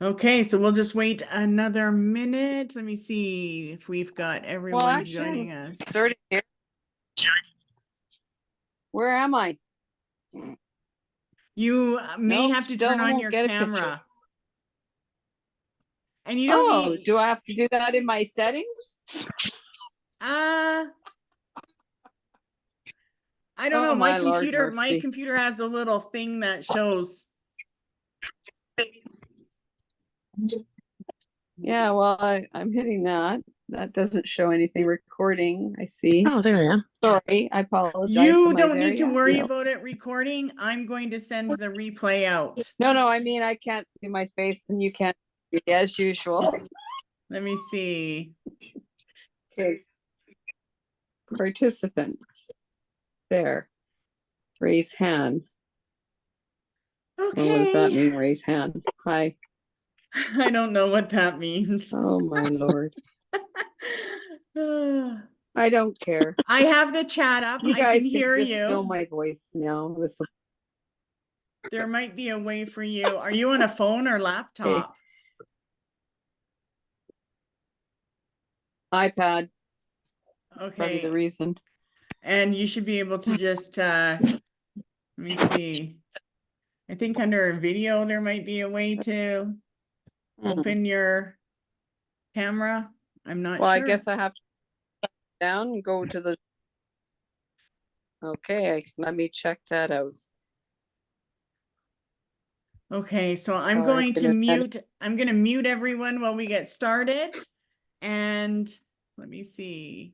Okay, so we'll just wait another minute. Let me see if we've got Well, everyone actually, joining I'm us. starting here. Where am I? You may Nope, have to still turn on won't your get a picture. camera. And you don't Oh, need, do I have to do that in my settings? I don't know. Oh, my Lord My mercy. computer has a little thing that shows. Yeah, well, I'm hitting that. That doesn't show anything recording. I see. Oh, there I am. Sorry, I apologize. You Am I don't there need to yet? worry No. about it recording. I'm going to send the replay out. No, I mean, I can't see my face and you can't see me as usual. Let me see. Okay. Participants. There. Raise hand. Okay. What does that mean, raise hand? Hi. I don't know what that means. Oh, my Lord. I don't care. I have the chat up. You I can guys hear just know you. my voice now. This There might be a way for you. Are you on a phone or laptop? iPad. Okay. Probably the reason. And you should be able to just, let me see. I think under video, there might be a way to open your camera. I'm not Well, sure. I guess I have to down and go to the. Okay, let me check that out. Okay, so I'm Well, going to mute, I'm going to mute everyone while we get started. And let me see.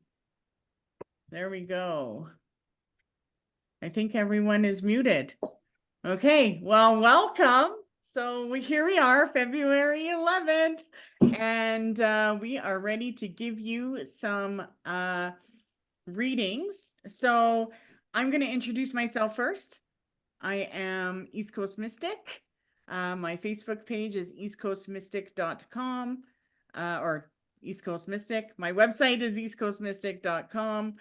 There we go. I think everyone is muted. Okay, well, welcome. So here we are, February 11th, and we are ready to give you some readings. So I'm going to introduce myself first. I am East Coast Mystic. My Facebook page is eastcoastmystic.com or East Coast Mystic. My website is eastcoastmystic.com.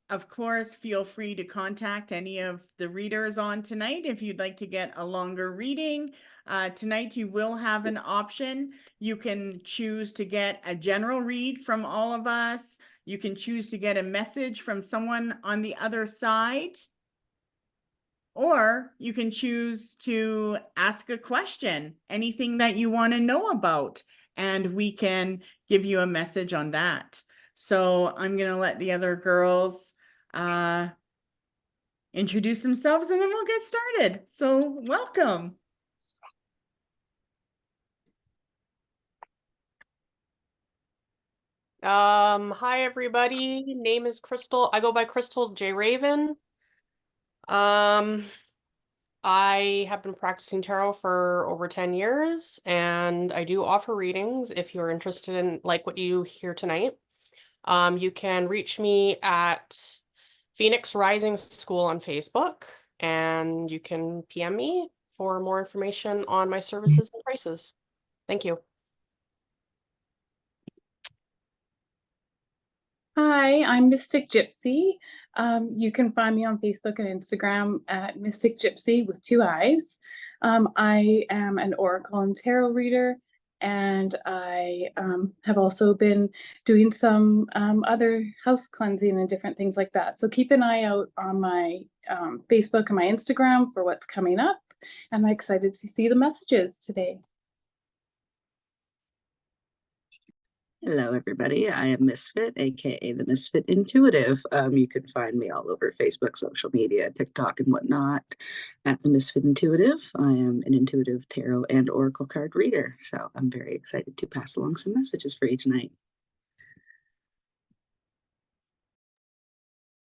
Of course, feel free to contact any of the readers on tonight if you'd like to get a longer reading. Tonight, you will have an option. You can choose to get a general read from all of us. You can choose to get a message from someone on the other side. Or you can choose to ask a question, anything that you want to know about, and we can give you a message on that. So I'm going to let the other girls introduce themselves and then we'll get started. So welcome. Hi everybody. Name is Crystal. I go by Crystal J. Raven. I have been practicing tarot for over 10 years and I do offer readings if you're interested in like what you hear tonight. You can reach me at Phoenix Rising School on Facebook and you can PM me for more information on my services and prices. Thank you. Hi, I'm Mystic Gypsy. You can find me on Facebook and Instagram at Mystic Gypsy with 2 eyes. I am an oracle and tarot reader, and I have also been doing some other house cleansing and different things like that. So keep an eye out on my Facebook and my Instagram for what's coming up. And I'm excited to see the messages today. Hello, everybody. I am Misfit, aka the Misfit Intuitive. You can find me all over Facebook, social media, TikTok, and whatnot at the Misfit Intuitive. I am an intuitive tarot and oracle card reader, so I'm very excited to pass along some messages for you tonight.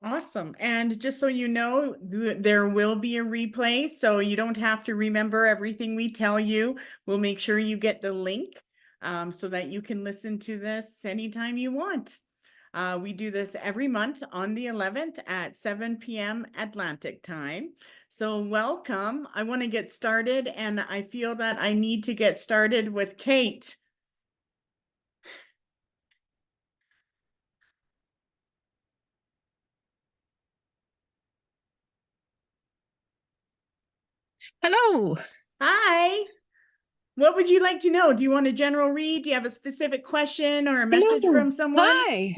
Awesome. And just so you know, there will be a replay, so you don't have to remember everything we tell you. We'll make sure you get the link so that you can listen to this anytime you want. We do this every month on the 11th at 7 p.m. Atlantic time. So welcome. I want to get started, and I feel that I need to get started with Kate. Hello. Hi. What would you like to know? Do you want a general read? Do you have a specific question or a message Hello. from someone? Hi.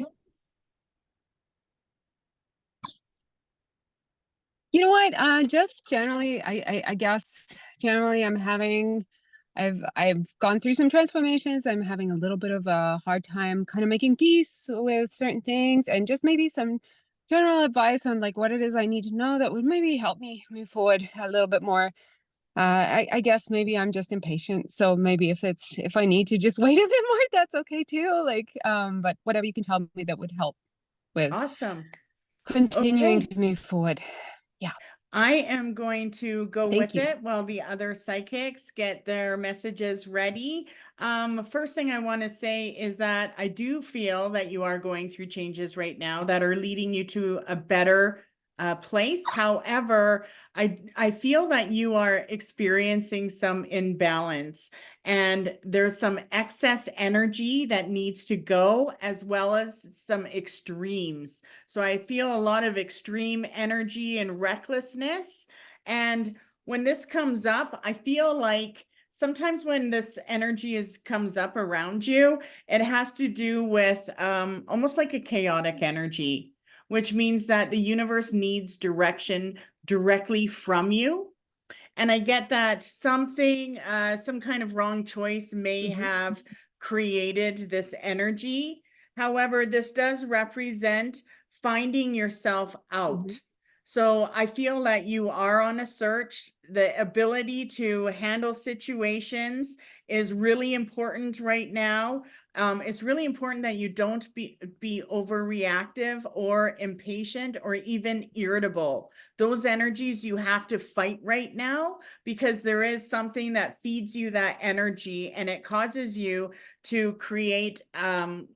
You know what? Just generally, I guess generally I've gone through some transformations. I'm having a little bit of a hard time kind of making peace with certain things, and just maybe some general advice on like what it is I need to know that would maybe help me move forward a little bit more. I guess maybe I'm just impatient. So maybe if I need to just wait a bit more, that's okay too. Like, but whatever you can tell me that would help with Awesome. continuing Okay. to move forward. I am going to go Thank with you. it while the other psychics get their messages ready. First thing I want to say is that I do feel that you are going through changes right now that are leading you to a better place. However, I feel that you are experiencing some imbalance, and there's some excess energy that needs to go, as well as some extremes. So I feel a lot of extreme energy and recklessness. And when this comes up, I feel like sometimes when this energy comes up around you, it has to do with almost like a chaotic energy, which means that the universe needs direction directly from you. And I get that something, some kind of wrong choice may have created this energy. However, this does represent finding yourself out. So I feel that you are on a search. The ability to handle situations is really important right now. It's really important that you don't be overreactive or impatient or even irritable. Those energies you have to fight right now, because there is something that feeds you that energy, and it causes you to create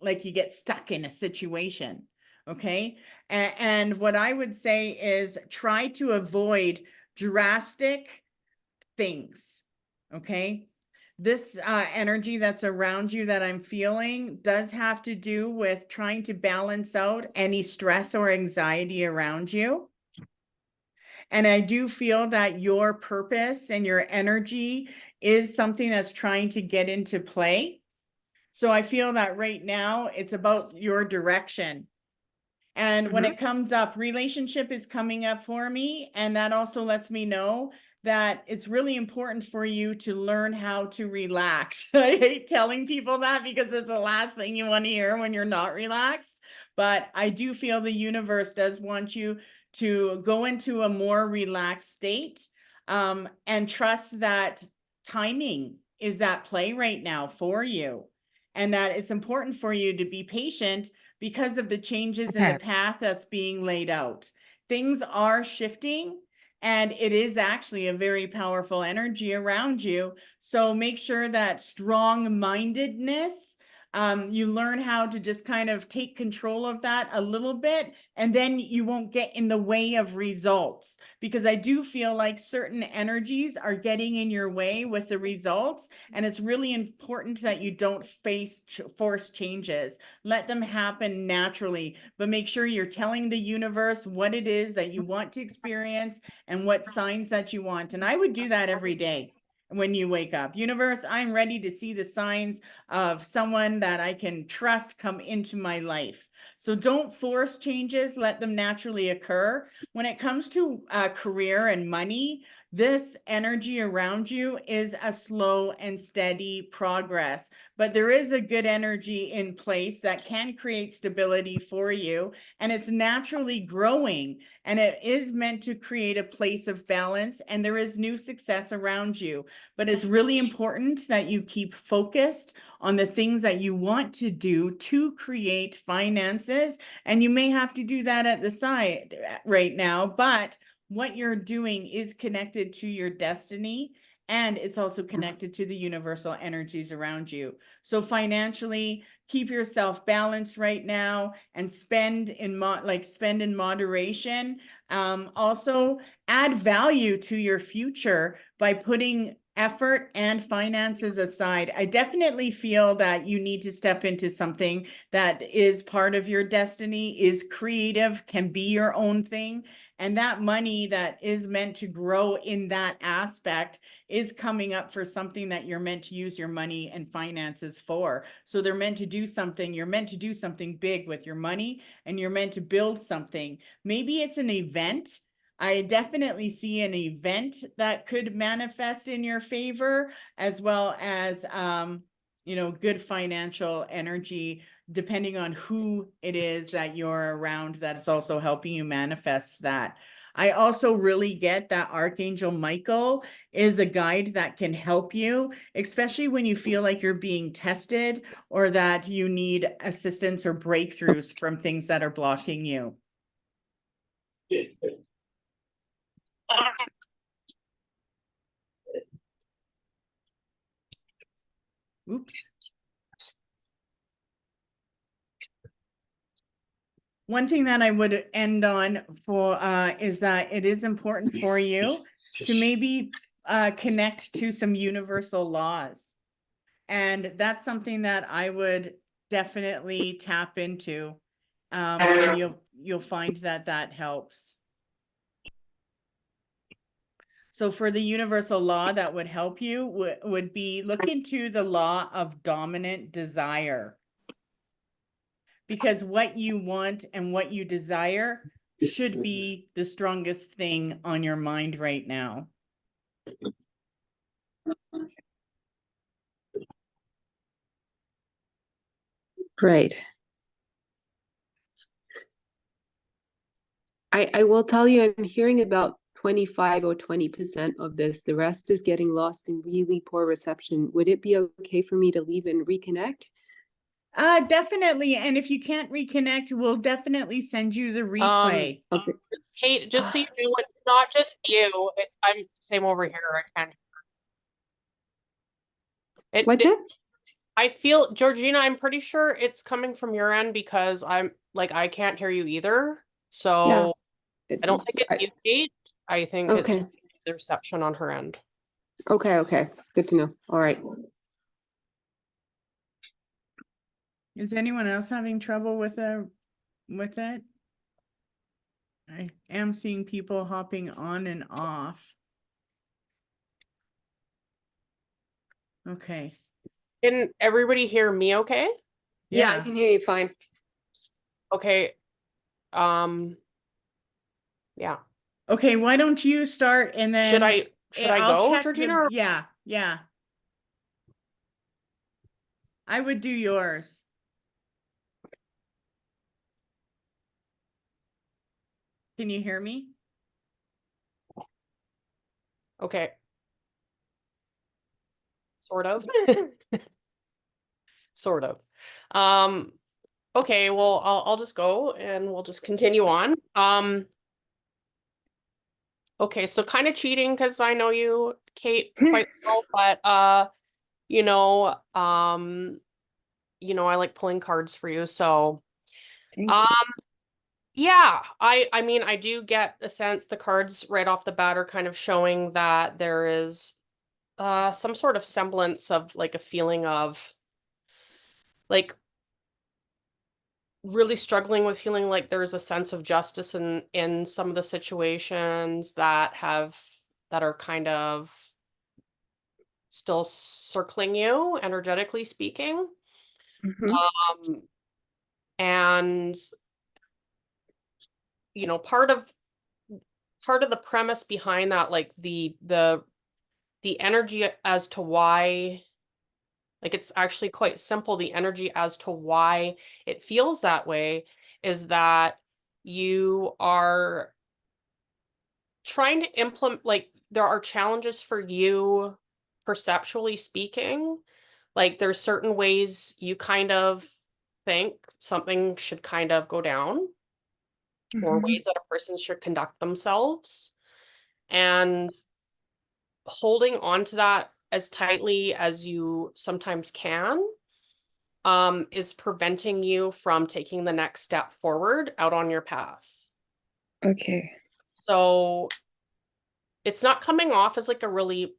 like you get stuck in a situation. Okay. And what I would say is try to avoid drastic things. Okay. This energy that's around you that I'm feeling does have to do with trying to balance out any stress or anxiety around you. And I do feel that your purpose and your energy is something that's trying to get into play. So I feel that right now it's about your direction. And when it comes up, relationship is coming up for me. And that also lets me know that it's really important for you to learn how to relax. I hate telling people that because it's the last thing you want to hear when you're not relaxed. But I do feel the universe does want you to go into a more relaxed state, and trust that timing is at play right now for you. And that it's important for you to be patient because of the changes in the Okay. path that's being laid out. Things are shifting, and it is actually a very powerful energy around you. So make sure that strong-mindedness, you learn how to just kind of take control of that a little bit, and then you won't get in the way of results. Because I do feel like certain energies are getting in your way with the results, and it's really important that you don't force changes. Let them happen naturally, but make sure you're telling the universe what it is that you want to experience and what signs that you want. And I would do that every day. When you wake up, universe, I'm ready to see the signs of someone that I can trust come into my life. So don't force changes, let them naturally occur. When it comes to career and money, this energy around you is a slow and steady progress, but there is a good energy in place that can create stability for you, and it's naturally growing, and it is meant to create a place of balance, and there is new success around you. But it's really important that you keep focused on the things that you want to do to create finances, and you may have to do that at the side right now, but what you're doing is connected to your destiny, and it's also connected to the universal energies around you. So financially, keep yourself balanced right now, and spend in moderation. Also add value to your future by putting effort and finances aside, I definitely feel that you need to step into something that is part of your destiny, is creative, can be your own thing. And that money that is meant to grow in that aspect is coming up for something that you're meant to use your money and finances for. So they're meant to do something, you're meant to do something big with your money, and you're meant to build something. Maybe it's an event. I definitely see an event that could manifest in your favor, as well as, you know, good financial energy, depending on who it is that you're around that is also helping you manifest that. I also really get that Archangel Michael is a guide that can help you, especially when you feel like you're being tested or that you need assistance or breakthroughs from things that are blocking you. Oops. One thing that I would end on for is that it is important for you to maybe connect to some universal laws. And that's something that I would definitely tap into. And you'll find that that helps. So for the universal law that would help you would be look into the law of dominant desire. Because what you want and what you desire should be the strongest thing on your mind right now. Great. I will tell you, I'm hearing about 25 or 20% of this. The rest is getting lost in really poor reception. Would it be okay for me to leave and reconnect? Definitely. And if you can't reconnect, we'll definitely send you the replay. Okay. Kate, just so you know, it's not just you. I'm same over here. I can't. What's it? I feel, Georgina, I'm pretty sure it's coming from your end because I'm like, I can't hear you either. So I don't think it's you, Kate. I think it's Okay. the reception on her end. Okay. Good to know. All right. Is anyone else having trouble with it? I am seeing people hopping on and off. Okay. Can everybody hear me okay? Yeah, I can hear you fine. Okay. Yeah. Okay, why don't you start and then should I I'll go, check Georgina? Or... Yeah. I would do yours. Can you hear me? Okay. Sort of. Sort of. Okay, well, I'll just go and we'll just continue on. Okay, so kind of cheating because I know you, Kate, quite well, but you know, I like pulling cards for you, so Thank you. yeah, I mean, I do get a sense the cards right off the bat are kind of showing that there is some sort of semblance of like a feeling of like really struggling with feeling like there's a sense of justice in some of the situations that are kind of still circling you, energetically speaking. And part of the premise behind that, like the energy as to why, like, it's actually quite simple. The energy as to why it feels that way is that you are trying to implement, like, there are challenges for you perceptually speaking. Like, there's certain ways you kind of think something should kind of go down, or ways that a person should conduct themselves. And holding on to that as tightly as you sometimes can is preventing you from taking the next step forward out on your path. Okay. So it's not coming off as like a really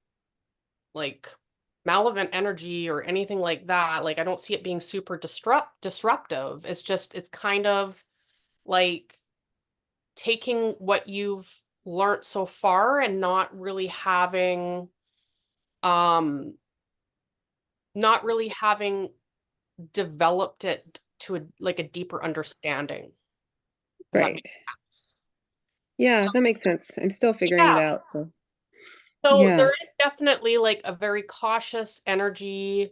like malevolent energy or anything like that. Like I don't see it being super disruptive. It's just, it's kind of like taking what you've learned so far and not really having developed it to a deeper understanding. If that Right. makes sense. Yeah, So, that makes sense. I'm still figuring it yeah. out. So So yeah. there is definitely like a very cautious energy.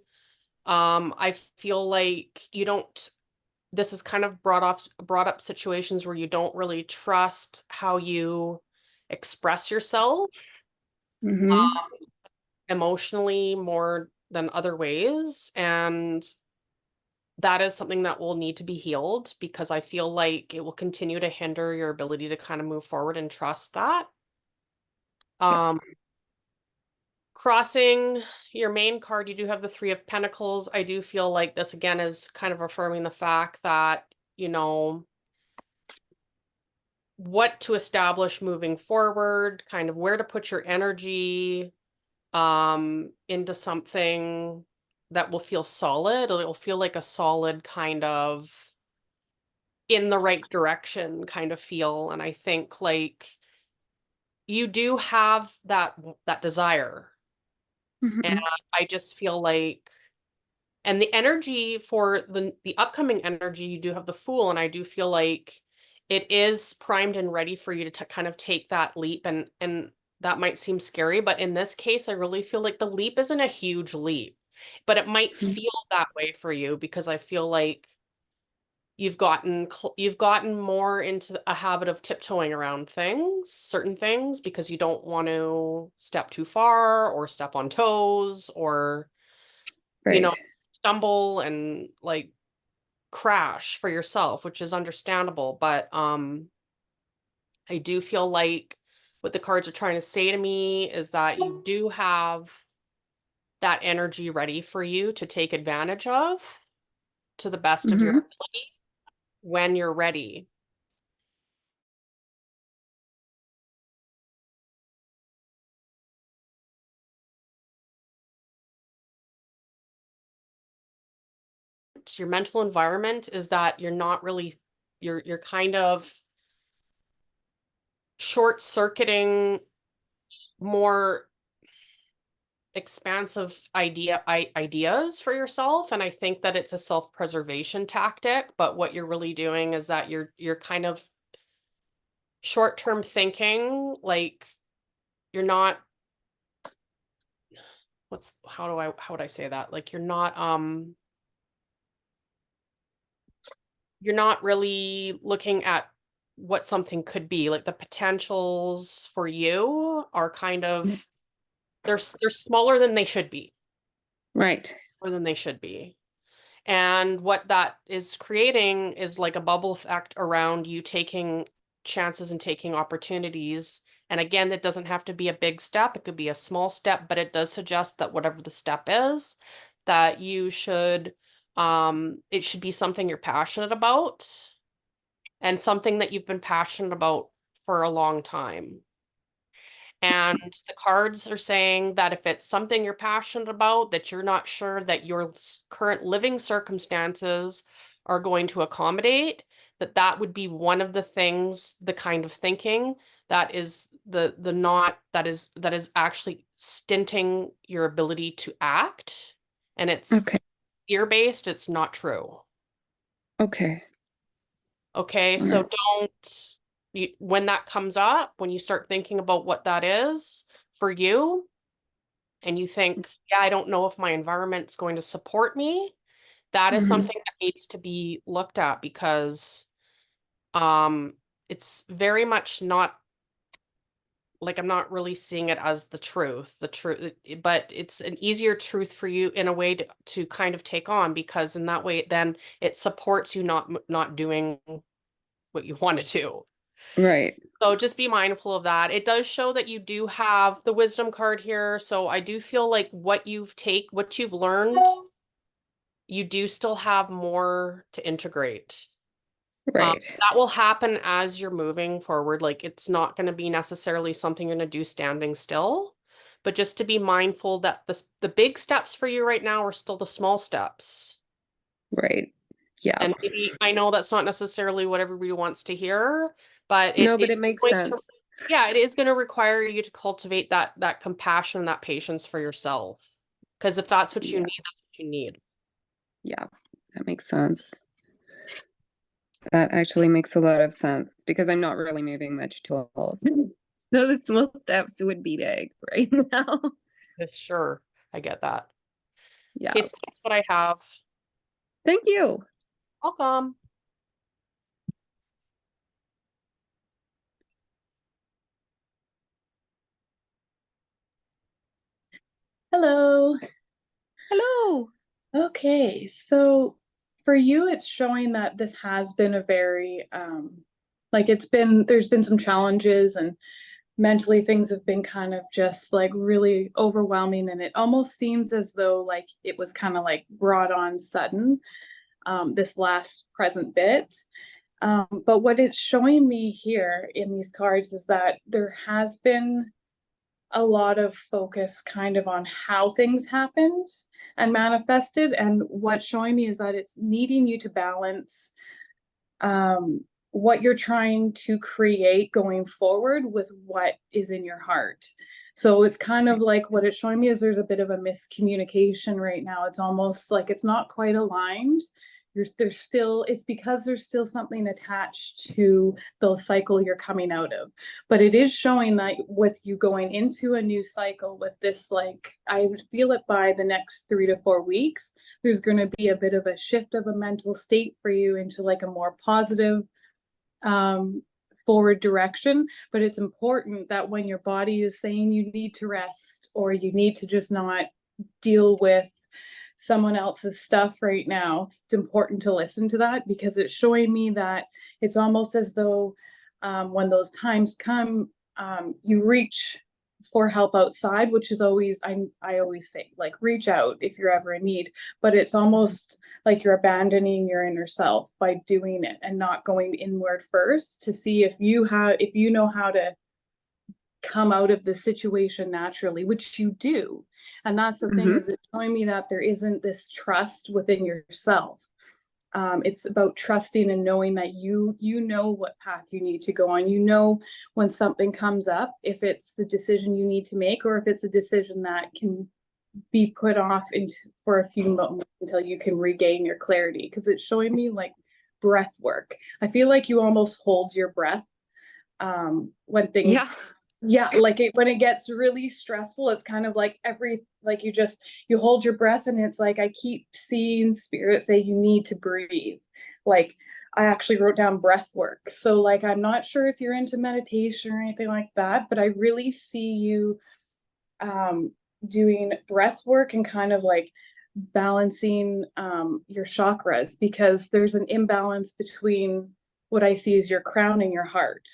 I feel like you don't, this is kind of brought up situations where you don't really trust how you express yourself Mm-hmm. emotionally more than other ways. And that is something that will need to be healed, because I feel like it will continue to hinder your ability to kind of move forward and trust that. Crossing your main card, you do have the Three of Pentacles. I do feel like this again is kind of affirming the fact that, you know, what to establish moving forward, kind of where to put your energy into something that will feel solid. It'll feel like a solid kind of in the right direction kind of feel. And I think like you do have that desire. And Mm-hmm. I just feel like, and the energy for the upcoming energy, you do have the Fool, and I do feel like it is primed and ready for you to kind of take that leap, and that might seem scary, but in this case, I really feel like the leap isn't a huge leap, but it might feel that way for you, because I feel like you've gotten more into a habit of tiptoeing around certain things, because you don't want to step too far or step on toes or, you know, Right. stumble and like crash for yourself, which is understandable. But I do feel like what the cards are trying to say to me is that you do have that energy ready for you to take advantage of to the best of your Mm-hmm. ability when you're ready. Your mental environment is that you're not really, you're kind of short circuiting more expansive ideas for yourself, and I think that it's a self-preservation tactic, but what you're really doing is that you're kind of short-term thinking, like you're not, how would I say that, like you're not really looking at what something could be. Like the potentials for you are kind of, they're smaller than they should be, Right. more than they should be. And what that is creating is like a bubble effect around you taking chances and taking opportunities. And again, that doesn't have to be a big step. It could be a small step, but it does suggest that whatever the step is, that you should, it should be something you're passionate about and something that you've been passionate about for a long time. And the cards are saying that if it's something you're passionate about, that you're not sure that your current living circumstances are going to accommodate, that would be one of the things, the kind of thinking that is that is actually stinting your ability to act. And it's Okay. fear-based, it's not true. Okay. Okay, All so right. don't, when that comes up, when you start thinking about what that is for you, and you think, yeah, I don't know if my environment's going to support me, that is Mm-hmm. something that needs to be looked at, because um it's very much not, like I'm not really seeing it as the truth, but it's an easier truth for you in a way to kind of take on, because in that way then it supports you not doing what you want to do. Right. So just be mindful of that. It does show that you do have the wisdom card here. So I do feel like what you've learned, you do still have more to integrate. Right. That will happen as you're moving forward. Like it's not going to be necessarily something you're going to do standing still, but just to be mindful that the big steps for you right now are still the small steps. Right. Yeah. And maybe I know that's not necessarily what everybody wants to hear, but No, but it makes going sense. yeah, it is going to require you to cultivate that compassion, that patience for yourself. Because if that's what you Yeah. need, that's what you need. Yeah, that makes sense. That actually makes a lot of sense because I'm not really moving much at all. So the small steps would be big right now. Sure, I get that. Yeah. Okay, so that's what I have. Thank you. Welcome. Hello. Hello. Okay, so for you, it's showing that this has been a very, like there's been some challenges, and mentally things have been kind of just like really overwhelming, and it almost seems as though like it was kind of like brought on sudden, this last present bit. But what it's showing me here in these cards is that there has been a lot of focus kind of on how things happened and manifested. And what's showing me is that it's needing you to balance what you're trying to create going forward with what is in your heart. So it's kind of like what it's showing me is there's a bit of a miscommunication right now. It's almost like it's not quite aligned. It's because there's still something attached to the cycle you're coming out of. But it is showing that with you going into a new cycle with this, like, I would feel it by the next 3 to 4 weeks, there's going to be a bit of a shift of a mental state for you into like a more positive, forward direction. But it's important that when your body is saying you need to rest or you need to just not deal with someone else's stuff right now, it's important to listen to that, because it's showing me that it's almost as though when those times come, you reach for help outside, which is always, I always say, like, reach out if you're ever in need, but it's almost like you're abandoning your inner self by doing it and not going inward first to see if you know how to come out of the situation naturally, which you do. And that's the thing, is it's showing me that there isn't this trust within yourself. It's about trusting and knowing that you know what path you need to go on. You know when something comes up, if it's the decision you need to make, or if it's a decision that can be put off for a few moments until you can regain your clarity. Because it's showing me like breath work. I feel like you almost hold your breath when things when it gets really stressful. It's kind of like you hold your breath, and it's like I keep seeing spirit say you need to breathe. Like, I actually wrote down breath work. So like, I'm not sure if you're into meditation or anything like that, but I really see you doing breath work and kind of like balancing your chakras, because there's an imbalance between what I see as your crown and your heart.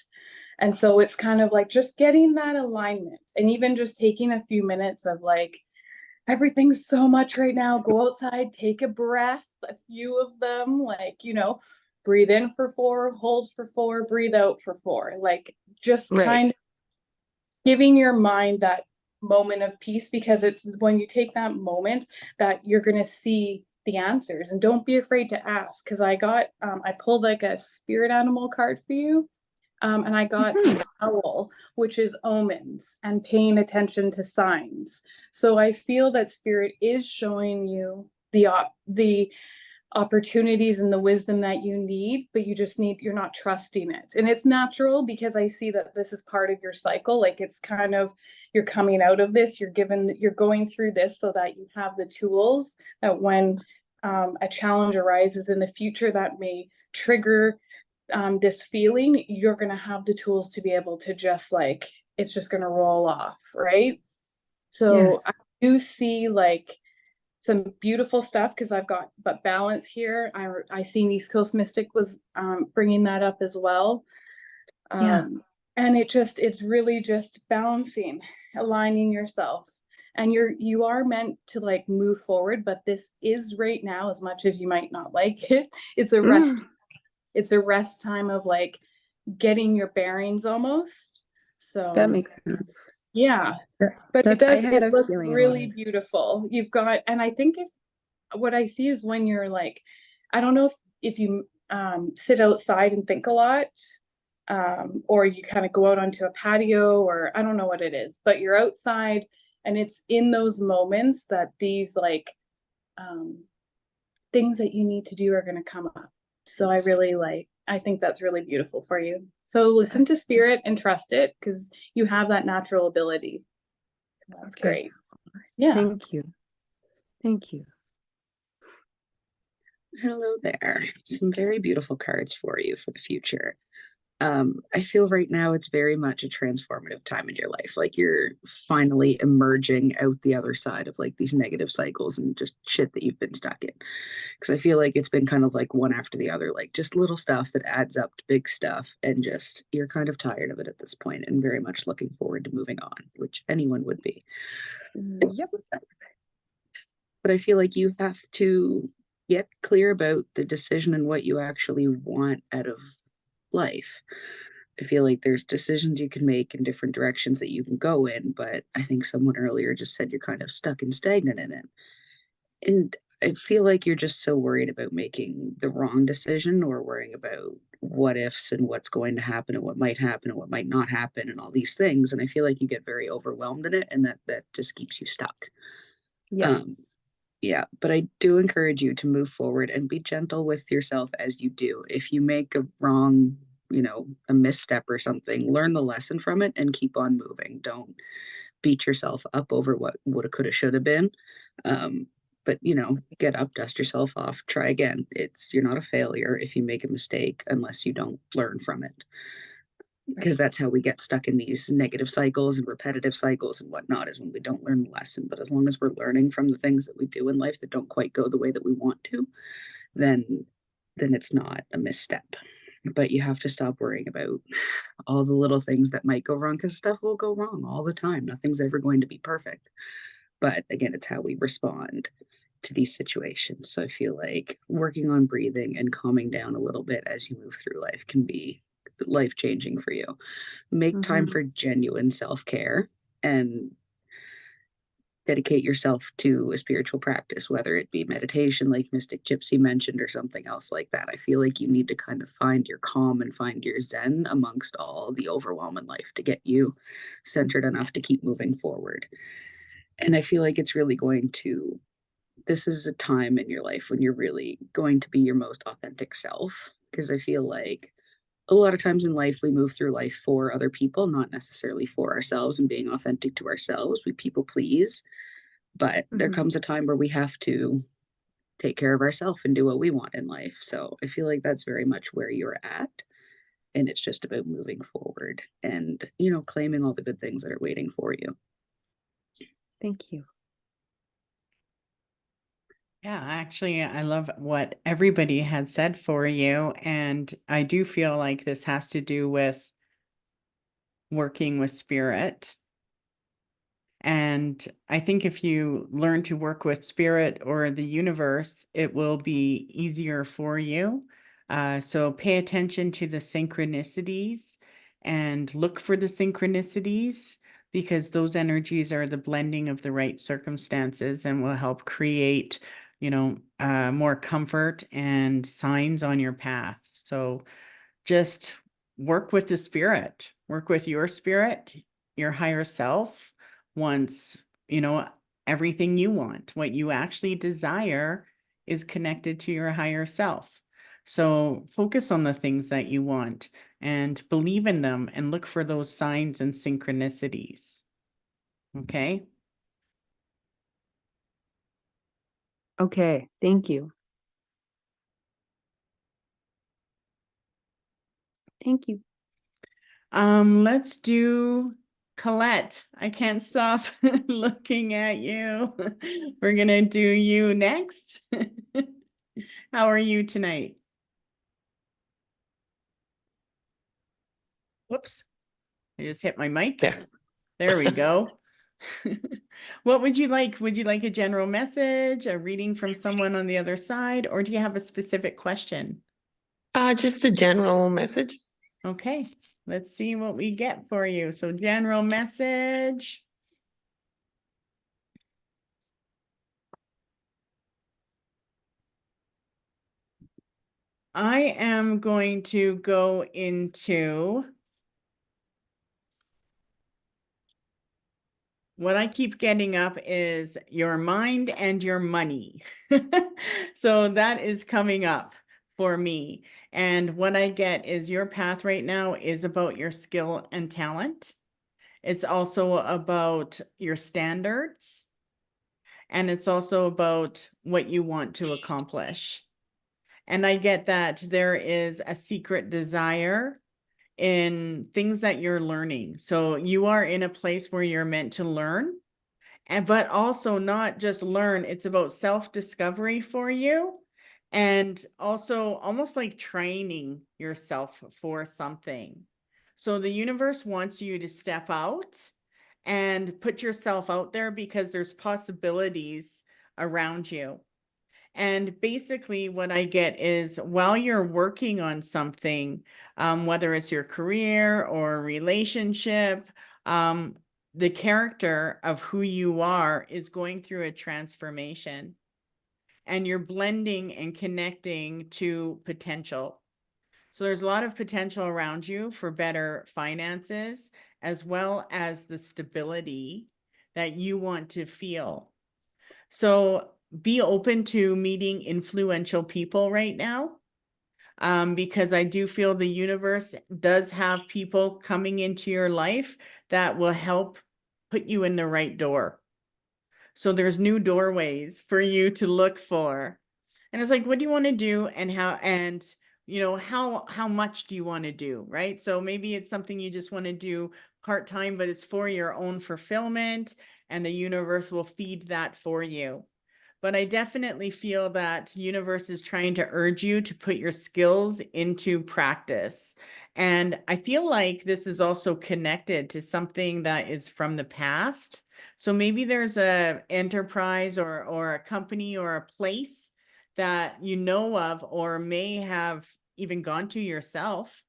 And so it's kind of like just getting that alignment, and even just taking a few minutes of like, everything's so much right now. Go outside, take a breath, a few of them, like, breathe in for 4, hold for 4, breathe out for 4. Like, just kind of giving your mind that moment of peace, because it's when you take that moment that you're going to see the answers. And don't be afraid to ask, because I pulled like a spirit animal card for you. And I got the owl, which is omens and paying attention to signs. So I feel that spirit is showing you the opportunities and the wisdom that you need, but you're not trusting it. And it's natural, because I see that this is part of your cycle. Like, it's kind of, you're coming out of this, you're going through this so that you have the tools that when a challenge arises in the future that may trigger this feeling, you're going to have the tools to be able to just like, it's just going to roll off, right? So I do see like some beautiful stuff, because I've got balance here. I seen East Coast Mystic was bringing that up as well. And it's really just balancing, aligning yourself. And you are meant to like move forward, but this is right now, as much as you might not like it, it's a rest. It's a rest time of like getting your bearings almost. So that makes sense. Yeah, That- but it I does, had it a looks feeling about really it. beautiful. You've got, and I think if, what I see is when you're like, I don't know if you sit outside and think a lot, or you kind of go out onto a patio, or I don't know what it is, but you're outside and it's in those moments that these like things that you need to do are going to come up. So I really like, I think that's really beautiful for you. So listen to spirit and trust it because you have that natural ability. That's Okay. great. Yeah. Thank you. Thank you. Hello there. Some very beautiful cards for you for the future. I feel right now it's very much a transformative time in your life. Like you're finally emerging out the other side of like these negative cycles and just shit that you've been stuck in. Because I feel like it's been kind of like one after the other, like just little stuff that adds up to big stuff. And just you're kind of tired of it at this point and very much looking forward to moving on, which anyone would be. Yep. But I feel like you have to get clear about the decision and what you actually want out of life. I feel like there's decisions you can make in different directions that you can go in, but I think someone earlier just said you're kind of stuck and stagnant in it. And I feel like you're just so worried about making the wrong decision or worrying about what ifs and what's going to happen and what might happen and what might not happen and all these things. And I feel like you get very overwhelmed in it and that just keeps you stuck. Yeah. Yeah, but I do encourage you to move forward and be gentle with yourself as you do. If you make a wrong, a misstep or something, learn the lesson from it and keep on moving. Don't beat yourself up over what woulda, coulda, shoulda been. But get up, dust yourself off, try again. You're not a failure if you make a mistake unless you don't learn from it. Because that's how we get stuck in these negative cycles and repetitive cycles and whatnot, is when we don't learn the lesson. But as long as we're learning from the things that we do in life that don't quite go the way that we want to, then it's not a misstep. But you have to stop worrying about all the little things that might go wrong, because stuff will go wrong all the time. Nothing's ever going to be perfect. But again, it's how we respond to these situations. So I feel like working on breathing and calming down a little bit as you move through life can be life-changing for you. Make time for genuine self-care and dedicate yourself to a spiritual practice, whether it be meditation like Mystic Gypsy mentioned or something else like that. I feel like you need to kind of find your calm and find your zen amongst all the overwhelm in life to get you centered enough to keep moving forward. And I feel like it's really this is a time in your life when you're really going to be your most authentic self, because I feel like a lot of times in life, we move through life for other people, not necessarily for ourselves and being authentic to ourselves. We people please, but there comes a time where we have to take care of ourselves and do what we want in life. So I feel like that's very much where you're at. And it's just about moving forward and, claiming all the good things that are waiting for you. Thank you. Yeah, actually, I love what everybody had said for you. And I do feel like this has to do with working with spirit. And I think if you learn to work with spirit or the universe, it will be easier for you. So pay attention to the synchronicities and look for the synchronicities, because those energies are the blending of the right circumstances and will help create more comfort and signs on your path. So just work with the spirit, work with your spirit, your higher self wants, everything you want. What you actually desire is connected to your higher self. So focus on the things that you want and believe in them and look for those signs and synchronicities. Okay. Okay, thank you. Thank you. Let's do Colette. I can't stop looking at you. We're gonna do you next. How are you tonight? Whoops. I just hit my mic. There we go. What would you like? Would you like a general message, a reading from someone on the other side, or do you have a specific question? Just a general message. Okay. let's see what we get for you. So general message. I am going to go into what I keep getting up is your mind and your money. So that is coming up for me. And what I get is your path right now is about your skill and talent. It's also about your standards. And it's also about what you want to accomplish. And I get that there is a secret desire in things that you're learning. So you are in a place where you're meant to learn, and but also not just learn, it's about self-discovery for you, and also almost like training yourself for something. So the universe wants you to step out and put yourself out there because there's possibilities around you. And basically, what I get is while you're working on something, whether it's your career or relationship, the character of who you are is going through a transformation. And you're blending and connecting to potential. So there's a lot of potential around you for better finances, as well as the stability that you want to feel. So be open to meeting influential people right now, because I do feel the universe does have people coming into your life that will help put you in the right door. So there's new doorways for you to look for. And it's like, what do you want to do, and how, and how much do you want to do, right? So maybe it's something you just want to do part-time, but it's for your own fulfillment, and the universe will feed that for you. But I definitely feel that universe is trying to urge you to put your skills into practice. And I feel like this is also connected to something that is from the past. So maybe there's a enterprise or a company or a place that you know of, or may have even gone to yourself,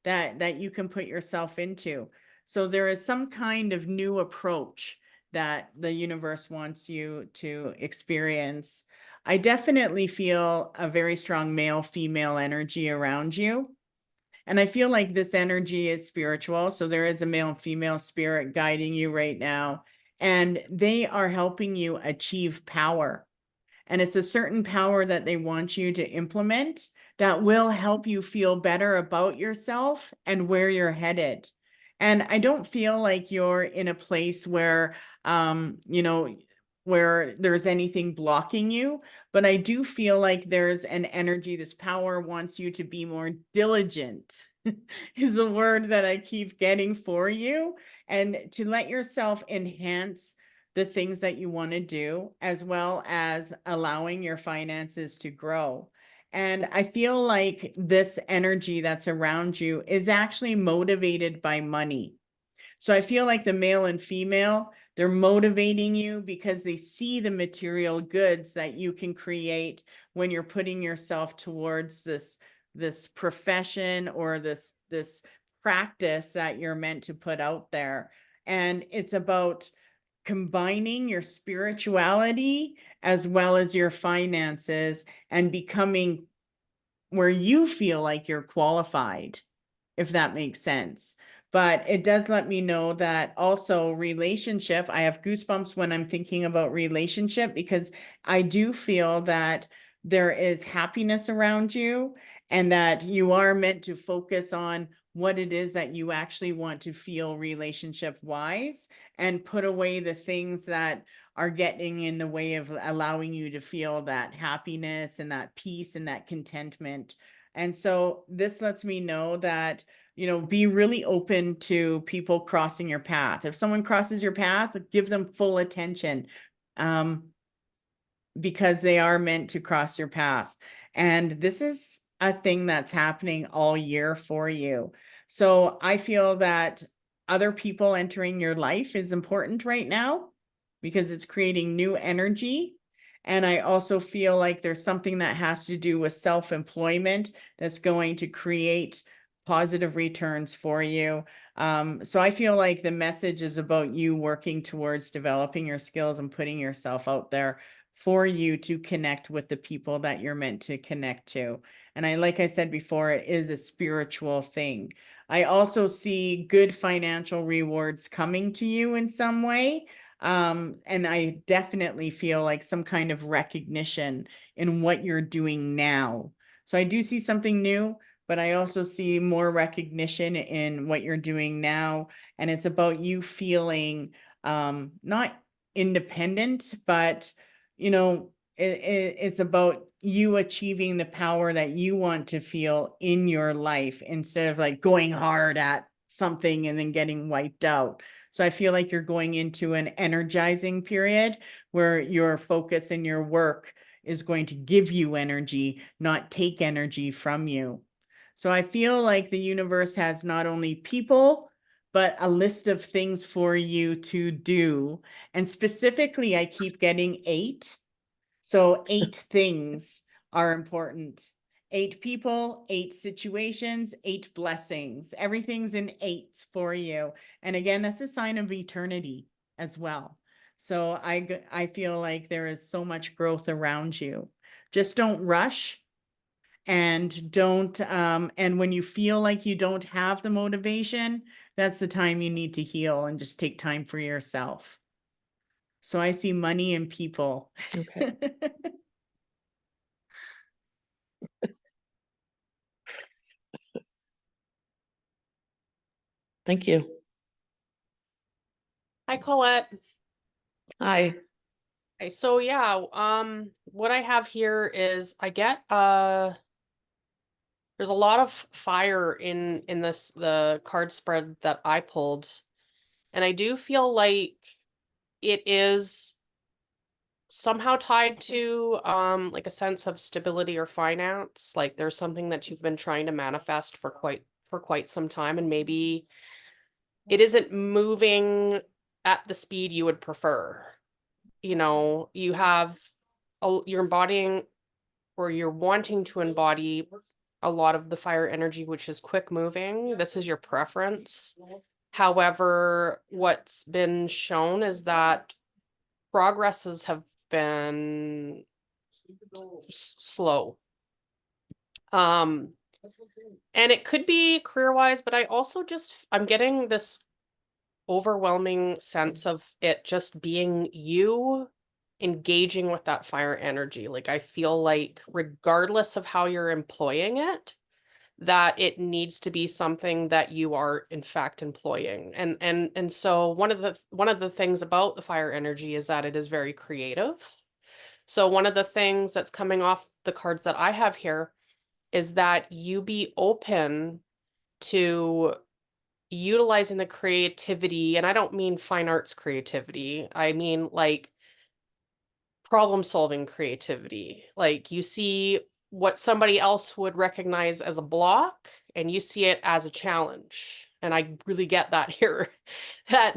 that you can put yourself into. So there is some kind of new approach that the universe wants you to experience. I definitely feel a very strong male-female energy around you. And I feel like this energy is spiritual. So there is a male and female spirit guiding you right now, and they are helping you achieve power. And it's a certain power that they want you to implement that will help you feel better about yourself and where you're headed. And I don't feel like you're in a place where, where there's anything blocking you, but I do feel like there's an energy, this power wants you to be more diligent is a word that I keep getting for you, and to let yourself enhance the things that you want to do, as well as allowing your finances to grow. And I feel like this energy that's around you is actually motivated by money. So I feel like the male and female, they're motivating you because they see the material goods that you can create when you're putting yourself towards this profession or this practice that you're meant to put out there. And it's about combining your spirituality as well as your finances and becoming where you feel like you're qualified, if that makes sense. But it does let me know that also relationship, I have goosebumps when I'm thinking about relationship, because I do feel that there is happiness around you, and that you are meant to focus on what it is that you actually want to feel relationship wise, and put away the things that are getting in the way of allowing you to feel that happiness and that peace and that contentment. And so this lets me know that, be really open to people crossing your path. If someone crosses your path, give them full attention, because they are meant to cross your path. And this is a thing that's happening all year for you. So I feel that other people entering your life is important right now, because it's creating new energy. And I also feel like there's something that has to do with self-employment that's going to create positive returns for you. So I feel like the message is about you working towards developing your skills and putting yourself out there for you to connect with the people that you're meant to connect to. And like I said before, it is a spiritual thing. I also see good financial rewards coming to you in some way. And I definitely feel like some kind of recognition in what you're doing now. So I do see something new, but I also see more recognition in what you're doing now. And it's about you feeling not independent, but it's about you achieving the power that you want to feel in your life instead of like going hard at something and then getting wiped out. So I feel like you're going into an energizing period where your focus and your work is going to give you energy, not take energy from you. So I feel like the universe has not only people, but a list of things for you to do. And specifically, I keep getting 8. So 8 things are important. 8 people, 8 situations, 8 blessings. Everything's in 8 for you. And again, that's a sign of eternity as well. So I feel like there is so much growth around you. Just don't rush and don't and when you feel like you don't have the motivation, that's the time you need to heal and just take time for yourself. So I see money and people. Okay. Thank you. Hi, Colette. Hi. Okay, so yeah, what I have here is I get there's a lot of fire in the card spread that I pulled, and I do feel like it is somehow tied to like a sense of stability or finance. Like there's something that you've been trying to manifest for quite some time, and maybe it isn't moving at the speed you would prefer. You have you're embodying, or you're wanting to embody, a lot of the fire energy, which is quick moving. This is your preference. However, what's been shown is that progresses have been slow. And it could be career-wise, but I'm getting this overwhelming sense of it just being you engaging with that fire energy. Like I feel like regardless of how you're employing it, that it needs to be something that you are in fact employing. And so one of the things about the fire energy is that it is very creative. So one of the things that's coming off the cards that I have here is that you be open to utilizing the creativity, and I don't mean fine arts creativity. I mean like problem solving creativity. Like you see what somebody else would recognize as a block and you see it as a challenge. And I really get that here. That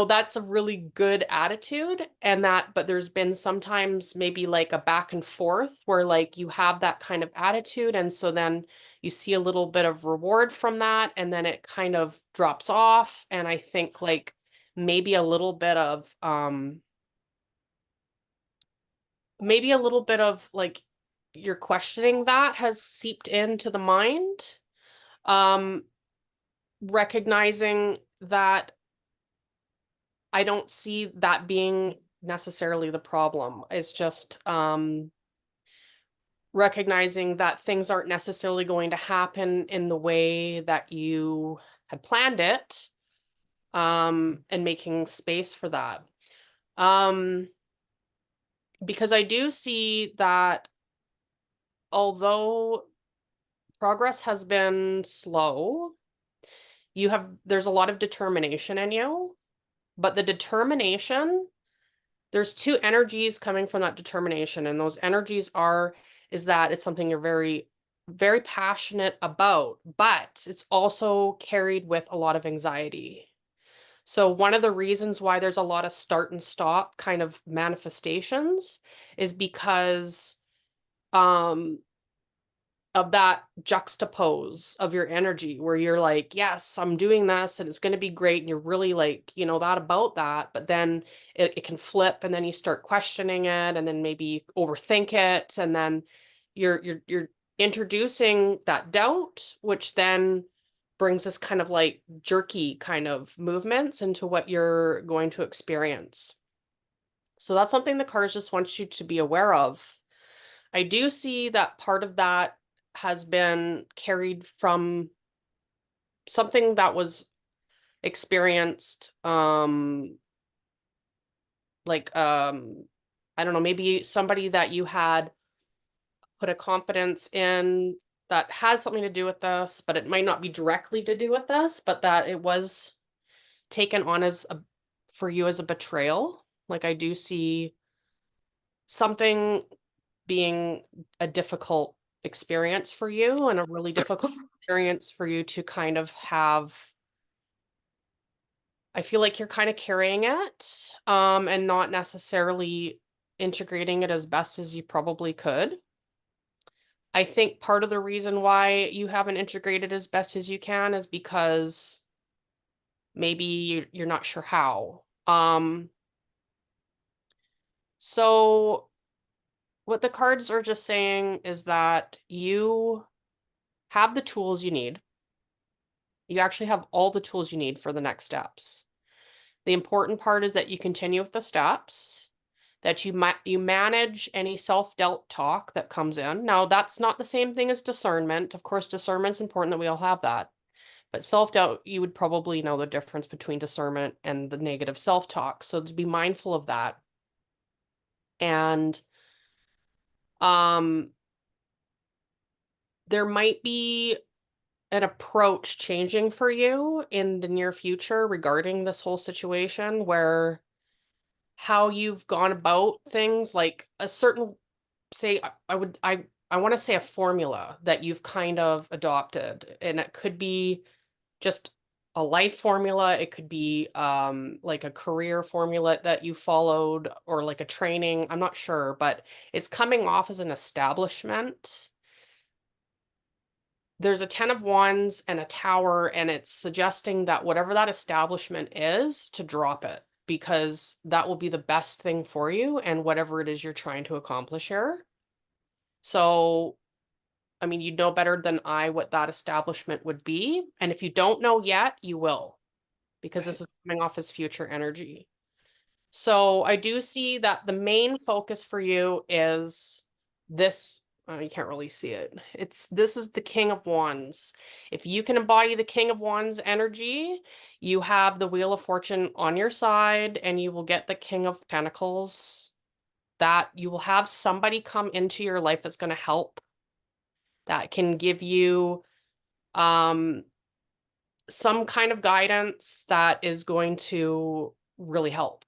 that's a really good attitude, and but there's been sometimes maybe like a back and forth where like you have that kind of attitude, and so then you see a little bit of reward from that and then it kind of drops off. And I think like maybe a little bit of like you're questioning that has seeped into the mind. Recognizing that I don't see that being necessarily the problem. It's just recognizing that things aren't necessarily going to happen in the way that you had planned it, and making space for that. Because I do see that although progress has been slow, there's a lot of determination in you, but the determination, there's 2 energies coming from that determination. And those energies is that it's something you're very, very passionate about, but it's also carried with a lot of anxiety. So one of the reasons why there's a lot of start and stop kind of manifestations is because of that juxtapose of your energy where you're like, yes, I'm doing this and it's going to be great. And you're really like, that about that. But then it can flip and then you start questioning it and then maybe you overthink it. And then you're introducing that doubt, which then brings this kind of like jerky kind of movements into what you're going to experience. So that's something the cards just want you to be aware of. I do see that part of that has been carried from something that was experienced, I don't know, maybe somebody that you had put a confidence in that has something to do with this, but it might not be directly to do with this, but that it was taken on for you as a betrayal. Like I do see something being a difficult experience for you and a really difficult experience for you to kind of have. I feel like you're kind of carrying it and not necessarily integrating it as best as you probably could. I think part of the reason why you haven't integrated as best as you can is because maybe you're not sure how. So what the cards are just saying is that you have the tools you need. You actually have all the tools you need for the next steps. The important part is that you continue with the steps, that you manage any self-doubt talk that comes in. Now, that's not the same thing as discernment. Of course, discernment's important that we all have that. But self-doubt, you would probably know the difference between discernment and the negative self-talk. So to be mindful of that. And there might be an approach changing for you in the near future regarding this whole situation, where how you've gone about things, like a certain, say, I want to say a formula that you've kind of adopted, and it could be just a life formula. It could be like a career formula that you followed, or like a training. I'm not sure, but it's coming off as an establishment. There's a 10 of Wands and a Tower, and it's suggesting that whatever that establishment is, to drop it, because that will be the best thing for you and whatever it is you're trying to accomplish here. So, I mean, you know better than I what that establishment would be. And if you don't know yet, you will, because this is coming off as future energy. So I do see that the main focus for you is this. You can't really see it. This is the King of Wands. If you can embody the King of Wands energy, you have the Wheel of Fortune on your side, and you will get the King of Pentacles. That you will have somebody come into your life that's going to help, that can give you some kind of guidance that is going to really help.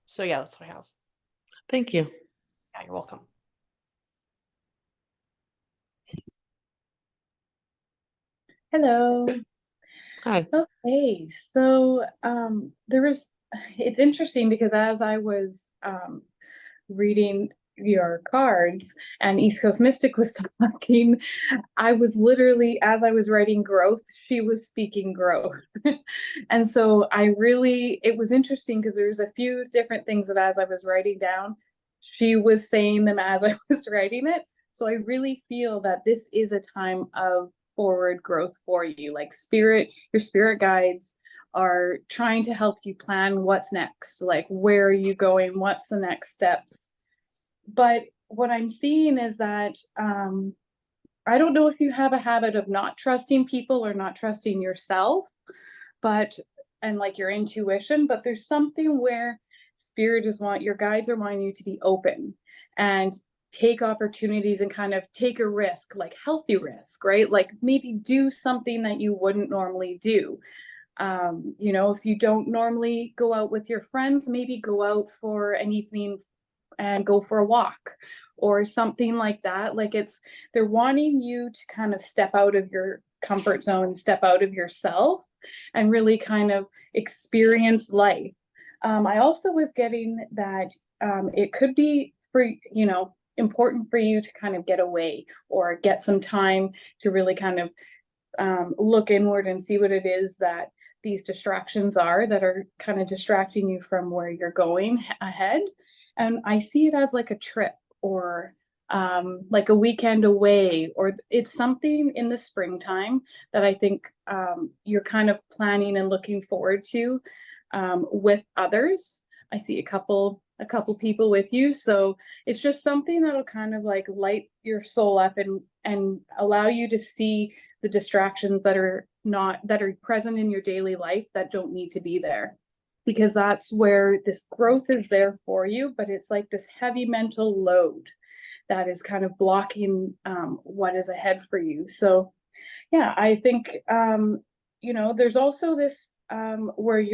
So yeah, that's what I have. Thank you. Yeah, you're welcome. Hello. Hi. Okay, so it's interesting because as I was reading your cards and East Coast Mystic was talking, I was literally, as I was writing growth, she was speaking growth. And so it was interesting because there's a few different things that as I was writing down, she was saying them as I was writing it. So I really feel that this is a time of forward growth for you. Like your spirit guides are trying to help you plan what's next, like where are you going, what's the next steps. But what I'm seeing is that I don't know if you have a habit of not trusting people or not trusting yourself, and like your intuition, but there's something where your guides are wanting you to be open and take opportunities and kind of take a risk, like healthy risk, right? Like maybe do something that you wouldn't normally do. If you don't normally go out with your friends, maybe go out for an evening and go for a walk or something like that. Like they're wanting you to kind of step out of your comfort zone, step out of yourself, and really kind of experience life. I also was getting that it could be for, important for you to kind of get away or get some time to really kind of look inward and see what it is that these distractions are that are kind of distracting you from where you're going ahead. And I see it as like a trip or like a weekend away, or it's something in the springtime that I think you're kind of planning and looking forward to with others. I see a couple people with you, so it's just something that'll kind of like light your soul up and allow you to see the distractions that are present in your daily life that don't need to be there, because that's where this growth is there for you, but it's like this heavy mental load that is kind of blocking what is ahead for you. So yeah, I think there's also this where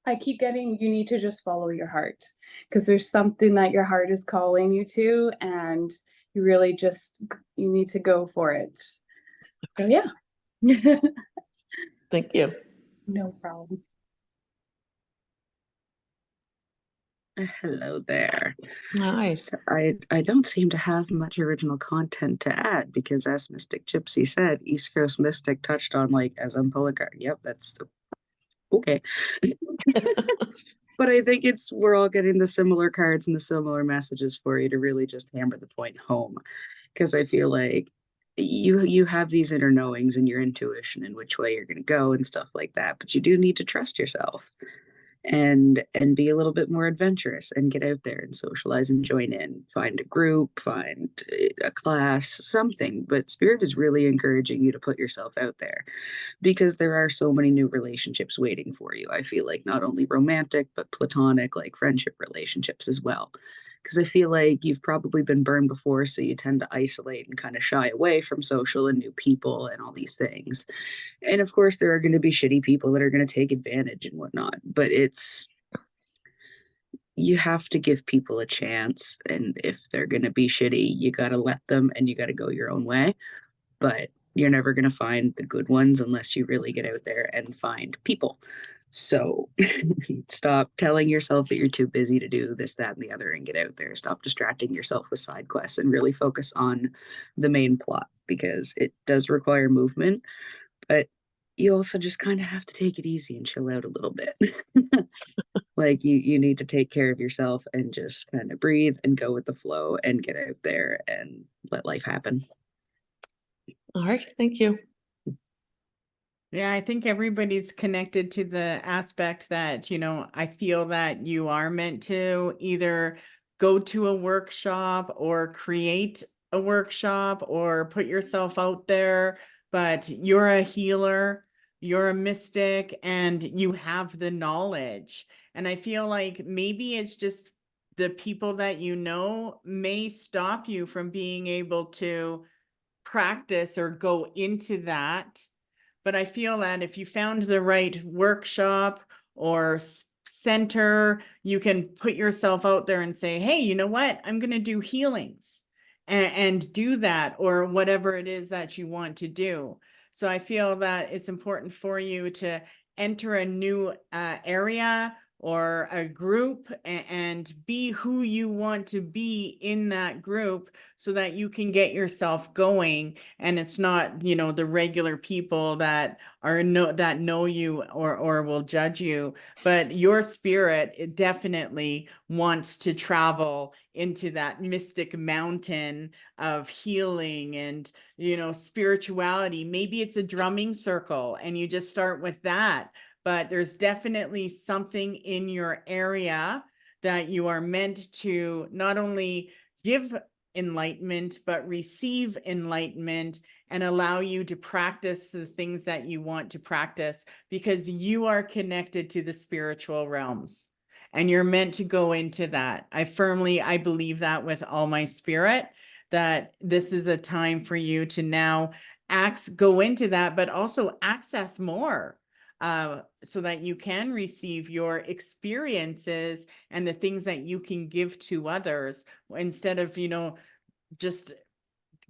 I keep getting, you need to just follow your heart, because there's something that your heart is calling you to, and you really you need to go for it. So yeah. Thank you. No problem. Hello there. Hi. So I don't seem to have much original content to add because, as Mystic Gypsy said, East Coast Mystic touched on like as Polygar. Yep, that's okay. But I think we're all getting the similar cards and the similar messages for you to really just hammer the point home, because I feel like you have these inner knowings and your intuition and which way you're going to go and stuff like that, but you do need to trust yourself and be a little bit more adventurous and get out there and socialize and join in, find a group, find a class, something. But Spirit is really encouraging you to put yourself out there, because there are so many new relationships waiting for you. I feel like not only romantic, but platonic, like friendship relationships as well. Because I feel like you've probably been burned before, so you tend to isolate and kind of shy away from social and new people and all these things. And of course, there are going to be shitty people that are going to take advantage and whatnot, but you have to give people a chance. And if they're going to be shitty, you got to let them and you got to go your own way. But you're never going to find the good ones unless you really get out there and find people. So stop telling yourself that you're too busy to do this, that, and the other, and get out there. Stop distracting yourself with side quests and really focus on the main plot, because it does require movement, but you also just kind of have to take it easy and chill out a little bit. Like you need to take care of yourself and just kind of breathe and go with the flow and get out there and let life happen. All right. Thank you. Yeah, I think everybody's connected to the aspect that, I feel that you are meant to either go to a workshop or create a workshop or put yourself out there, but you're a healer, you're a mystic, and you have the knowledge. And I feel like maybe it's just the people that may stop you from being able to practice or go into that. But I feel that if you found the right workshop or center, you can put yourself out there and say, hey, you know what? I'm going to do healings and do that, or whatever it is that you want to do. So I feel that it's important for you to enter a new area or a group and be who you want to be in that group, so that you can get yourself going, and it's not the regular people that know you or will judge you, but your spirit, it definitely wants to travel into that mystic mountain of healing and spirituality. Maybe it's a drumming circle and you just start with that, but there's definitely something in your area that you are meant to not only give enlightenment, but receive enlightenment and allow you to practice the things that you want to practice, because you are connected to the spiritual realms and you're meant to go into that. I believe that with all my spirit, that this is a time for you to now go into that, but also access more. So that you can receive your experiences and the things that you can give to others, instead of, just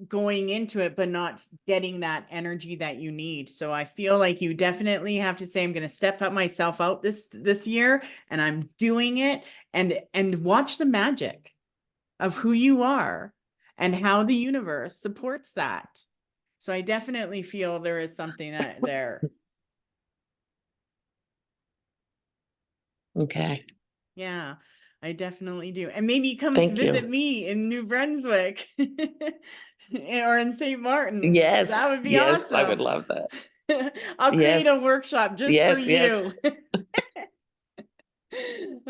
going into it, but not getting that energy that you need. So I feel like you definitely have to say, I'm going to step up myself out this year, and I'm doing it, and watch the magic. of who you are and how the universe supports that. So I definitely feel there is something that there. Okay. Yeah, I definitely do. And maybe come Thank visit you. me in New Brunswick or in St. Martin's. That Yes. would be Yes, I would awesome. love that. I'll create a Yes. workshop just for Yes, yes. you.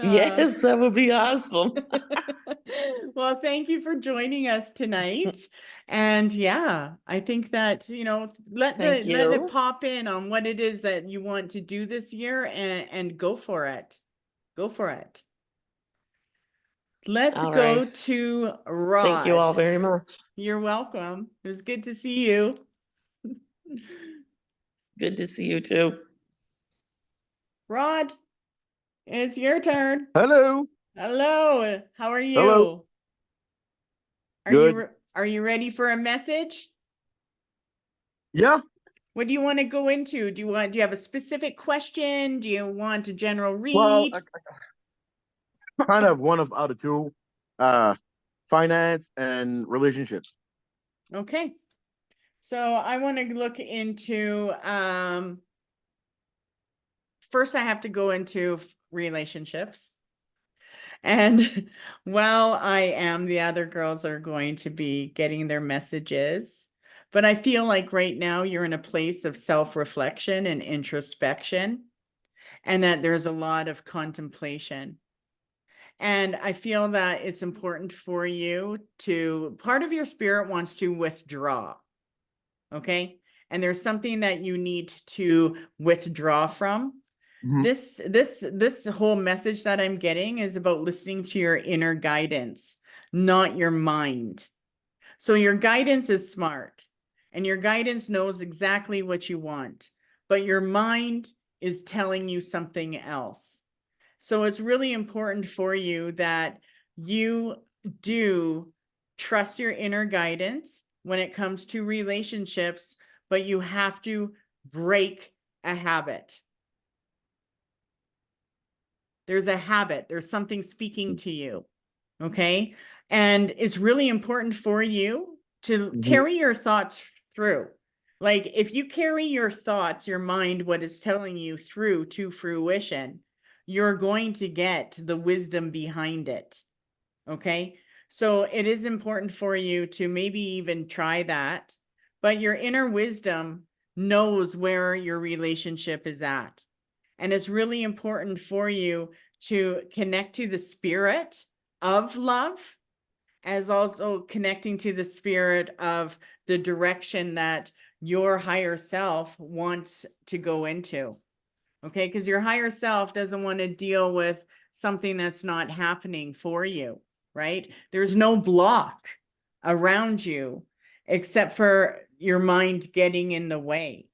Yes, that would be awesome. Well, thank you for joining us tonight. And yeah, I think that, let Thank let it you. pop in on what it is that you want to do this year and go for it. Go for it. Let's All go right. to Thank you all Rod. very much. You're welcome. It was good to see you. Good to see you too. Rod, it's your turn. Hello. Hello. How are you? Hello. Are Good. are you ready for a message? Yeah. What do you want to go into? Do you have a specific question? Do you want a general Well, read? kind of one of out of two, finance and relationships. Okay. So I want to look into, first I have to go into relationships. And while I am, the other girls are going to be getting their messages. But I feel like right now you're in a place of self-reflection and introspection, and that there's a lot of contemplation. And I feel that it's important for you part of your spirit wants to withdraw. Okay. And there's something that you need to withdraw from. Mhm. This whole message that I'm getting is about listening to your inner guidance, not your mind. So your guidance is smart and your guidance knows exactly what you want, but your mind is telling you something else. So it's really important for you that you do trust your inner guidance when it comes to relationships, but you have to break a habit. There's a habit, there's something speaking to you. Okay. And it's really important for you to carry your thoughts through. Like if you carry your thoughts, your mind, what it's telling you through to fruition, you're going to get the wisdom behind it. Okay. So it is important for you to maybe even try that, but your inner wisdom knows where your relationship is at. And it's really important for you to connect to the spirit of love, as also connecting to the spirit of the direction that your higher self wants to go into. Okay, because your higher self doesn't want to deal with something that's not happening for you, right? There's no block around you except for your mind getting in the way.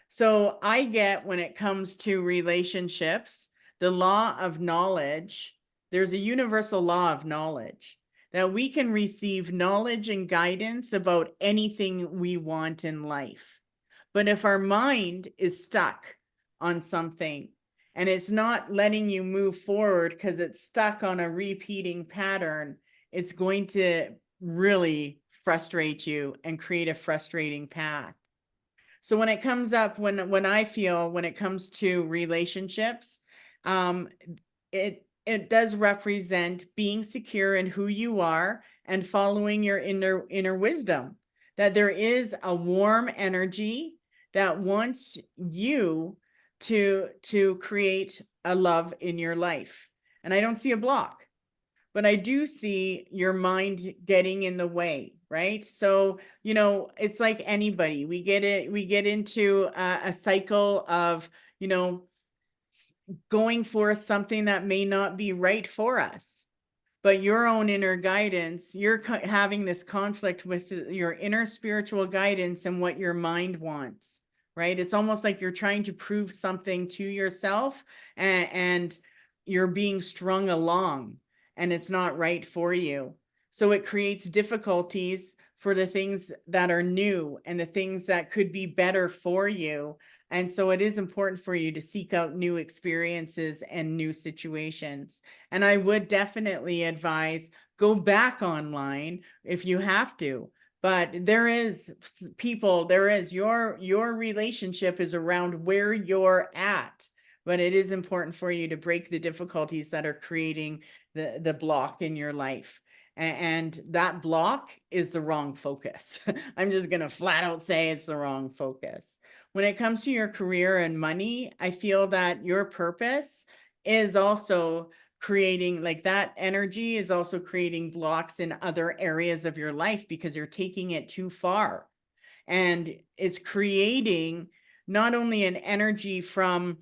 So I get, when it comes to relationships, the law of knowledge, there's a universal law of knowledge that we can receive knowledge and guidance about anything we want in life. But if our mind is stuck on something and it's not letting you move forward because it's stuck on a repeating pattern, it's going to really frustrate you and create a frustrating path. So when it comes up, when I feel when it comes to relationships, it does represent being secure in who you are and following your inner wisdom. That there is a warm energy that wants you to create a love in your life. And I don't see a block, but I do see your mind getting in the way, right? So, it's like anybody, we get into a cycle of, going for something that may not be right for us. But your own inner guidance, you're having this conflict with your inner spiritual guidance and what your mind wants, right? It's almost like you're trying to prove something to yourself and you're being strung along and it's not right for you. So it creates difficulties for the things that are new and the things that could be better for you. And so it is important for you to seek out new experiences and new situations. And I would definitely advise go back online if you have to. But there is people, your relationship is around where you're at. But it is important for you to break the difficulties that are creating the block in your life. And that block is the wrong focus. I'm just going to flat out say it's the wrong focus. When it comes to your career and money, I feel that your purpose is also creating, like, that energy is also creating blocks in other areas of your life because you're taking it too far. And it's creating not only an energy from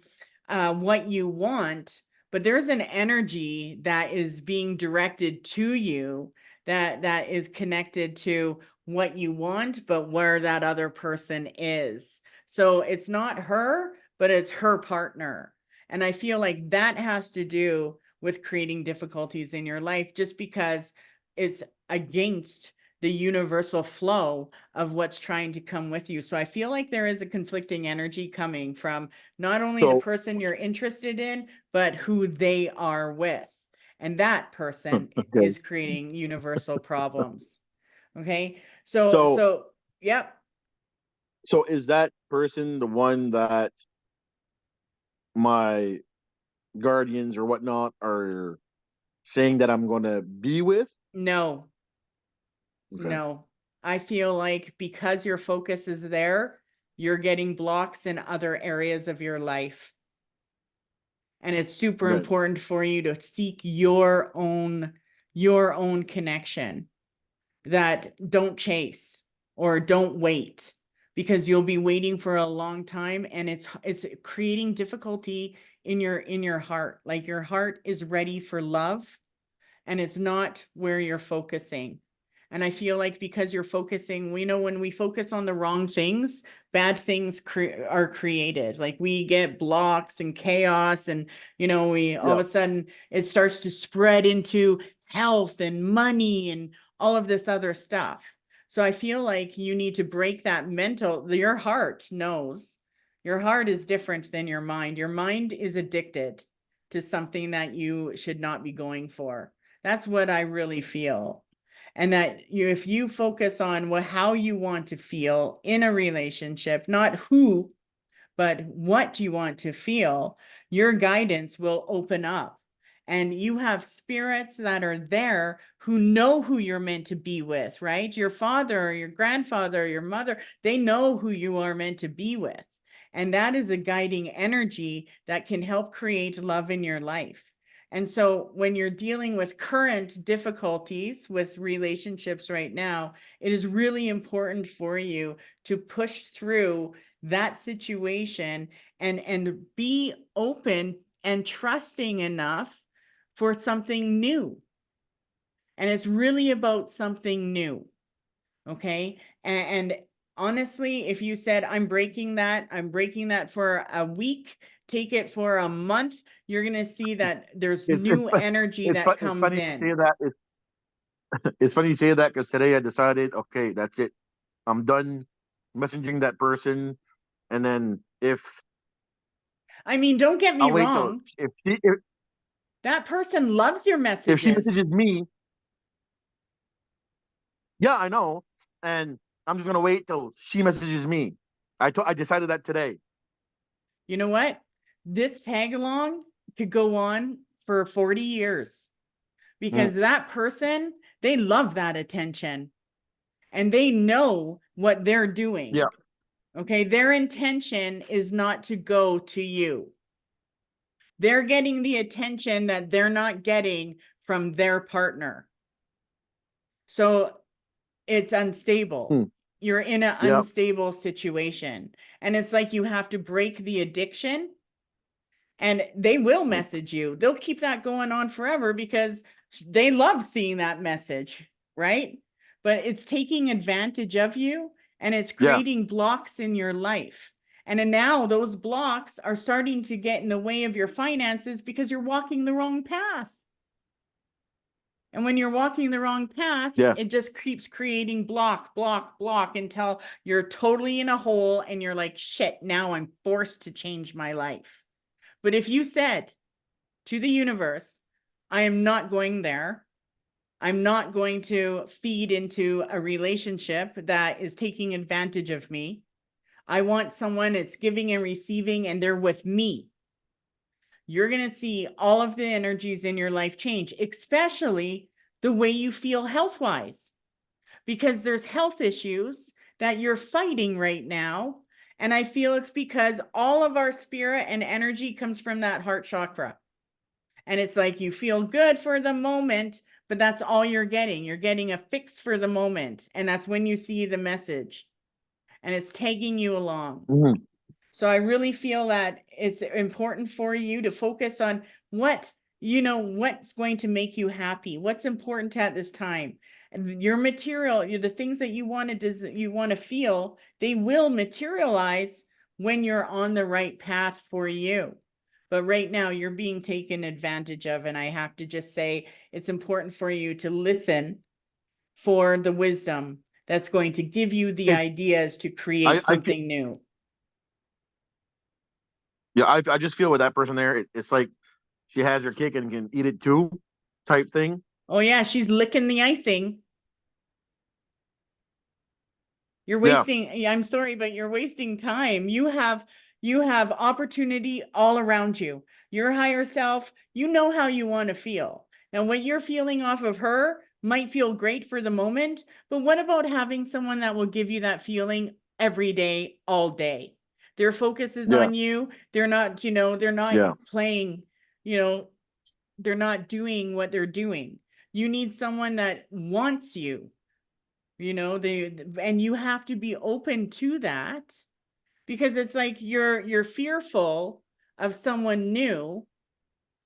what you want, but there's an energy that is being directed to you that is connected to what you want, but where that other person is. So it's not her, but it's her partner. And I feel like that has to do with creating difficulties in your life, just because it's against the universal flow of what's trying to come with you. So I feel like there is a conflicting energy coming from not only the So- person you're interested in, but who they are with. And that person Okay. is creating universal problems. Okay. So, So- yep. So is that person the one that my guardians or whatnot are saying that I'm going to be with? No, Okay. no. I feel like because your focus is there, you're getting blocks in other areas of your life. And it's super Right. important for you to seek your own connection, that don't chase or don't wait, because you'll be waiting for a long time, and it's creating difficulty in your heart. Like, your heart is ready for love, and it's not where you're focusing. And I feel like because you're focusing, we know when we focus on the wrong things, bad things are created. Like, we get blocks and chaos, and, we all of a sudden it starts to spread into health and money and all of this other stuff. So I feel like you need to break that your heart knows. Your heart is different than your mind. Your mind is addicted to something that you should not be going for. That's what I really feel. And that if you focus on how you want to feel in a relationship, not who, but what you want to feel, your guidance will open up. And you have spirits that are there who know who you're meant to be with, right? Your father, or your grandfather, or your mother, they know who you are meant to be with. And that is a guiding energy that can help create love in your life. And so when you're dealing with current difficulties with relationships right now, it is really important for you to push through that situation and be open and trusting enough for something new. And it's really about something new. Okay. And honestly, if you said, I'm breaking that for a week, take it for a month, you're going to see that there's new energy that It's comes funny in. you say that. It's funny you say that because today I decided, okay, that's it. I'm done messaging that person. And then I mean, don't get me I'll wait till wrong. if That person loves your she messages. messages me, yeah, I know, and I'm just gonna wait till she messages me. I decided that today. You know what? This tag along could go on for 40 years because that person, they love that attention and they know what they're doing. Yeah. Okay. Their intention is not to go to you. They're getting the attention that they're not getting from their partner. So it's unstable. You're in an unstable situation. And it's like you have to break the addiction. And they will message you. They'll keep that going on forever because they love seeing that message, right? But it's taking advantage of you and it's creating blocks in your life. And then now those blocks are starting to get in the way of your finances because you're walking the wrong path. And when you're walking the wrong path, it just keeps creating block until you're totally in a hole and you're like, shit, now I'm forced to change my life. But if you said to the universe, I am not going there, I'm not going to feed into a relationship that is taking advantage of me. I want someone that's giving and receiving, and they're with me. You're going to see all of the energies in your life change, especially the way you feel health-wise, because there's health issues that you're fighting right now. And I feel it's because all of our spirit and energy comes from that heart chakra. And it's like you feel good for the moment, but that's all you're getting. You're getting a fix for the moment. And that's when you see the message. And it's taking you along. Mhm. So I really feel that it's important for you to focus on what, what's going to make you happy, what's important at this time. And your material, the things that you want to feel, they will materialize when you're on the right path for you. But right now you're being taken advantage of. And I have to just say, it's important for you to listen for the wisdom that's going to give you the ideas to create I something new. Yeah, I just feel with that person there, it's like she has her cake and can eat it too, type thing. Oh yeah, she's licking the icing. You're Yeah. wasting, I'm sorry, but you're wasting time. You have opportunity all around you. Your higher self, you know how you want to feel. Now, what you're feeling off of her might feel great for the moment, but what about having someone that will give you that feeling every day, all day? Their focus is Yeah. on you. They're not, they're not Yeah. playing, they're not doing what they're doing. You need someone that wants you. And you have to be open to that, because it's like you're fearful of someone new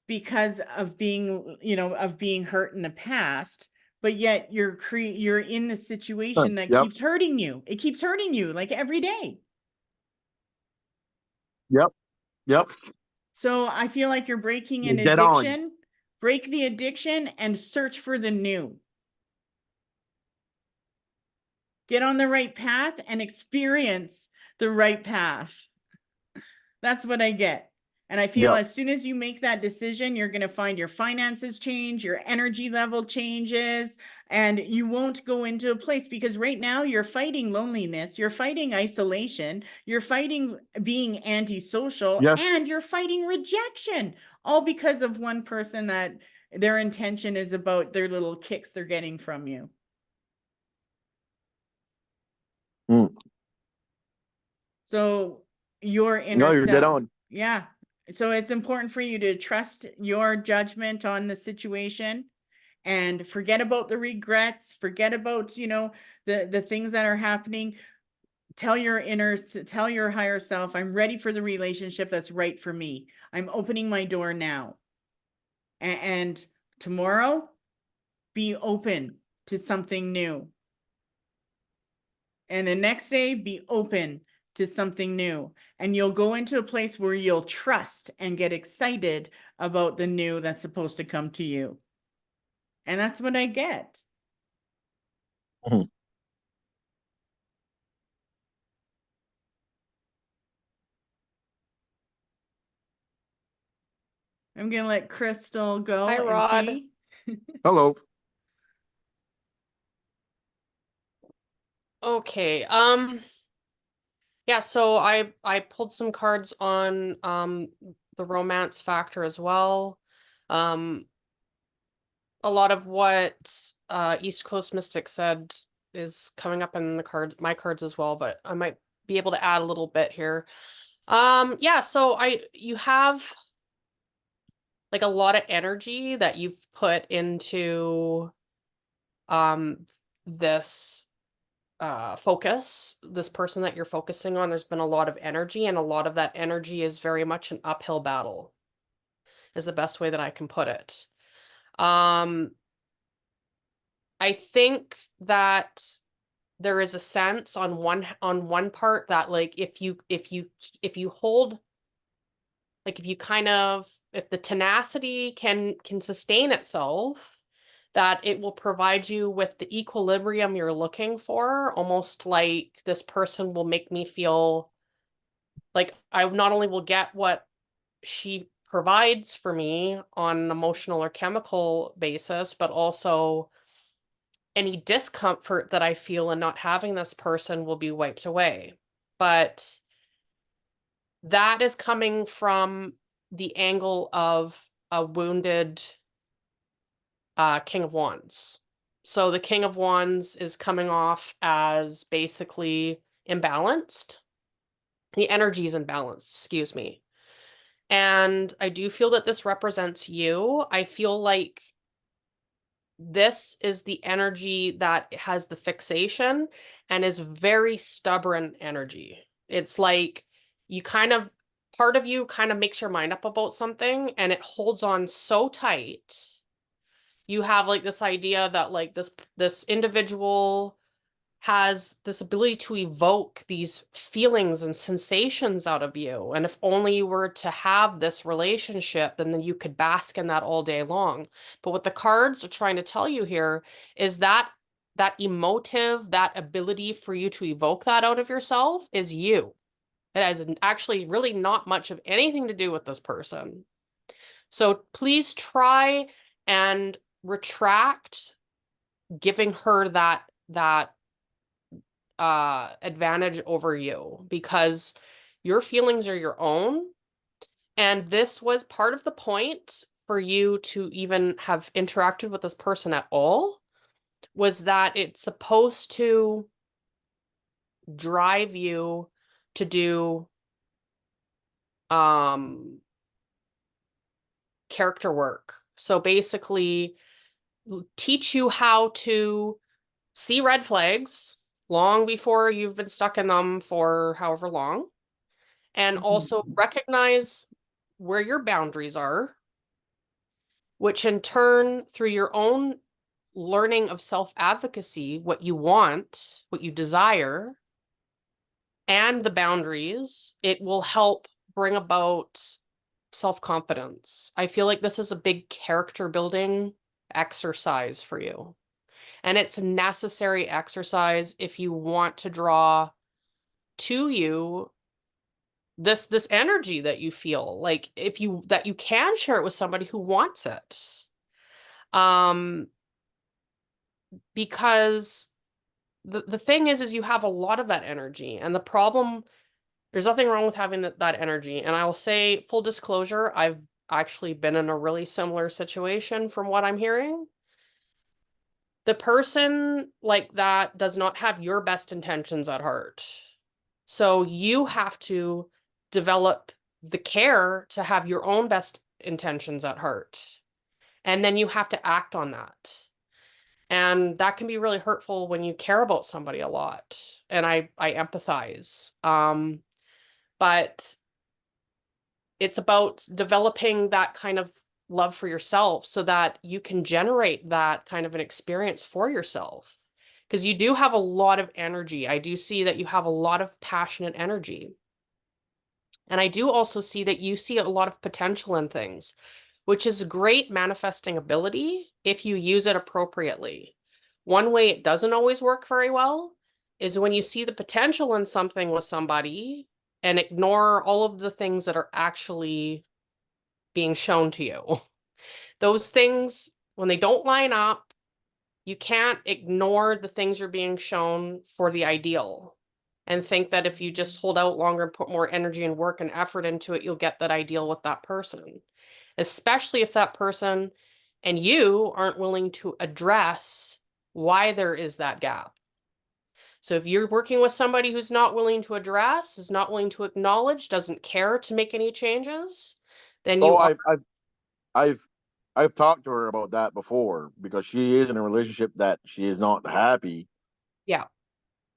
because of being hurt in the past, but yet you're in the situation that Yep. keeps hurting you. It keeps hurting you like every day. Yep. So I feel like you're breaking an You're dead on. addiction. Break the addiction and search for the new. Get on the right path and experience the right path. That's what I get. And I feel Yep. as soon as you make that decision, you're going to find your finances change, your energy level changes, and you won't go into a place, because right now you're fighting loneliness, you're fighting isolation, you're fighting being antisocial, Yes. and you're fighting rejection, all because of one person that their intention is about their little kicks they're getting from you. Mm. So your inner No, you're dead self. on. Yeah. So it's important for you to trust your judgment on the situation and forget about the regrets, forget about, the things that are happening. Tell your higher self, I'm ready for the relationship that's right for me. I'm opening my door now. And tomorrow, be open to something new. And the next day, be open to something new. And you'll go into a place where you'll trust and get excited about the new that's supposed to come to you. And that's what I get. Mhm. I'm going to let Crystal go Hi, and Rod. see. Hello. Okay. Yeah, so I pulled some cards on the romance factor as well. A lot of what East Coast Mystic said is coming up in my cards as well, but I might be able to add a little bit here. Yeah, so you have like a lot of energy that you've put into this focus, this person that you're focusing on. There's been a lot of energy, and a lot of that energy is very much an uphill battle, is the best way that I can put it. I think that there is a sense on one part that, like, if you hold, like, if the tenacity can sustain itself, that it will provide you with the equilibrium you're looking for. Almost like this person will make me feel like I not only will get what she provides for me on an emotional or chemical basis, but also any discomfort that I feel in not having this person will be wiped away. But that is coming from the angle of a wounded King of Wands. So the King of Wands is coming off as basically imbalanced. The energy is imbalanced, excuse me. And I do feel that this represents you. I feel like this is the energy that has the fixation and is very stubborn energy. It's like you kind of, part of you kind of makes your mind up about something and it holds on so tight. You have like this idea that like this individual has this ability to evoke these feelings and sensations out of you. And if only you were to have this relationship, then you could bask in that all day long. But what the cards are trying to tell you here is that that emotive, that ability for you to evoke that out of yourself is you. It has actually really not much of anything to do with this person. So please try and retract giving her that advantage over you, because your feelings are your own. And this was part of the point for you to even have interacted with this person at all, was that it's supposed to drive you to do character work. So basically teach you how to see red flags long before you've been stuck in them for however long, and also recognize where your boundaries are, which in turn, through your own learning of self-advocacy, what you want, what you desire, and the boundaries, it will help bring about self-confidence. I feel like this is a big character building exercise for you. And it's a necessary exercise if you want to draw to you this energy that you feel like that you can share it with somebody who wants it. Because the thing is you have a lot of that energy, and the problem, there's nothing wrong with having that energy. And I will say, full disclosure, I've actually been in a really similar situation from what I'm hearing. The person like that does not have your best intentions at heart. So you have to develop the care to have your own best intentions at heart. And then you have to act on that. And that can be really hurtful when you care about somebody a lot. And I empathize. But it's about developing that kind of love for yourself so that you can generate that kind of an experience for yourself. Because you do have a lot of energy. I do see that you have a lot of passionate energy. And I do also see that you see a lot of potential in things, which is a great manifesting ability if you use it appropriately. One way it doesn't always work very well is when you see the potential in something with somebody and ignore all of the things that are actually being shown to you. Those things, when they don't line up, you can't ignore the things you're being shown for the ideal and think that if you just hold out longer and put more energy and work and effort into it, you'll get that ideal with that person. Especially if that person and you aren't willing to address why there is that gap. So if you're working with somebody who's not willing to address, is not willing to acknowledge, doesn't care to make any changes, then you are. I've talked to her about that before, because she is in a relationship that she is not happy. Yeah.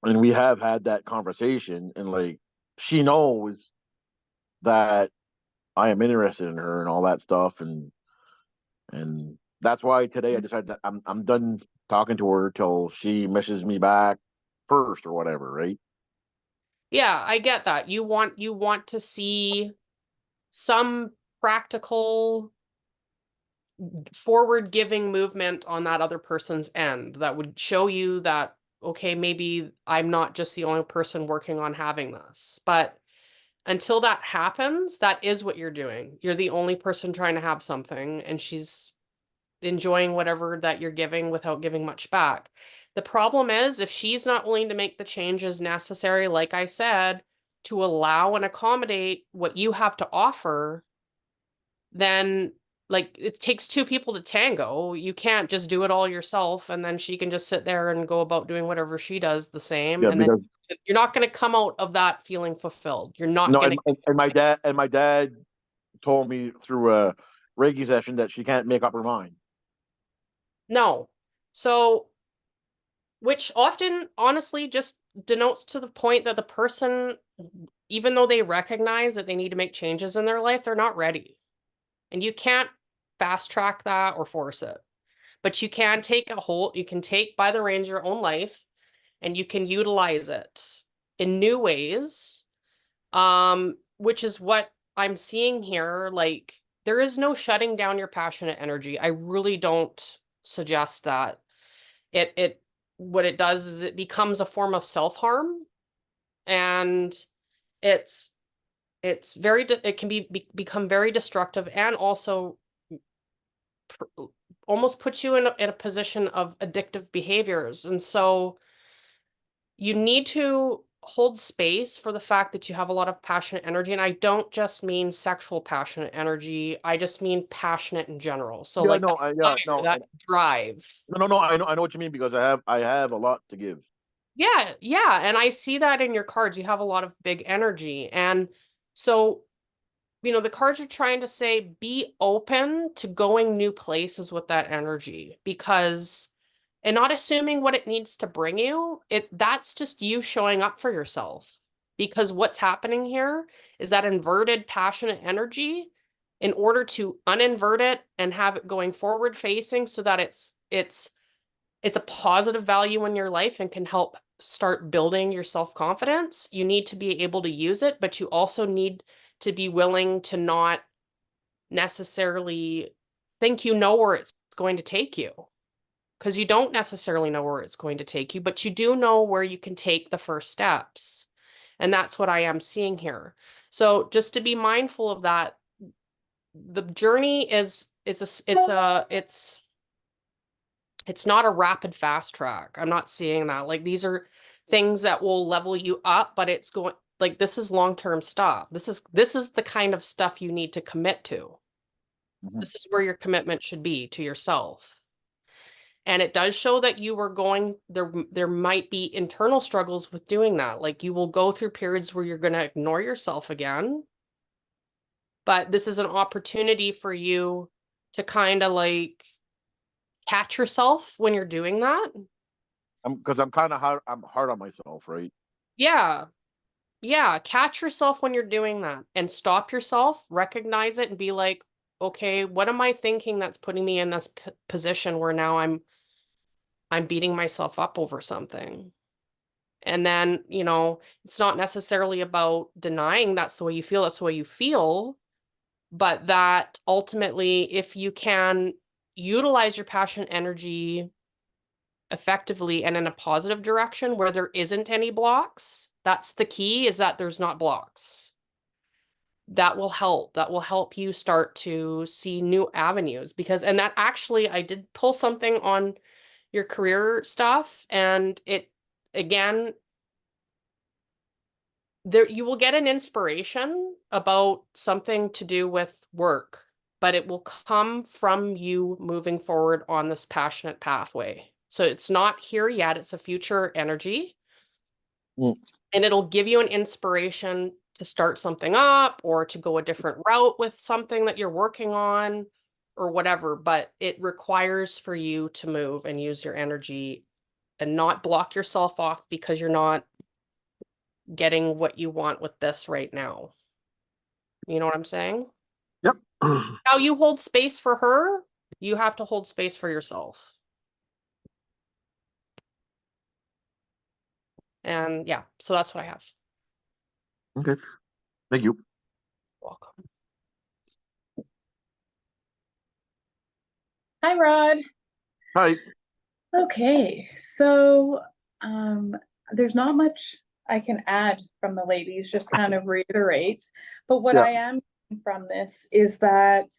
And we have had that conversation, and like, she knows that I am interested in her and all that stuff, and that's why today I decided that I'm done talking to her till she messages me back first or whatever, right? Yeah, I get that. You want to see some practical forward giving movement on that other person's end that would show you that, okay, maybe I'm not just the only person working on having this. But until that happens, that is what you're doing. You're the only person trying to have something, and she's enjoying whatever that you're giving without giving much back. The problem is if she's not willing to make the changes necessary, like I said, to allow and accommodate what you have to offer, then like it takes two people to tango. You can't just do it all yourself and then she can just sit there and go about doing whatever she does the same. Yeah, And then because you're not going to come out of that feeling fulfilled. You're not no, going to. and my dad told me through a Reiki session that she can't make up her mind. No. So, which often honestly just denotes to the point that the person, even though they recognize that they need to make changes in their life, they're not ready. And you can't fast track that or force it. But you can take you can take by the reins your own life and you can utilize it in new ways. Which is what I'm seeing here. Like, there is no shutting down your passionate energy. I really don't suggest that. What it does is it becomes a form of self-harm, and it can become very destructive, and also almost puts you in a position of addictive behaviors. And so you need to hold space for the fact that you have a lot of passionate energy. And I don't just mean sexual passionate energy. I just mean passionate in general. So Yeah, like no, that yeah, fire, no, that drive. no. I know what you mean, because I have a lot to give. Yeah, yeah. And I see that in your cards. You have a lot of big energy. And so, the cards are trying to say be open to going new places with that energy, because and not assuming what it needs to bring you, that's just you showing up for yourself. Because what's happening here is that inverted passionate energy, in order to uninvert it and have it going forward facing so that it's a positive value in your life and can help start building your self-confidence, you need to be able to use it, but you also need to be willing to not necessarily think you know where it's going to take you, because you don't necessarily know where it's going to take you, but you do know where you can take the first steps. And that's what I am seeing here. So just to be mindful of that, the journey it's not a rapid fast track. I'm not seeing that. Like, these are things that will level you up, but it's going, like, this is long-term stuff. This is the kind of stuff you need to commit to. Mhm. This is where your commitment should be to yourself. And it does show that you were going there might be internal struggles with doing that. Like, you will go through periods where you're going to ignore yourself again. But this is an opportunity for you to kind of like catch yourself when you're doing that. Because I'm kind of hard. I'm hard on myself, right? Yeah. Yeah. Catch yourself when you're doing that and stop yourself, recognize it, and be like, okay, what am I thinking that's putting me in this position where now I'm beating myself up over something? And then, it's not necessarily about denying that's the way you feel, that's the way you feel, but that ultimately, if you can utilize your passion energy effectively and in a positive direction where there isn't any blocks, that's the key, is that there's not blocks. That will help you start to see new avenues, and that actually, I did pull something on your career stuff, and it, again, there you will get an inspiration about something to do with work, but it will come from you moving forward on this passionate pathway. So it's not here yet, it's a future energy. Mm. And it'll give you an inspiration to start something up or to go a different route with something that you're working on or whatever, but it requires for you to move and use your energy and not block yourself off because you're not getting what you want with this right now. You know what I'm saying? Yep. How you hold space for her, you have to hold space for yourself. And yeah, so that's what I have. Okay. Thank you. Welcome. Hi, Rod. Hi. Okay, so there's not much I can add from the ladies, just kind of reiterate. But what Yeah. I am getting from this is that,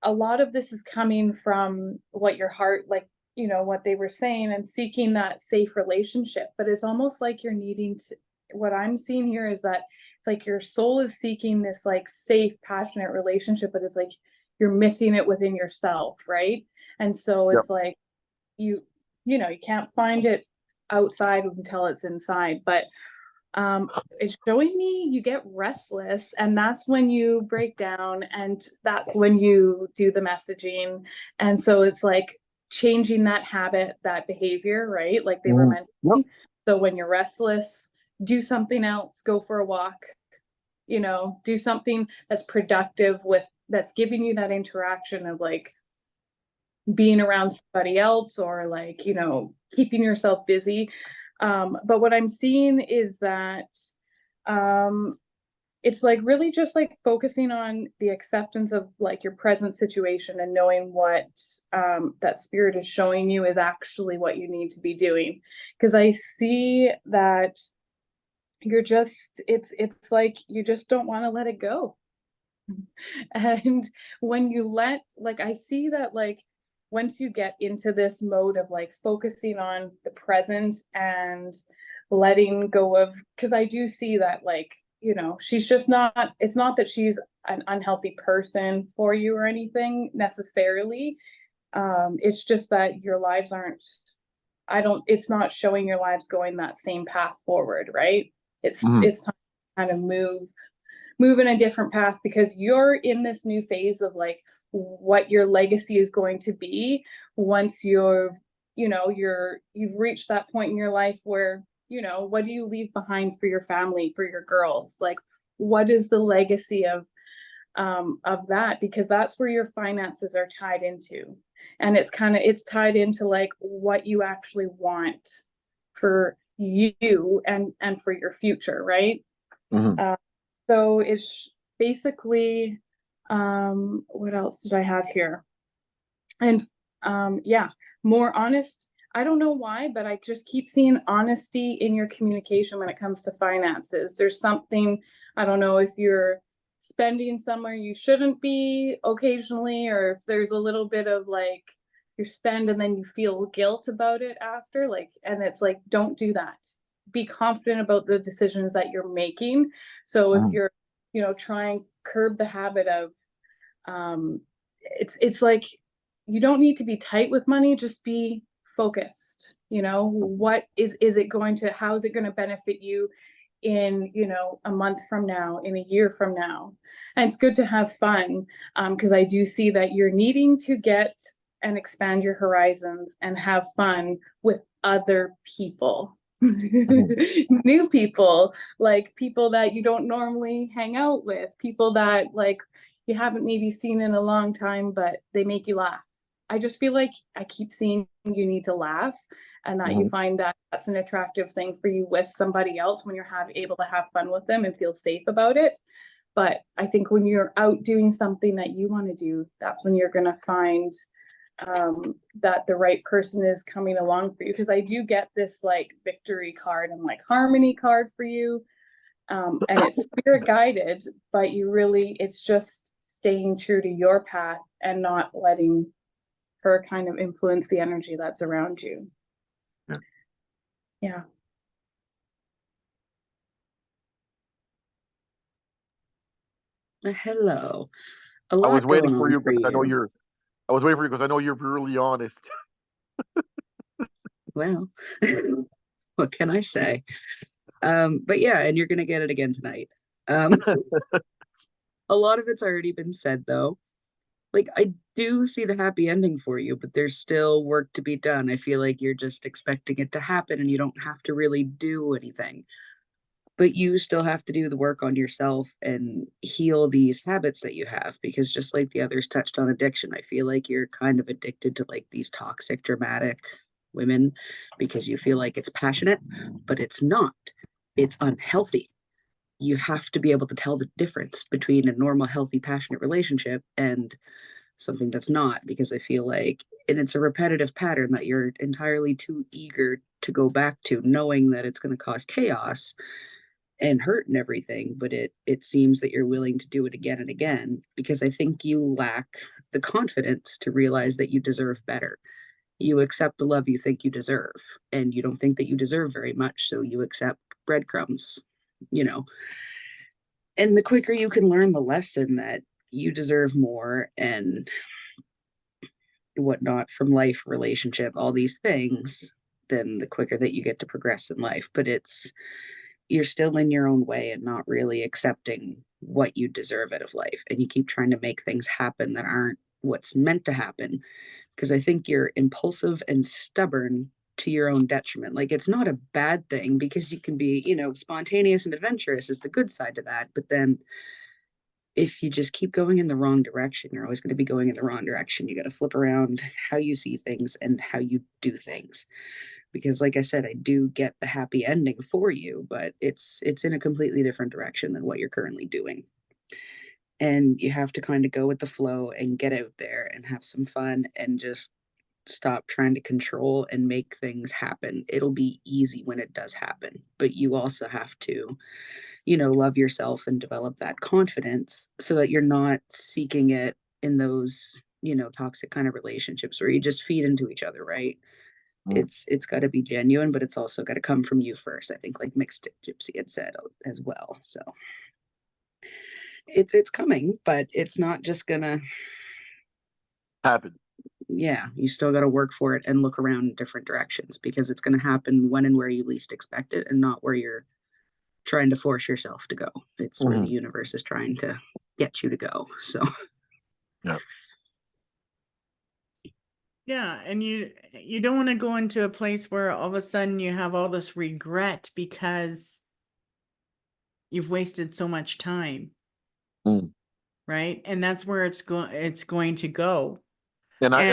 a lot of this is coming from what your heart, like, you know, what they were saying, and seeking that safe relationship. But it's almost like you're needing to, what I'm seeing here is that it's like your soul is seeking this like safe, passionate relationship, but it's like you're missing it within yourself, right? And so Yep. it's like you know, you can't find it outside until it's inside. But it's showing me you get restless, and that's when you break down, and that's when you do the messaging. And so it's like changing that habit, that behavior, right? Like they were Mhm. mentioning. So when you're restless, do something else, go for a walk, you know, do something that's productive, with that's giving you that interaction of like being around somebody else, or like, you know, keeping yourself busy. But what I'm seeing is that it's like really just like focusing on the acceptance of like your present situation, and knowing what that spirit is showing you is actually what you need to be doing. Because I see that you're just, it's like you just don't want to let it go. And when you let, like, I see that, like, once you get into this mode of like focusing on the present and letting go of, because I do see that, like, you know, she's just not, it's not that she's an unhealthy person for you or anything necessarily. It's just that your lives aren't, it's not showing your lives going that same path forward, right? Mhm. It's time to kind of move in a different path, because you're in this new phase of like what your legacy is going to be once you're, you know, you've reached that point in your life where, you know, what do you leave behind for your family, for your girls? Like, what is the legacy of that? Because that's where your finances are tied into. And it's kind of, it's tied into like what you actually want for you and for your future, right? Mhm. So it's basically, what else did I have here? And yeah, more honest. I don't know why, but I just keep seeing honesty in your communication when it comes to finances. There's something, I don't know if you're spending somewhere you shouldn't be occasionally, or if there's a little bit of like you spend and then you feel guilt about it after, like, and it's like, don't do that. Be confident about the decisions that you're making. So if Mhm. you're, you know, try and curb the habit of, it's like, you don't need to be tight with money, just be focused. You know, what is it going to, how is it going to benefit you in, you know, a month from now, in a year from now? And it's good to have fun, because I do see that you're needing to get and expand your horizons and have fun with other people. New people, like people that you don't normally hang out with, people that like you haven't maybe seen in a long time, but they make you laugh. I just feel like I keep seeing you need to laugh, and that you Mhm. find that that's an attractive thing for you with somebody else, when you're able to have fun with them and feel safe about it. But I think when you're out doing something that you want to do, that's when you're going to find that the right person is coming along for you. Because I do get this like victory card and like harmony card for you. And it's spirit guided, but you really, it's just staying true to your path and not letting her kind of influence the energy that's around you. Yeah. Yeah. Hello. A I was lot waiting going for on you for because I know you. you're. I was waiting for you because I know you're brutally honest. Well, what can I say? But yeah, and you're gonna get it again tonight. Um, a lot of it's already been said though. Like I do see the happy ending for you, but there's still work to be done. I feel like you're just expecting it to happen and you don't have to really do anything. But you still have to do the work on yourself and heal these habits that you have, because just like the others touched on addiction, I feel like you're kind of addicted to like these toxic dramatic women because you feel like it's passionate, but it's not. It's unhealthy. You have to be able to tell the difference between a normal healthy passionate relationship and something that's not, because I feel like, and it's a repetitive pattern that you're entirely too eager to go back to, knowing that it's going to cause chaos. and hurt and everything, but it seems that you're willing to do it again and again because I think you lack the confidence to realize that you deserve better. You accept the love you think you deserve, and you don't think that you deserve very much, so you accept breadcrumbs, you know. And the quicker you can learn the lesson that you deserve more and whatnot from life, relationship, all these things, then the quicker that you get to progress in life. But you're still in your own way and not really accepting what you deserve out of life. And you keep trying to make things happen that aren't what's meant to happen. Because I think you're impulsive and stubborn to your own detriment. Like, it's not a bad thing because you can be, spontaneous and adventurous is the good side to that. But then if you just keep going in the wrong direction, you're always going to be going in the wrong direction. You got to flip around how you see things and how you do things. Because like I said, I do get the happy ending for you, but it's in a completely different direction than what you're currently doing. And you have to kind of go with the flow and get out there and have some fun and just stop trying to control and make things happen. It'll be easy when it does happen, but you also have to love yourself and develop that confidence so that you're not seeking it in those, toxic kind of relationships where you just feed into each other, right? It's got to be genuine, but it's also got to come from you first. I think, like Mystic Gypsy had said as well. So it's coming, but it's not just gonna happen. Yeah, you still got to work for it and look around in different directions because it's going to happen when and where you least expect it and not where you're trying to force yourself to go. It's where the universe is trying to get you to go. So yeah, and you don't want to go into a place where all of a sudden you have all this regret because you've wasted so much time. Right? And that's where it's going to go. And I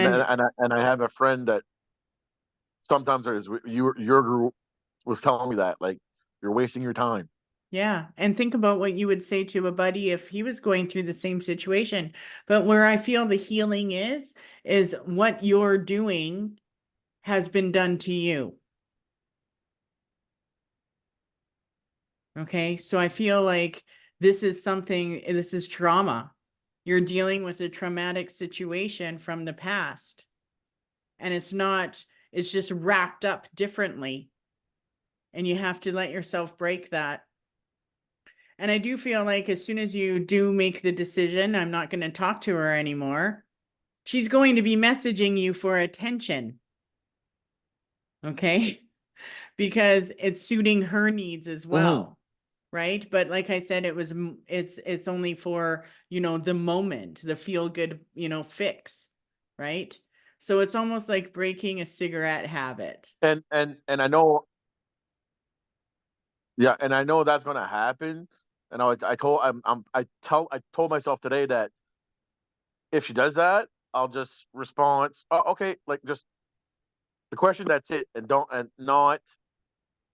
have a friend that sometimes your group was telling me that, like, you're wasting your time. Yeah. And think about what you would say to a buddy if he was going through the same situation. But where I feel the healing is what you're doing has been done to you. Okay. So I feel like this is trauma. You're dealing with a traumatic situation from the past. And it's just wrapped up differently. And you have to let yourself break that. And I do feel like as soon as you do make the decision, I'm not going to talk to her anymore, she's going to be messaging you for attention. Okay? Because it's suiting her needs as well. Right? But like I said, it's only for, the moment, the feel good, fix. Right? So it's almost like breaking a cigarette habit. And I know, yeah, and I know that's gonna happen. And I told myself today that if she does that, I'll just respond, oh, okay, like just the question, that's it, and not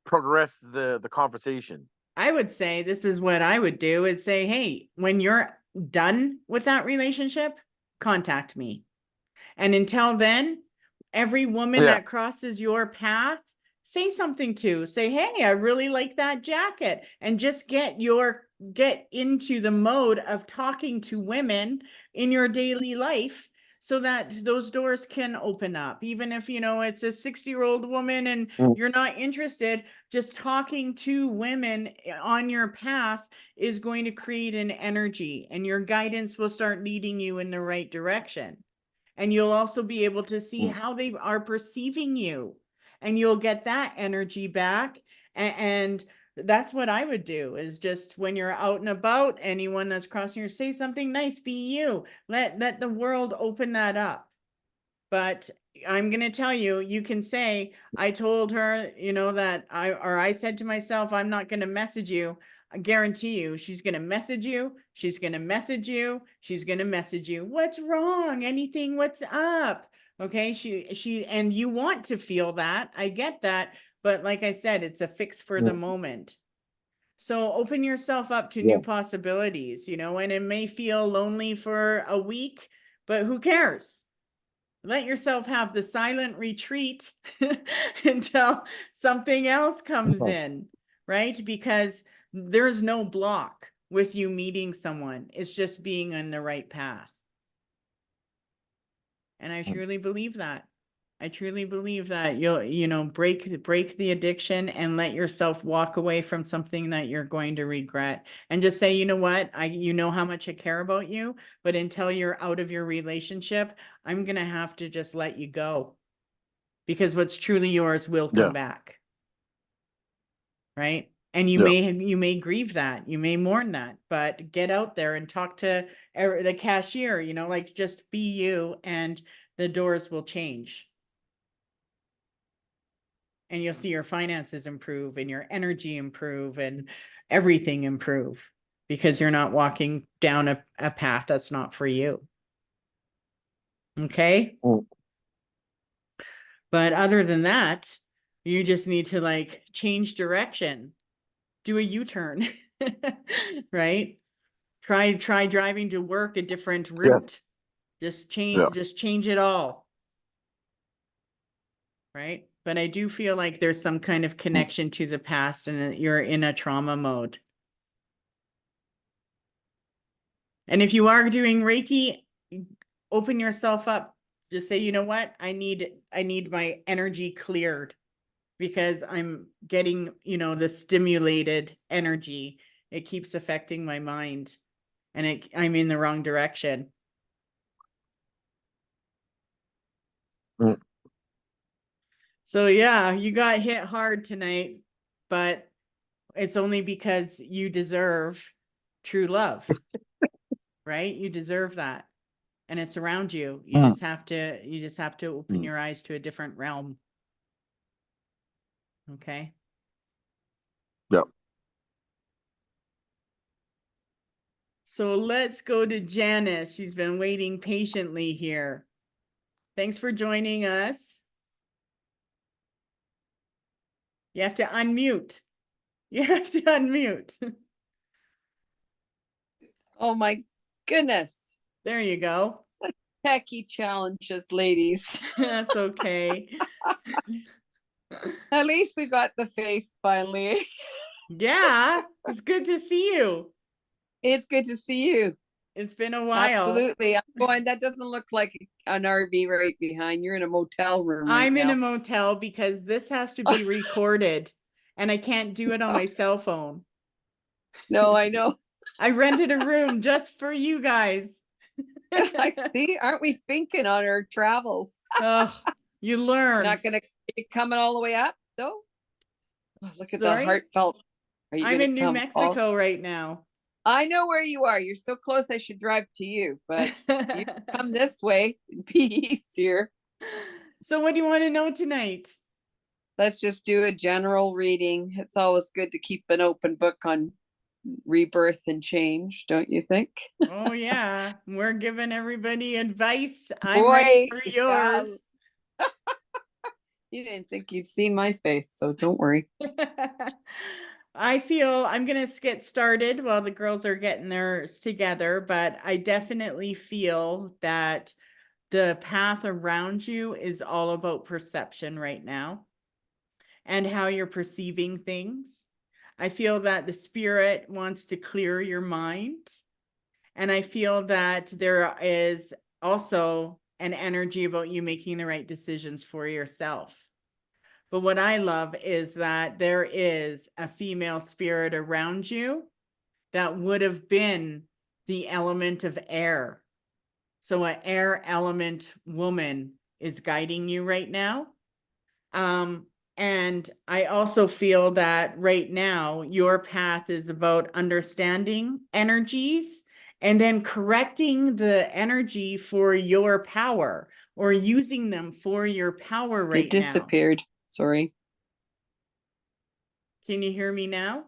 progress the conversation. I would say this is what I would do is say, hey, when you're done with that relationship, contact me. And until then, every woman that crosses your path, say something to. Say, hey, I really like that jacket. And just get into the mode of talking to women in your daily life so that those doors can open up. Even if, it's a 60-year-old woman and you're not interested, just talking to women on your path is going to create an energy, and your guidance will start leading you in the right direction. And you'll also be able to see how they are perceiving you, and you'll get that energy back. And that's what I would do, is just when you're out and about, anyone that's crossing you, say something nice, be you, let the world open that up. But I'm going to tell you, you can say, I told her, that I said to myself, I'm not going to message you. I guarantee you, she's going to message you. She's going to message you. She's going to message you. What's wrong? Anything? What's up? Okay. And you want to feel that. I get that. But like I said, it's a fix for the moment. So open yourself up to new possibilities, and it may feel lonely for a week, but who cares? Let yourself have the silent retreat until something else comes in, right? Because there's no block with you meeting someone. It's just being on the right path. And I truly believe that. I truly believe that you'll, break the addiction and let yourself walk away from something that you're going to regret, and just say, you know what, you know how much I care about you, but until you're out of your relationship, I'm going to have to just let you go, because what's truly yours will come Yeah. back. Right. And you may grieve that, you may mourn that, but get out there and talk to the cashier, like, just be you, and the doors will change. And you'll see your finances improve and your energy improve and everything improve, because you're not walking down a path that's not for you. Okay. Mm. But other than that, you just need to, like, change direction, do a U-turn, right? Try driving to work a different route. Just change it all. Right? But I do feel like there's some kind of connection to the past, and that you're in a trauma mode. And if you are doing Reiki, open yourself up. Just say, you know what? I need my energy cleared, because I'm getting, the stimulated energy. It keeps affecting my mind, and I'm in the wrong direction. Mm. So yeah, you got hit hard tonight, but it's only because you deserve true love, right? You deserve that. And it's around you. You Mm. just have to open your eyes to a different realm. Okay. Yep. So let's go to Janice. She's been waiting patiently here. Thanks for joining us. You have to unmute. You have to unmute. Oh my goodness. There you go. Techie challenges, ladies. That's okay. At least we got the face finally. Yeah, it's good to see you. It's good to see you. It's been a while. Absolutely. I'm going, that doesn't look like an RV right behind. You're in a motel room right I'm in now. a motel because this has to be recorded, and I can't do it on my cell phone. No, I know. I rented a room just for you guys. See, aren't we thinking on our travels? Oh, you learn. Not gonna be coming all the way up though. Oh, look at the Sorry? heartfelt. Are you I'm gonna in New come Mexico right now. I know where you are. You're so close. I should drive to you, but you come this way, it'd be easier. So what do you want to know tonight? Let's just do a general reading. It's always good to keep an open book on rebirth and change, don't you think? Oh yeah, we're giving everybody advice. I'm ready for yours. You didn't think you'd seen my face, so don't worry. I feel I'm going to get started while the girls are getting theirs together, but I definitely feel that the path around you is all about perception right now and how you're perceiving things. I feel that the spirit wants to clear your mind. And I feel that there is also an energy about you making the right decisions for yourself. But what I love is that there is a female spirit around you that would have been the element of air. So an air element woman is guiding you right now. And I also feel that right now your path is about understanding energies and then correcting the energy for your power, or using them for your power right now. It disappeared. Sorry. Can you hear me now?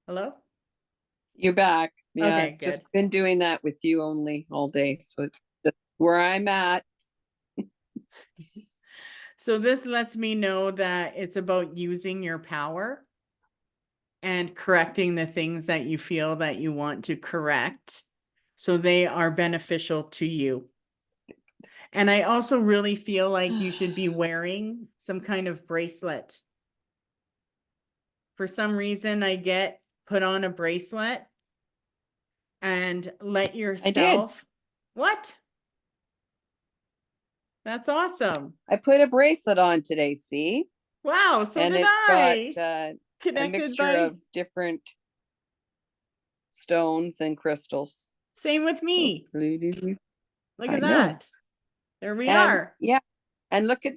Hello? You're back. Yeah, Okay, it's good. just been doing that with you only all day. So it's where I'm at. So this lets me know that it's about using your power and correcting the things that you feel that you want to correct, so they are beneficial to you. And I also really feel like you should be wearing some kind of bracelet. for some reason I get put on a bracelet and let yourself. What? That's awesome. I put a bracelet on today, see? Wow, so And did it's I. got a Connected mixture by of different stones and crystals. same with me. Look I at know. that. There we And are. yeah, and look at,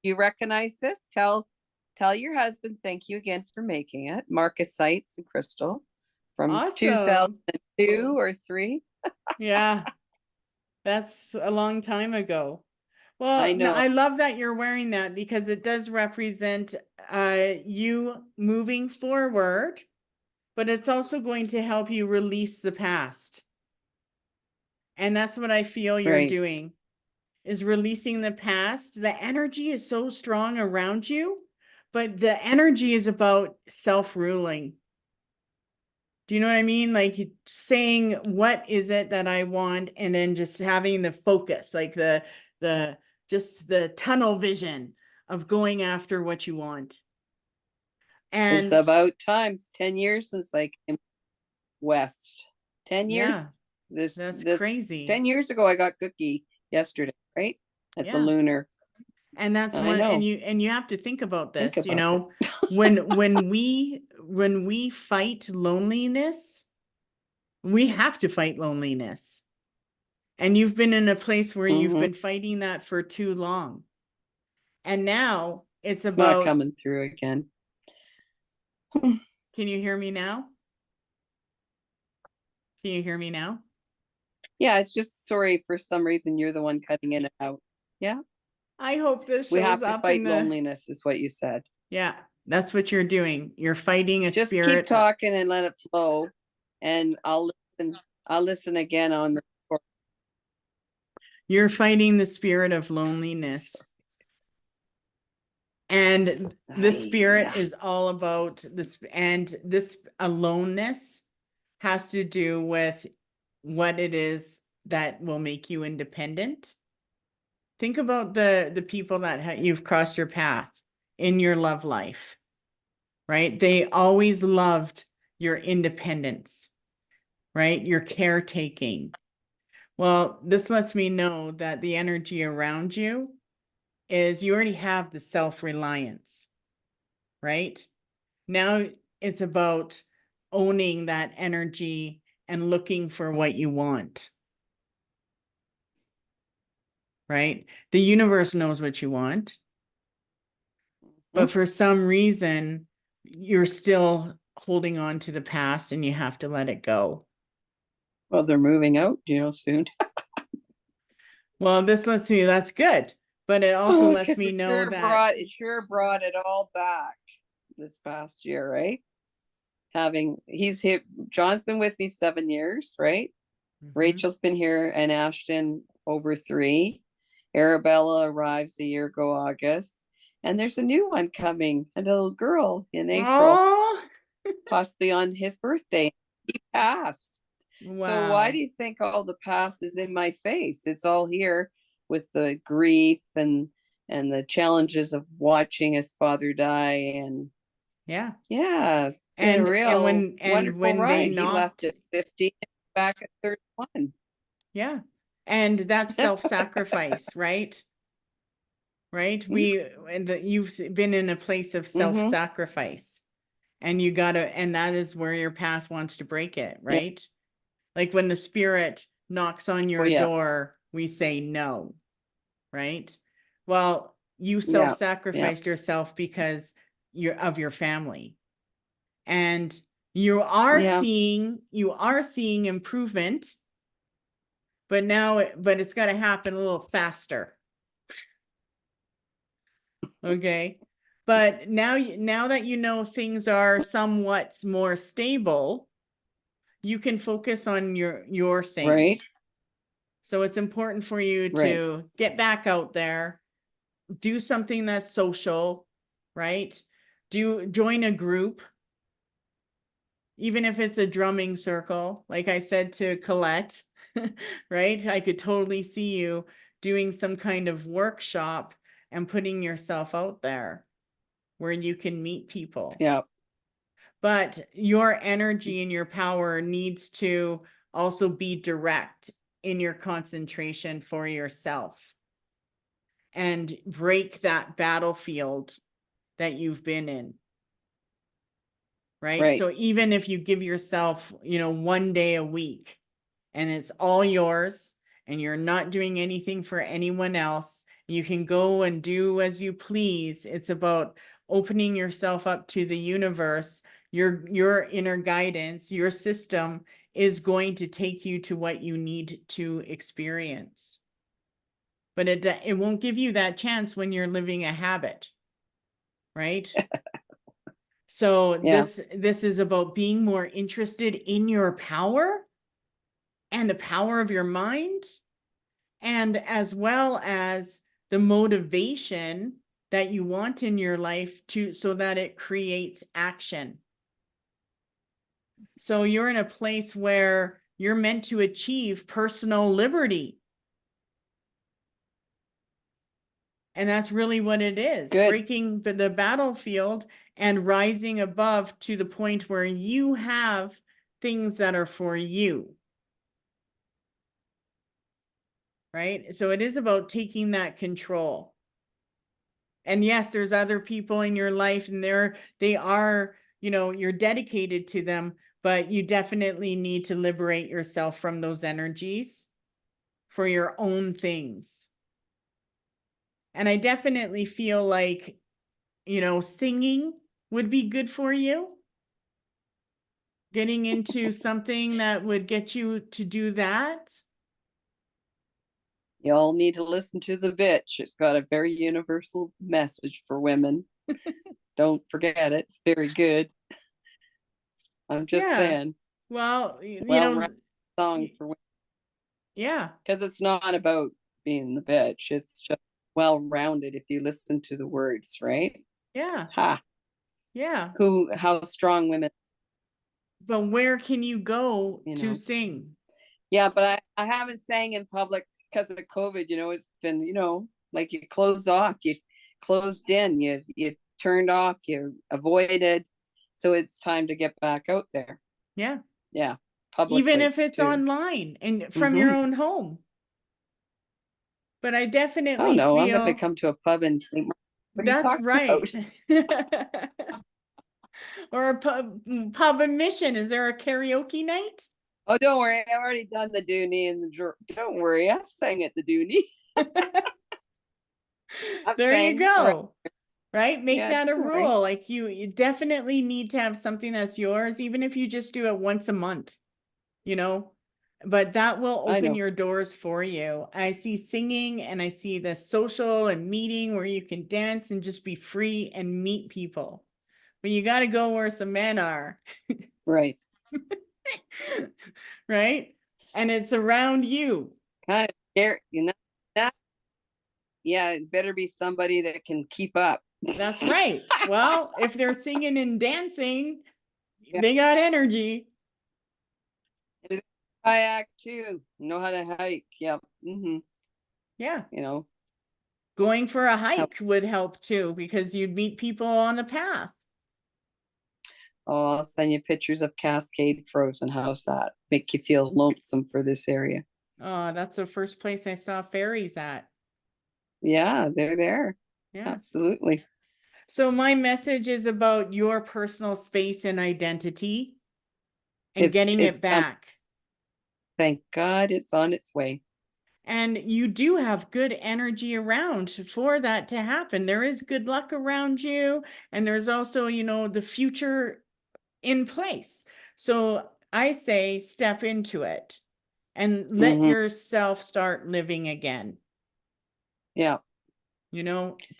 you recognize this? Tell your husband thank you again for making it. Marcasites and crystal from Awesome. 2002 or 3. Yeah. That's a long time ago. Well, I know. I love that you're wearing that because it does represent you moving forward, but it's also going to help you release the past. And that's what I feel you're Right. doing, is releasing the past. The energy is so strong around you, but the energy is about self-ruling. Do you know what I mean? Like saying, what is it that I want? And then just having the focus, like just the tunnel vision of going after what you want. It's And about times 10 years since I came west. 10 years. Yeah, that's This crazy. 10 years ago I got cookie yesterday, right? At the Yeah. lunar. And that's I one, know. and you have to think about Think this, you about know, when we fight loneliness, we have to fight loneliness. And you've been in a place where you've Mhm. been fighting that for too long. And now it's It's not about, coming through again. can you hear me now? Can you hear me now? Yeah, it's just, sorry, for some reason you're the one cutting in and out. Yeah. I hope this We have shows to up fight in the, loneliness is what you said. yeah, that's what you're doing. You're fighting a Just keep spirit. talking and let it flow. And I'll listen again on the You're fighting the spirit of loneliness. And the spirit Aye. is all about this, and this aloneness has to do with what it is that will make you independent. Think about the people that you've crossed your path in your love life, right? They always loved your independence, right? Your caretaking. Well, this lets me know that the energy around you is you already have the self-reliance, right? Now it's about owning that energy and looking for what you want, right? The universe knows what you want, but for some reason, you're still holding on to the past and you have to let it go. Well, they're moving out, soon. Well, this lets me, that's good, but it also lets 'Cause me it know sure that it sure brought it all back this past year, right? He's here, John's been with me 7 years, right? Mhm. Rachel's been here and Ashton over 3. Arabella arrives a year ago, August. And there's a new one coming, a little girl in April, Oh, possibly on his birthday. He passed. So why wow. do you think all the past is in my face? It's all here with the grief and the challenges of watching his father die. And Yeah. it's been a And real when wonderful they ride. He left knocked, at 50, back at 31. yeah. And that's self-sacrifice, right? Right? You've been in a place of self-sacrifice, and you gotta, and that is where your path wants to break it, Yeah. right? Like when the spirit knocks on your yeah. door, we say no, right? Well, you Yeah. self-sacrificed yourself because you're of your family, and you are seeing improvement, but it's got to happen a little faster. Okay. But now that you know things are somewhat more stable, you can focus on your thing. Right. So it's important for you Right. to get back out there, do something that's social, right? Join a group, even if it's a drumming circle. Like I said to Colette, right? I could totally see you doing some kind of workshop and putting yourself out there where you can meet people. Yeah. but your energy and your power needs to also be direct in your concentration for yourself and break that battlefield that you've been in. Right? Right. So even if you give yourself, 1 day a week and it's all yours and you're not doing anything for anyone else, you can go and do as you please. It's about opening yourself up to the universe. Your inner guidance, your system is going to take you to what you need to experience. But it won't give you that chance when you're living a habit, right? So Yeah. this is about being more interested in your power and the power of your mind, and as well as the motivation that you want in your life so that it creates action. So you're in a place where you're meant to achieve personal liberty. And that's really what it is. Good. Breaking the battlefield and rising above to the point where you have things that are for you. Right? So it is about taking that control. And yes, there's other people in your life and they are, you're dedicated to them, but you definitely need to liberate yourself from those energies for your own things. And I definitely feel like, singing would be good for you. Getting into something that would get you to do that. You all need to listen to The Bitch. It's got a very universal message for women. Don't forget it. It's very good. I'm just saying. Well, Song for women. Yeah. Because it's not about being the bitch. It's just well-rounded if you listen to the words, right? Yeah. Ha. Yeah. How strong women. But where can you go to sing? Yeah, but I haven't sang in public because of COVID. It's been, like you closed off, you closed in, you turned off, you avoided. So it's time to get back out there. Yeah. Yeah. Publicly, even if it's too. online and from your own home. But I definitely no, I'm feel going to come to a pub and sing. that's right. Or a pub admission. Is there a karaoke night? Oh, don't worry. I've already done the Dooney and the don't worry. I've sang at the Dooney. There you go. Right? Make that a don't worry. rule. Like you definitely need to have something that's yours, even if you just do it once a month, but that will open your doors for you. I see singing and I see the social and meeting where you can dance and just be free and meet people. But you got to go where some men are. Right. Right? And it's around you. Kind of scary, Yeah, it better be somebody that can keep up. That's right. Well, if they're singing and dancing, they got energy. Kayak too. Know how to hike. Yep. Yeah. Going for a hike would help too, because you'd meet people on the path. Oh, I'll send you pictures of Cascade Frozen. How's that? Make you feel lonesome for this area. Oh, that's the first place I saw fairies at. Yeah, they're there. Yeah. Absolutely. So my message is about your personal space and identity and getting it back. Thank God it's on its way. And you do have good energy around for that to happen. There is good luck around you. And there's also, the future in place. So I say step into it and let yourself start living again. Yeah.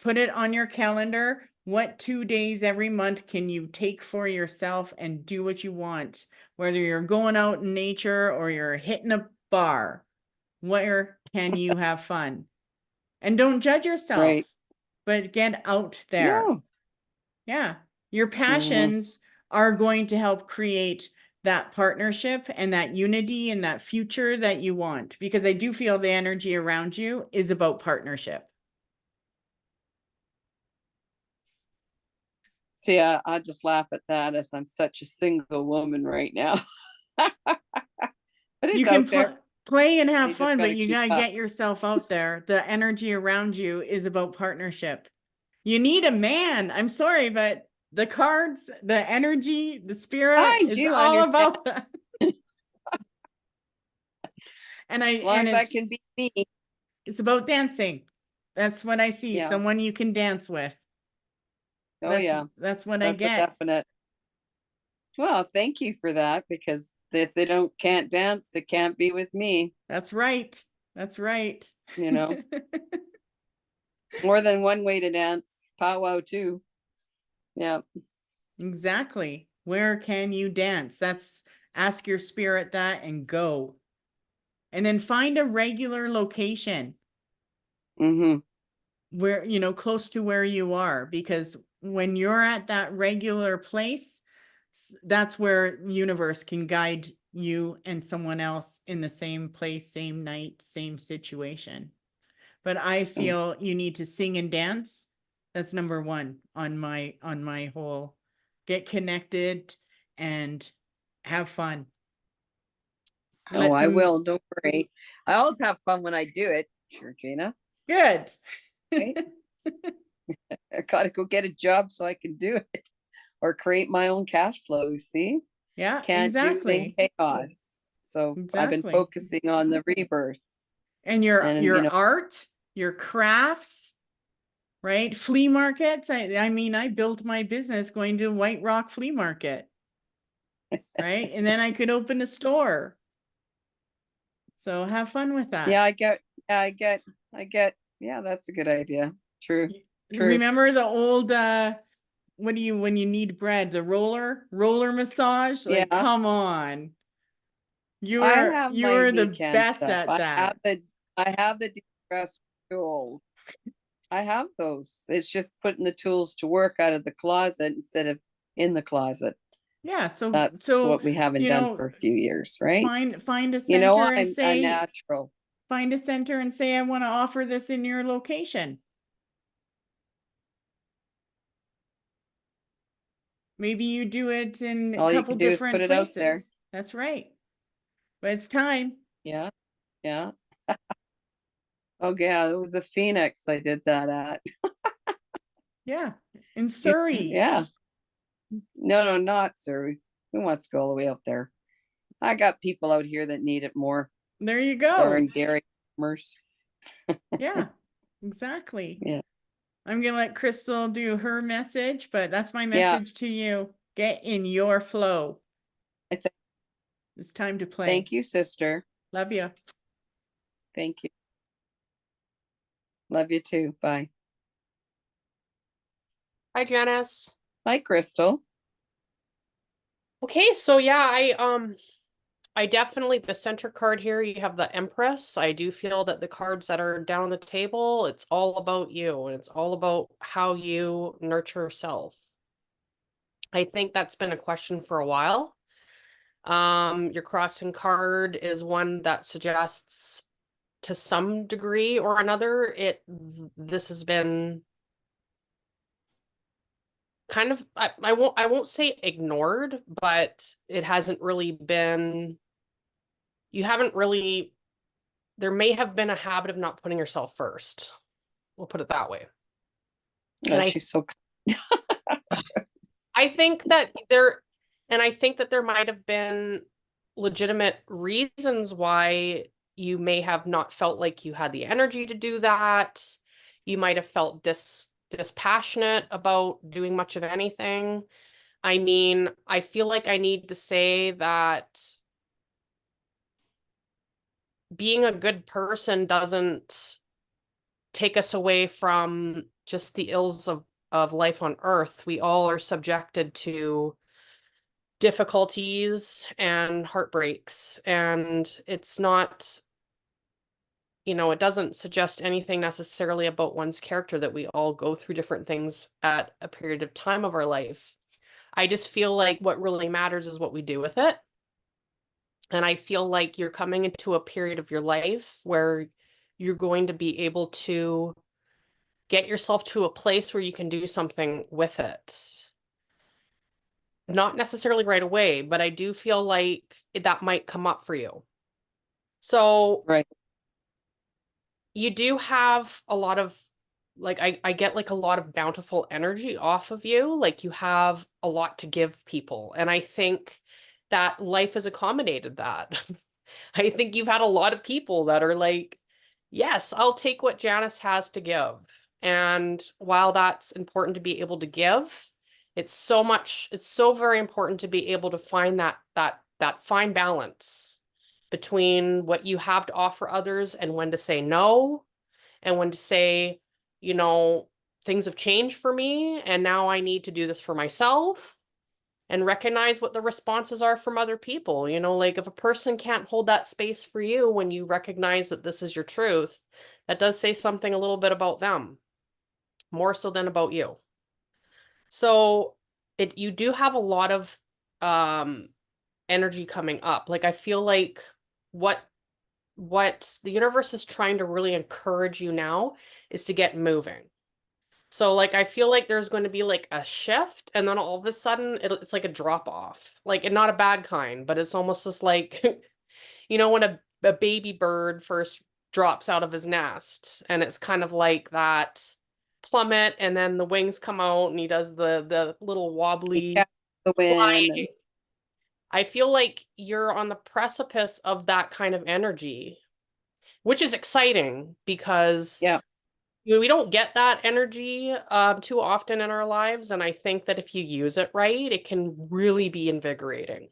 Put it on your calendar. What 2 days every month can you take for yourself and do what you want? Whether you're going out in nature or you're hitting a bar, where can you have fun? And don't judge yourself, but get out there. No. Yeah. Your passions are going to help create that partnership and that unity and that future that you want, because I do feel the energy around you is about partnership. See, I just laugh at that as I'm such a single woman right now. But You it's can out there. play and have You just fun, but gotta you keep gotta up. get yourself out there. The energy around you is about partnership. You need a man. I'm sorry, but the cards, the energy, the spirit, I it's do all understand. about that. And As long as I can be me. it's about dancing. That's what I see. Yeah. Someone you can dance with. Oh, yeah. That's what I That's a get. definite. Well, thank you for that, because if they can't dance, they can't be with me, That's right. That's right. you know. More than one way to dance. Powwow too. Yeah. Exactly. Where can you dance? Ask your spirit that and go. And then find a regular location Mm-hmm. where, close to where you are, because when you're at that regular place, that's where universe can guide you and someone else in the same place, same night, same situation. But I feel you need to sing and dance. That's number one on my whole get connected and have fun. Oh, I will. Don't worry. I always have fun when I do it, Georgina. Good. Right? I gotta go get a job so I can do it, or create my own cash flow. See, Yeah, can't do it in chaos. So I've been Exactly. focusing on the rebirth. And your And, art, your crafts, right? Flea markets. I mean, I built my business going to White Rock Flea Market, right? And then I could open a store. So have fun with that. yeah, I get. Yeah, that's a good idea. True. Remember the old when you need bread, the roller massage? Like, Yeah. come on. You I are have my the weekend best stuff. at that. I have the de-stress tools. I have those. It's just putting the tools to work out of the closet instead of in the closet. Yeah, That's what we haven't done for a few years, right? Find a You know, center and I'm say a natural. find a center and say, I want to offer this in your location. Maybe you do it in All a you couple can do is different put it places. out there. That's right. But it's time. Yeah. Yeah. Oh yeah, it was a Phoenix I did that at. Yeah. In Surrey. Yeah. No, not Surrey. Who wants to go all the way up there? I got people out here that need it more. There you go. Darn Gary Merce. Yeah, exactly. Yeah. I'm gonna let Crystal do her message, but that's my message to you. Get in your flow. It's time to play. Thank you, sister. Love you. Thank you. Love you too. Bye. Hi, Janice. Hi, Crystal. Okay, so yeah, I definitely, the center card here, you have the Empress. I do feel that the cards that are down the table, it's all about you, and it's all about how you nurture self. I think that's been a question for a while. Your crossing card is one that suggests to some degree or another, this has been kind of, I won't say ignored, but it hasn't really been, you haven't really, there may have been a habit of not putting yourself first. We'll put it that way. Oh, she's so I think that there might have been legitimate reasons why you may have not felt like you had the energy to do that. You might have felt dispassionate about doing much of anything. I mean, I feel like I need to say that being a good person doesn't take us away from just the ills of life on Earth. We all are subjected to difficulties and heartbreaks, and it's not, it doesn't suggest anything necessarily about one's character that we all go through different things at a period of time of our life. I just feel like what really matters is what we do with it. And I feel like you're coming into a period of your life where you're going to be able to get yourself to a place where you can do something with it. not necessarily right away, but I do feel like that might come up for you. So Right. you do have a lot of, like, I get like a lot of bountiful energy off of you. Like you have a lot to give people. And I think that life has accommodated that. I think you've had a lot of people that are like, yes, I'll take what Janice has to give. And while that's important to be able to give, it's so very important to be able to find that fine balance between what you have to offer others and when to say no, and when to say, you know, things have changed for me and now I need to do this for myself, and recognize what the responses are from other people. You know, like if a person can't hold that space for you when you recognize that this is your truth, that does say something a little bit about them, more so than about you. So you do have a lot of energy coming up. Like I feel like what the universe is trying to really encourage you now is to get moving. So like I feel like there's going to be like a shift, and then all of a sudden it's like a drop off. Like, and not a bad kind, but it's almost just like you know when a baby bird first drops out of his nest, and it's kind of like that plummet, and then the wings come out and he does the little wobbly Yeah, the wind. sliding. I feel like you're on the precipice of that kind of energy, which is exciting because Yeah. we don't get that energy too often in our lives. And I think that if you use it right, it can really be invigorating.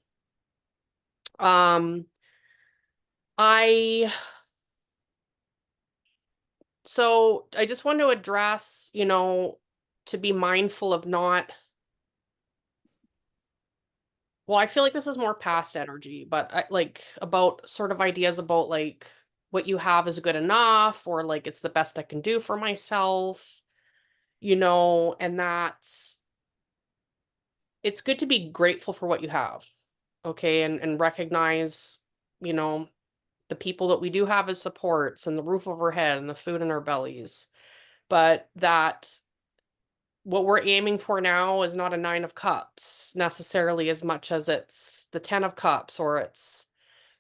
So I just want to address, you know, to be mindful of not, well, I feel like this is more past energy, but like about sort of ideas about like what you have is good enough, or like it's the best I can do for myself, you know, and it's good to be grateful for what you have, okay, and recognize, you know, the people that we do have as supports and the roof over our head and the food in our bellies, but that what we're aiming for now is not a 9 of cups necessarily as much as it's the 10 of cups, or it's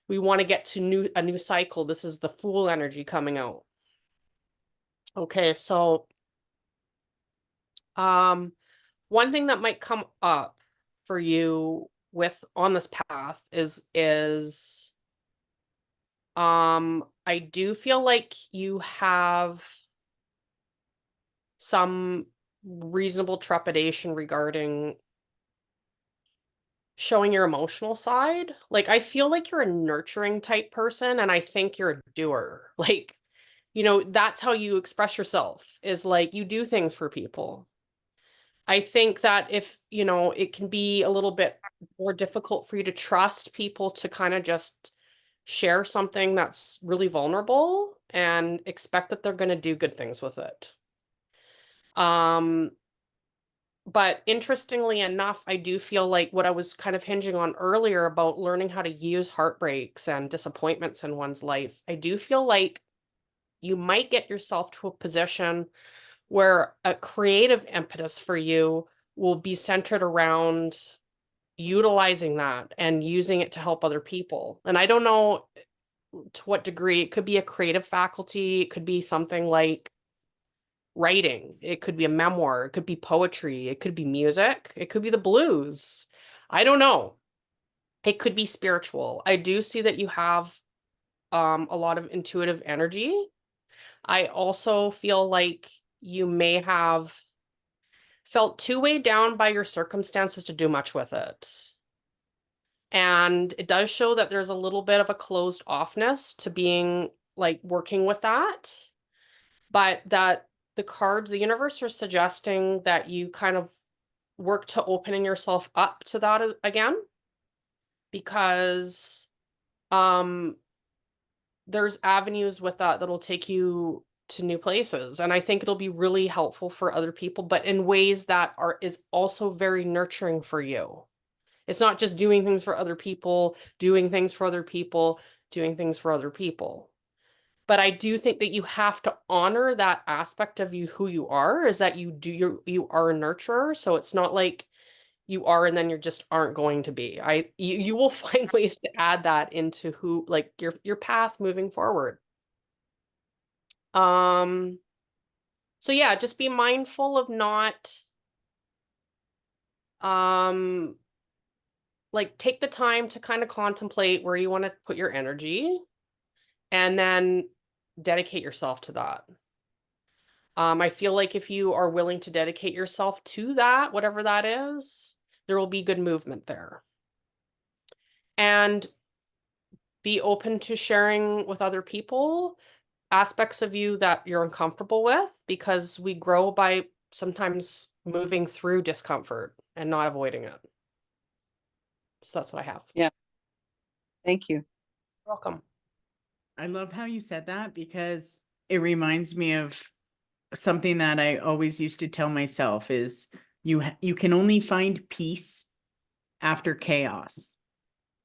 we want to get to a new cycle. This is the Fool energy coming out. Okay, so one thing that might come up for you with on this path is I do feel like you have some reasonable trepidation regarding showing your emotional side. Like I feel like you're a nurturing type person, and I think you're a doer. Like, you know, that's how you express yourself, is like you do things for people. I think that if, you know, it can be a little bit more difficult for you to trust people to kind of just share something that's really vulnerable and expect that they're going to do good things with it. But interestingly enough, I do feel like what I was kind of hinging on earlier about learning how to use heartbreaks and disappointments in one's life, I do feel like you might get yourself to a position where a creative impetus for you will be centered around utilizing that and using it to help other people. And I don't know to what degree. It could be a creative faculty, it could be something like writing, it could be a memoir, it could be poetry, it could be music, it could be the blues. I don't know. It could be spiritual. I do see that you have a lot of intuitive energy. I also feel like you may have felt too weighed down by your circumstances to do much with it. And it does show that there's a little bit of a closed offness to being like working with that, but that the universe are suggesting that you kind of work to opening yourself up to that again, because there's avenues with that that'll take you to new places. And I think it'll be really helpful for other people, but in ways that is also very nurturing for you. It's not just doing things for other people, doing things for other people, doing things for other people. But I do think that you have to honor that aspect of you, who you are, is that you are a nurturer. So it's not like you are and then you just aren't going to be. You will find ways to add that into who, like, your path moving forward. So yeah, just be mindful of not like, take the time to kind of contemplate where you want to put your energy and then dedicate yourself to that. I feel like if you are willing to dedicate yourself to that, whatever that is, there will be good movement there. And be open to sharing with other people aspects of you that you're uncomfortable with, because we grow by sometimes moving through discomfort and not avoiding it. So that's what I have. Yeah. Thank you. You're welcome. I love how you said that, because it reminds me of something that I always used to tell myself is you can only find peace after chaos.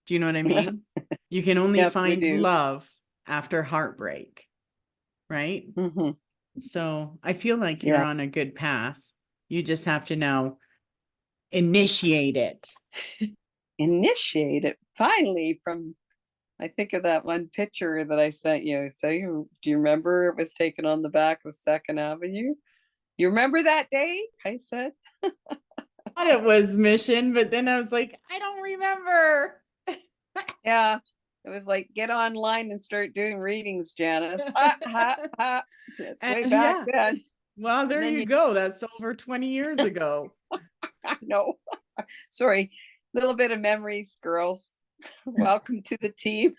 Do you know what I mean? You can only Yes, we find do. love after heartbreak, right? Mm-hmm. So I feel like you're Yeah. on a good path. You just have to now initiate it. Initiate it finally. From I think of that one picture that I sent you. So do you remember it was taken on the back of 2nd Avenue? You remember that day? I said. I thought it was Mission, but then I was like, I don't remember. Yeah. It was like, get online and start doing readings, Janice. So it's way back then. Well, there then you go. That's over 20 years ago. I know. Sorry. Little bit of memories, girls. Welcome to the team.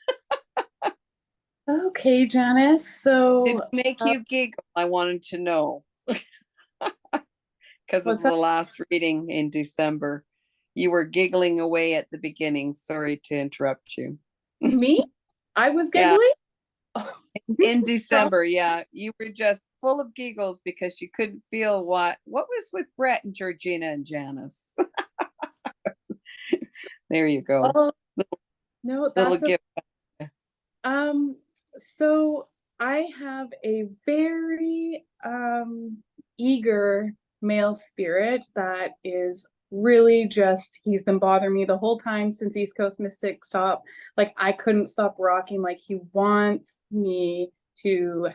Okay, Janice. So Did it make you giggle? I wanted to know. Because of What's the that? last reading in December. You were giggling away at the beginning. Sorry to interrupt you. Me? I was Yeah. giggling? In December, yeah. You were just full of giggles because you couldn't feel what was with Brett and Georgina and Janice. There you go. Oh, no, Little that's gift. so I have a very eager male spirit that is really just, he's been bothering me the whole time since East Coast Mystic stopped. Like, I couldn't stop rocking. Like, he wants me to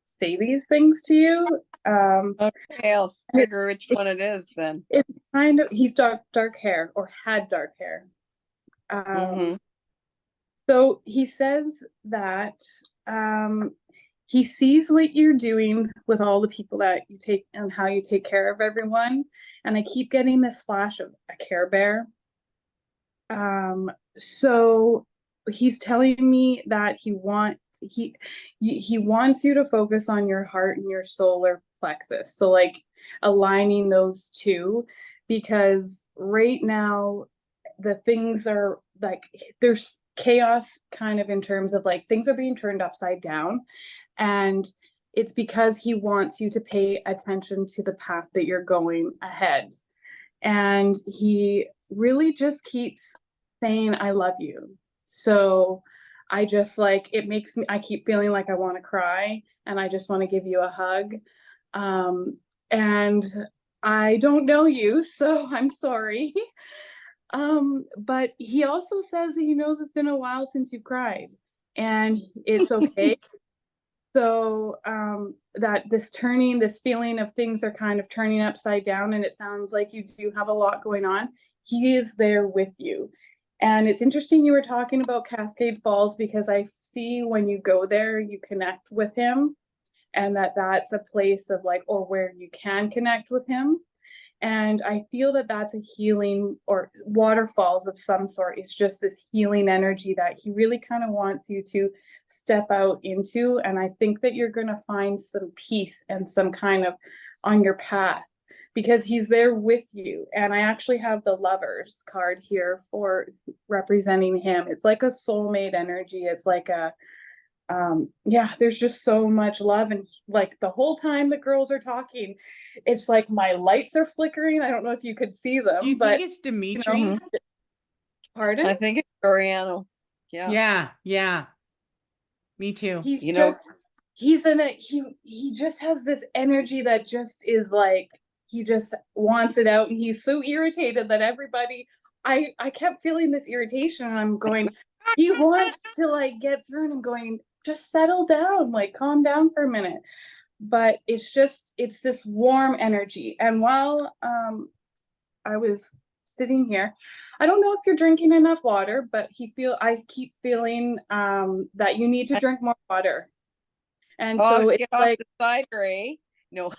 say these things to you. Okay, I'll figure which one it is then. It's kind of, he's dark hair, or had dark hair. Mhm. So he says that he sees what you're doing with all the people that you take and how you take care of everyone. And I keep getting this flash of a Care Bear. So he's telling me that he wants you to focus on your heart and your solar plexus. So, like, aligning those two, because right now the things are like, there's chaos kind of in terms of like things are being turned upside down, and it's because he wants you to pay attention to the path that you're going ahead. And he really just keeps saying, I love you. So I just, like, it makes me, I keep feeling like I want to cry, and I just want to give you a hug. And I don't know you, so I'm sorry. But he also says that he knows it's been a while since you've cried, and it's okay. So that this feeling of things are kind of turning upside down, and it sounds like you do have a lot going on. He is there with you. And it's interesting you were talking about Cascade Falls, because I see when you go there, you connect with him, and that's a place of like, or where you can connect with him. And I feel that that's a healing, or waterfalls of some sort. It's just this healing energy that he really kind of wants you to step out into. And I think that you're going to find some peace and some kind of on your path, because he's there with you. And I actually have the Lovers card here for representing him. It's like a soulmate energy. It's like a, yeah, there's just so much love. And like the whole time the girls are talking, it's like my lights are flickering. I don't know if you could see them. Do you but think it's Dimitri? you know, pardon? I think it's Oriano. Yeah. Yeah. Me too. He's You know- just, he just has this energy that just is like, he just wants it out, and he's so irritated that everybody, I kept feeling this irritation, and I'm going, he wants to like get through, and I'm going, just settle down, like calm down for a minute. But it's this warm energy. And while I was sitting here, I don't know if you're drinking enough water, but I keep feeling that you need to drink more water. And so it's get off like the cider, eh? No.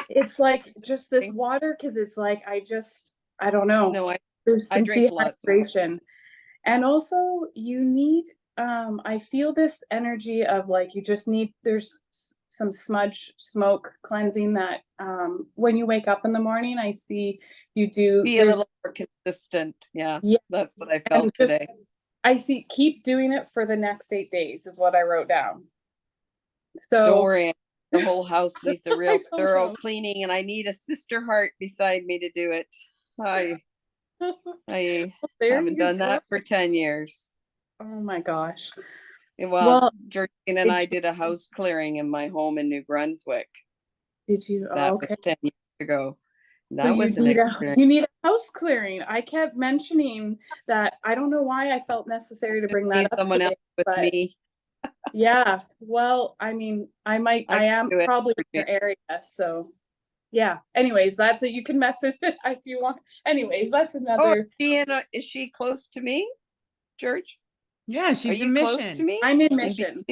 it's like just this water, because it's like I don't know. No, There's I some drink lots of dehydration. And also you need I feel this energy of like you just need, there's some smudge smoke cleansing that when you wake up in the morning, I see you do be a little more consistent. Yeah, that's what I felt today. I see, keep doing it for the next 8 days is what I wrote down. So don't worry, the whole house needs a real thorough know. cleaning, and I need a sister heart beside me to do it. I haven't done that for 10 years. Oh my gosh. Well, Georgine and I did a house clearing in my home in New Brunswick. Did you? That okay. was 10 years ago. That So was an experience. you need a house clearing. I kept mentioning that. I don't know why I felt necessary to bring that up someone today, else with me. Yeah. Well, I mean, I am probably in your area. So yeah. Anyways, that's it. You can message it if you want. Anyways, that's another. Is she close to me, George? Yeah, she's in Mission. Close to me? I'm in Mission.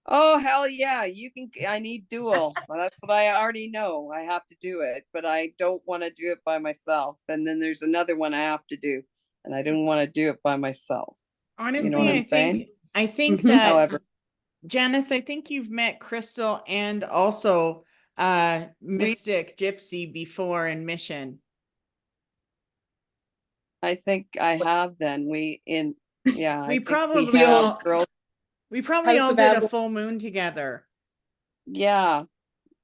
Oh, hell yeah. You can, I need dual. Well, that's what I already know. I have to do it, but I don't want to do it by myself. And then there's another one I have to do, and I don't want to do it by myself. Honestly, you know what I'm saying? I think Mhm. that, However, Janice, I think you've met Crystal and also Mystic Gypsy before in Mission. I think I have then. We I probably think we have all girls. we probably House all of did a Apple. full moon together. Yeah,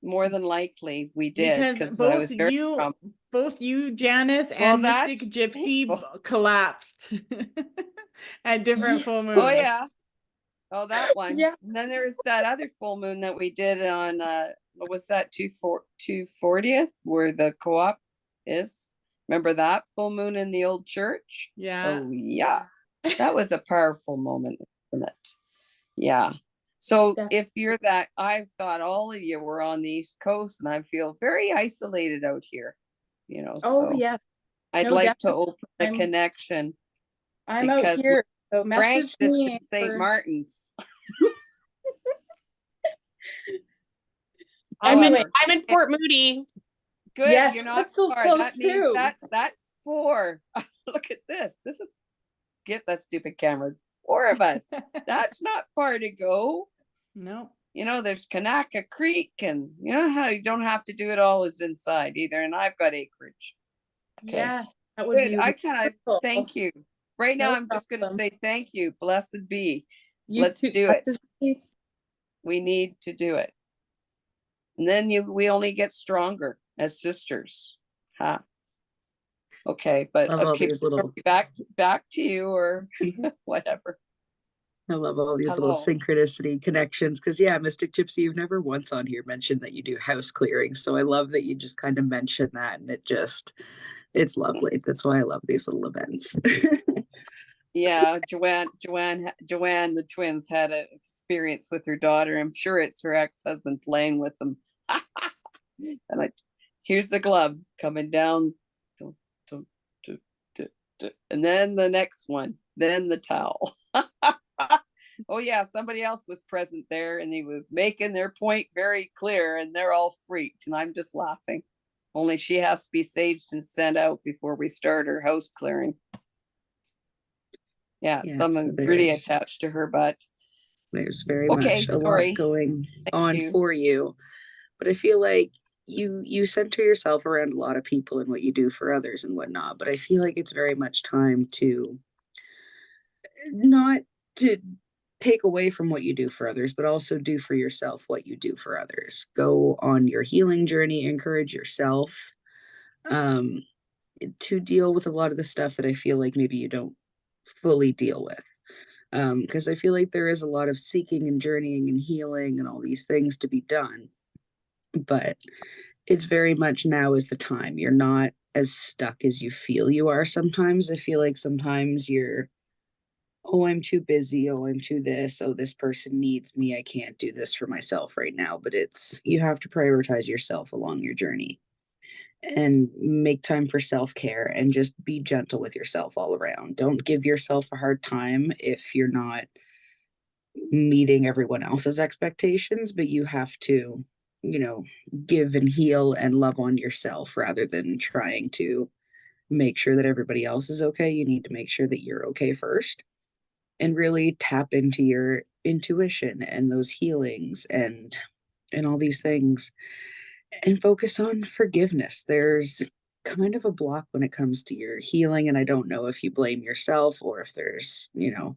more than likely we did, Because I was very both you, Janice, and Mystic that's Gypsy painful. collapsed at different full moons. Oh yeah. Oh, that one. Yeah. And then there's that other full moon that we did on what was that, 240th, where the co-op is. Remember that full moon in the old church? Yeah. Oh yeah. That was a powerful moment, wasn't it? Yeah. So if you're that, I've thought all of you were on the East Coast, and I feel very isolated out here, Oh so yeah. I'd like to open a connection. I'm out here. So message me. St. Martin's. I'm in Port Moody. Good. Yes, You're not Crystal's far. close That means too. that's 4. Look at this. This is, get that stupid camera. 4 of us. That's not far to go. No. There's Kanaka Creek, and how you don't have to do it all is inside either. And I've got acreage. Okay. Yeah, that would Good. be I kind of wonderful. thank you. Right now, No I'm just going to problem. say thank you. Blessed be. You Let's too. do it. We need to do it. And then we only get stronger as sisters. Huh? Okay, but Love all these little- back to you, or whatever. I love all these little Hello. synchronicity connections, because Mystic Gypsy, you've never once on here mentioned that you do house clearing. So I love that you just kind of mention that, and it's lovely. That's why I love these little events. Yeah, Joanne, the twins had an experience with her daughter. I'm sure it's her ex-husband playing with them. And here's the glove coming down, and then the next one, then the towel. Oh yeah, somebody else was present there, and he was making their point very clear, and they're all freaked, and I'm just laughing. Only she has to be saged and sent out before we start her house clearing. Yeah, someone's pretty attached to her, but there's very much a lot going on for you. But I feel like you center yourself around a lot of people and what you do for others and whatnot. But I feel like it's very much time to not to take away from what you do for others, but also do for yourself what you do for others. Go on your healing journey, encourage yourself to deal with a lot of the stuff that I feel like maybe you don't fully deal with. Because I feel like there is a lot of seeking and journeying and healing and all these things to be done. But it's very much now is the time. You're not as stuck as you feel you are sometimes. I feel like sometimes you're, oh, I'm too busy. Oh, I'm too this. Oh, this person needs me. I can't do this for myself right now. But it's, you have to prioritize yourself along your journey and make time for self-care and just be gentle with yourself all around. Don't give yourself a hard time if you're not meeting everyone else's expectations, but you have to, you know, give and heal and love on yourself rather than trying to make sure that everybody else is okay. You need to make sure that you're okay first and really tap into your intuition and those healings and all these things and focus on forgiveness. There's kind of a block when it comes to your healing, and I don't know if you blame yourself or if there's, you know,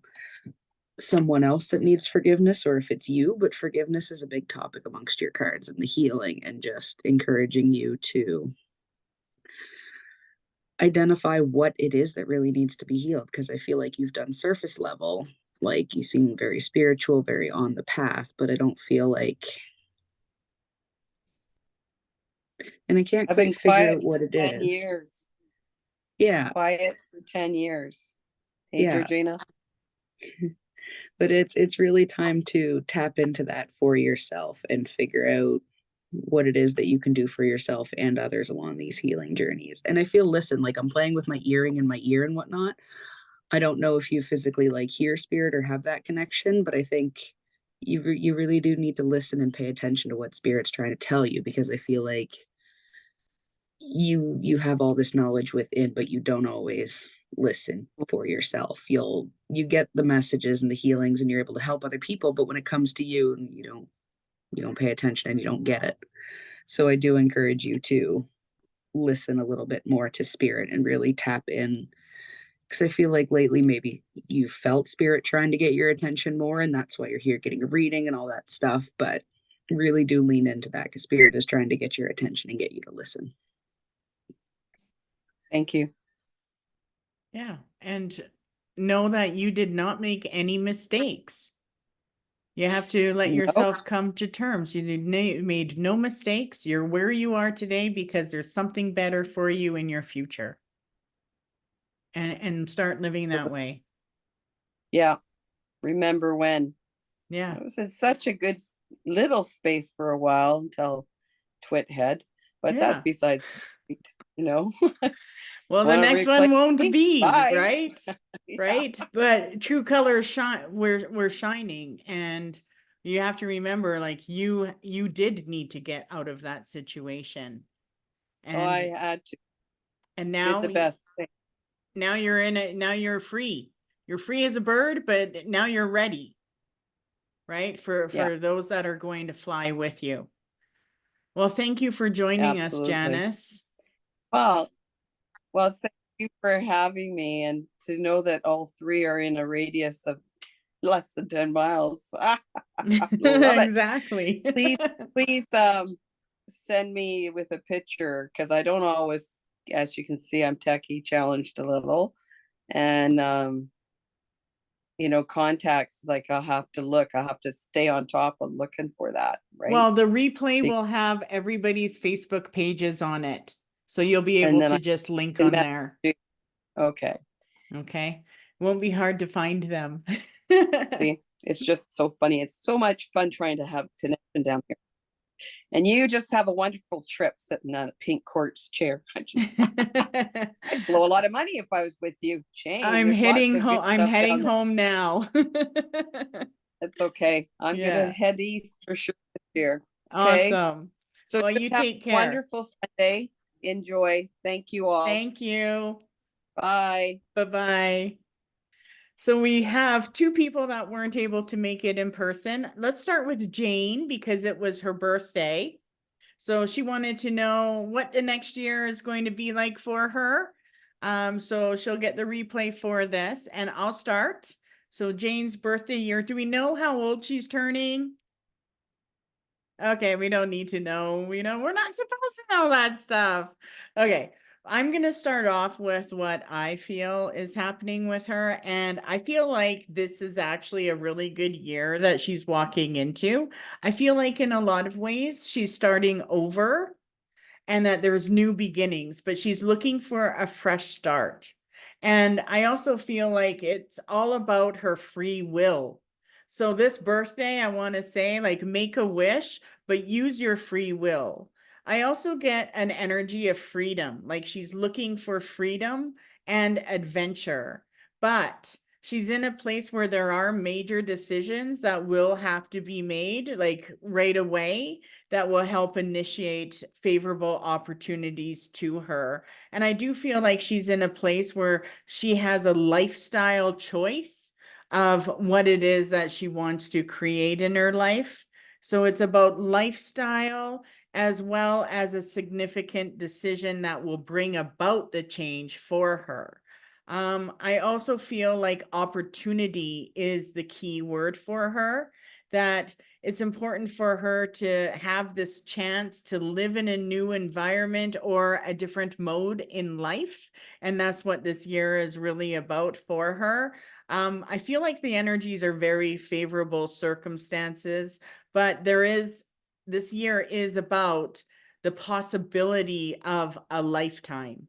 someone else that needs forgiveness or if it's you, but forgiveness is a big topic amongst your cards and the healing and just encouraging you to identify what it is that really needs to be healed, because I feel like you've done surface level, like you seem very spiritual, very on the path, but I don't feel like, and I can't I've quite been figure quiet out what for it 10 is. years. Yeah, Quiet for 10 years. Hey, yeah. Georgina. But it's really time to tap into that for yourself and figure out what it is that you can do for yourself and others along these healing journeys. And I feel, listen, like I'm playing with my earring in my ear and whatnot. I don't know if you physically like hear spirit or have that connection, but I think you really do need to listen and pay attention to what spirit's trying to tell you, because I feel like you have all this knowledge within, but you don't always listen for yourself. You get the messages and the healings and you're able to help other people, but when it comes to you, you don't pay attention and you don't get it. So I do encourage you to listen a little bit more to spirit and really tap in, because I feel like lately maybe you felt spirit trying to get your attention more, and that's why you're here getting a reading and all that stuff. But really do lean into that, because spirit is trying to get your attention and get you to listen. Thank you. Yeah. And know that you did not make any mistakes. You have to let Nope. yourself come to terms. You made no mistakes. You're where you are today because there's something better for you in your future. And start living that way. Yeah. Remember when? Yeah. I was in such a good little space for a while until Twit head, but that's Yeah. besides, you know. Well, the Wanna next one replay won't me? be, Bye. right? Yeah. Right? But true colors shine, we're shining, and you have to remember, like, you did need to get out of that situation. Oh, I And had to. and Did now the best. now you're in it, now you're free. You're free as a bird, but now you're ready. Right? For Yeah. those that are going to fly with you. Well, thank you for joining us, Absolutely. Janice. Well, thank you for having me, and to know that all three are in a radius of less than 10 miles. Love it. Exactly. Please send me with a picture, because I don't always, as you can see, I'm techie challenged a little, and you know, contacts, like I'll have to stay on top of looking for that, right? Well, the replay will have everybody's Facebook pages on it. So you'll be And able then to I just link can on there. Okay. Okay. Won't be hard to find them. See, it's just so funny. It's so much fun trying to have connection down here. And you just have a wonderful trip sitting on a pink quartz chair. I'd blow a lot of money if I was with you. Jane, I'm there's lots heading of good home. I'm stuff heading down there. home now. That's okay. I'm Yeah. gonna head east for sure this year. Okay. Awesome. So Well, just you have take a care. wonderful Sunday. Enjoy. Thank you all. Thank you. Bye. Bye-bye. So we have two people that weren't able to make it in person. Let's start with Jane because it was her birthday. So she wanted to know what the next year is going to be like for her. So she'll get the replay for this, and I'll start. So Jane's birthday year. Do we know how old she's turning? Okay, we don't need to know. We're not supposed to know that stuff. Okay, I'm going to start off with what I feel is happening with her. And I feel like this is actually a really good year that she's walking into. I feel like in a lot of ways, she's starting over. and that there's new beginnings, but she's looking for a fresh start. And I also feel like it's all about her free will. So this birthday, I want to say, like, make a wish, but use your free will. I also get an energy of freedom, like she's looking for freedom and adventure, but she's in a place where there are major decisions that will have to be made, like right away, that will help initiate favorable opportunities to her. And I do feel like she's in a place where she has a lifestyle choice of what it is that she wants to create in her life. So it's about lifestyle as well as a significant decision that will bring about the change for her. I also feel like opportunity is the key word for her, that it's important for her to have this chance to live in a new environment or a different mode in life. And that's what this year is really about for her. I feel like the energies are very favorable circumstances, but this year is about the possibility of a lifetime.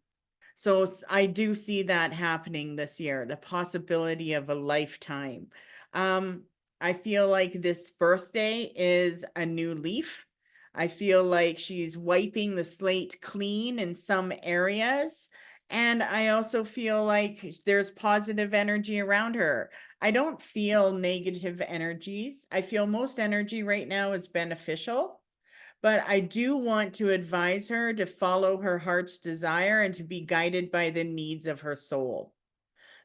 So I do see that happening this year, the possibility of a lifetime. I feel like this birthday is a new leaf. I feel like she's wiping the slate clean in some areas. And I also feel like there's positive energy around her. I don't feel negative energies. I feel most energy right now is beneficial. But I do want to advise her to follow her heart's desire and to be guided by the needs of her soul.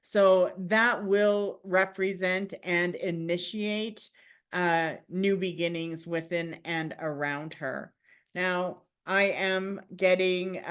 So that will represent and initiate new beginnings within and around her. Now, I am getting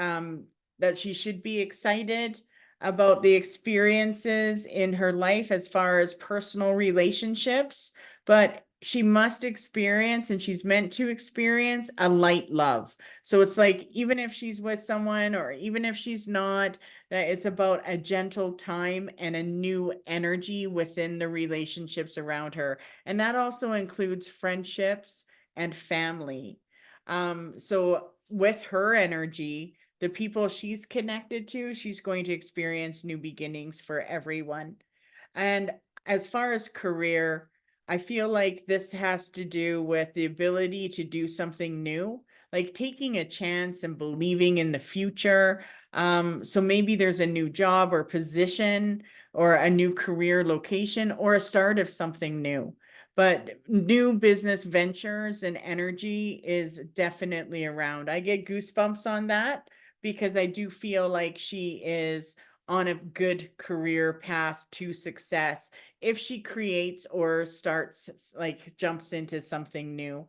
that she should be excited about the experiences in her life as far as personal relationships, but she must experience, and she's meant to experience, a light love. So it's like, even if she's with someone or even if she's not, that it's about a gentle time and a new energy within the relationships around her. And that also includes friendships and family. So with her energy, the people she's connected to, she's going to experience new beginnings for everyone. And as far as career, I feel like this has to do with the ability to do something new, like taking a chance and believing in the future. So maybe there's a new job or position or a new career location or a start of something new. But new business ventures and energy is definitely around. I get goosebumps on that because I do feel like she is on a good career path to success if she creates or starts, like, jumps into something new.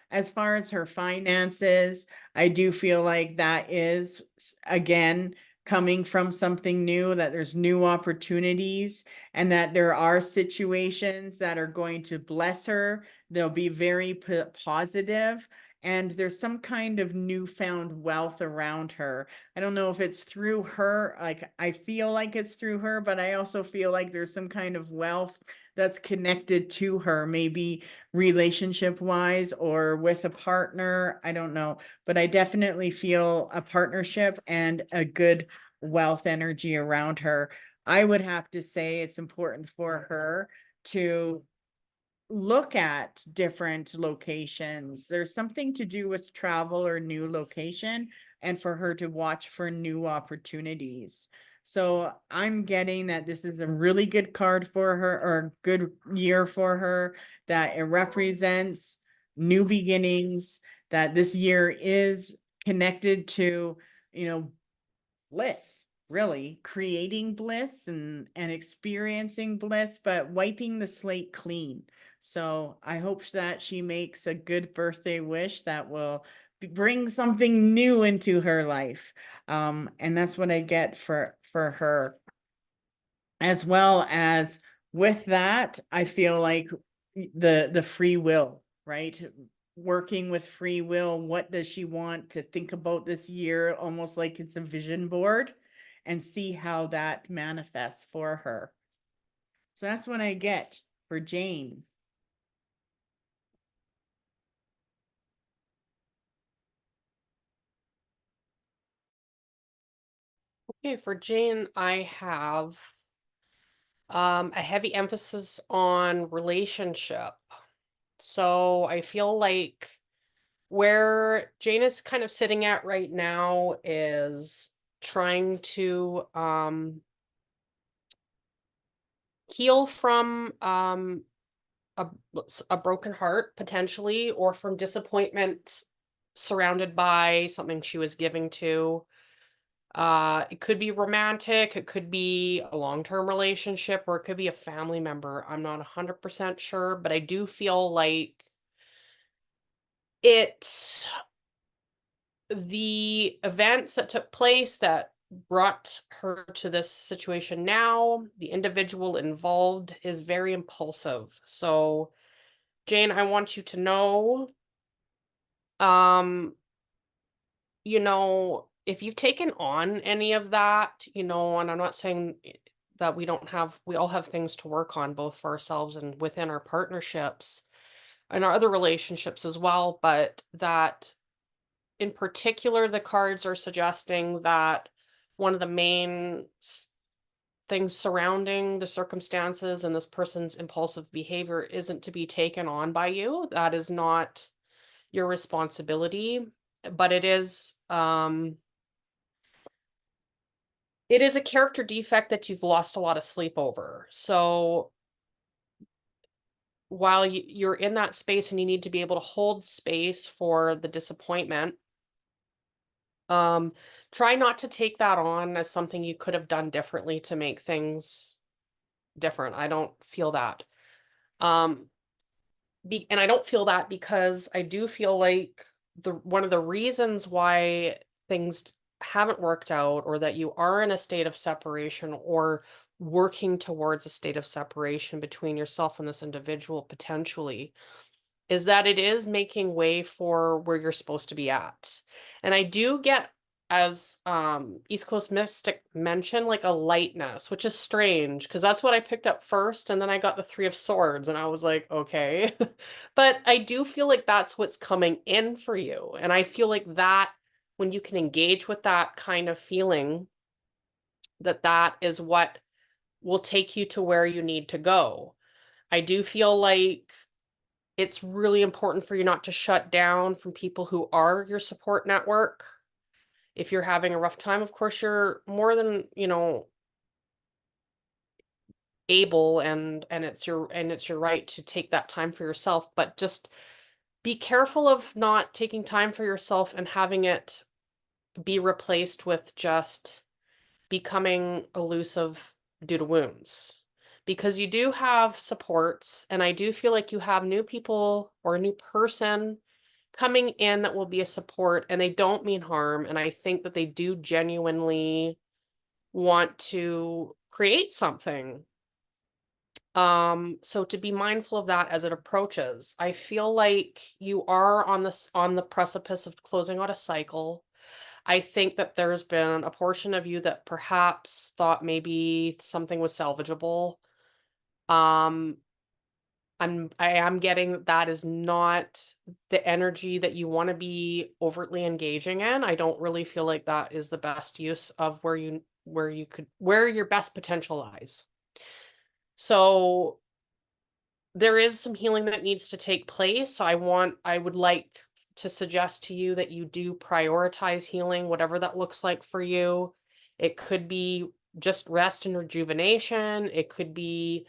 As far as her finances, I do feel like that is, again, coming from something new, that there's new opportunities and that there are situations that are going to bless her. They'll be very positive, and there's some kind of newfound wealth around her. I don't know if it's through her, like, I feel like it's through her, but I also feel like there's some kind of wealth that's connected to her, maybe relationship wise or with a partner. I don't know, but I definitely feel a partnership and a good wealth energy around her. I would have to say it's important for her to look at different locations. There's something to do with travel or new location, and for her to watch for new opportunities. So I'm getting that this is a really good card for her, or a good year for her, that it represents new beginnings, that this year is connected to, bliss, really creating bliss and experiencing bliss, but wiping the slate clean. So I hope that she makes a good birthday wish that will bring something new into her life. And that's what I get for her. As well as, with that, I feel like the free will, right? Working with free will, what does she want to think about this year, almost like it's a vision board, and see how that manifests for her. So that's what I get for Jane. Okay, for Jane, I have a heavy emphasis on relationship. So I feel like where Jane is kind of sitting at right now is trying to heal from a, a broken heart potentially, or from disappointment surrounded by something she was giving to. It could be romantic, it could be a long-term relationship, or it could be a family member. I'm not 100% sure, but I do feel like it's the events that took place that brought her to this situation now. The individual involved is very impulsive. So, Jane, I want you to know, um, if you've taken on any of that, and I'm not saying that we all have things to work on, both for ourselves and within our partnerships and our other relationships as well, but that in particular, the cards are suggesting that one of the main things surrounding the circumstances and this person's impulsive behavior isn't to be taken on by you. That is not your responsibility, but it is a character defect that you've lost a lot of sleep over. So while you're in that space and you need to be able to hold space for the disappointment, try not to take that on as something you could have done differently to make things different. I don't feel that. And I don't feel that because I do feel like one of the reasons why things haven't worked out, or that you are in a state of separation or working towards a state of separation between yourself and this individual potentially, is that it is making way for where you're supposed to be at. And I do get, as East Coast Mystic mentioned, like a lightness, which is strange because that's what I picked up first, and then I got the Three of Swords and I was like, okay. But I do feel like that's what's coming in for you. And I feel like that when you can engage with that kind of feeling, that is what will take you to where you need to go. I do feel like it's really important for you not to shut down from people who are your support network. If you're having a rough time, of course, you're more than, able, and it's your right to take that time for yourself, but just be careful of not taking time for yourself and having it be replaced with just becoming elusive due to wounds, because you do have supports, and I do feel like you have new people or a new person coming in that will be a support, and they don't mean harm, and I think that they do genuinely want to create something. So to be mindful of that as it approaches. I feel like you are on the precipice of closing out a cycle. I think that there's been a portion of you that perhaps thought maybe something was salvageable. Um, I am getting that is not the energy that you want to be overtly engaging in. I don't really feel like that is the best use of where your best potential lies. So there is some healing that needs to take place. So I would like to suggest to you that you do prioritize healing, whatever that looks like for you. It could be just rest and rejuvenation. It could be,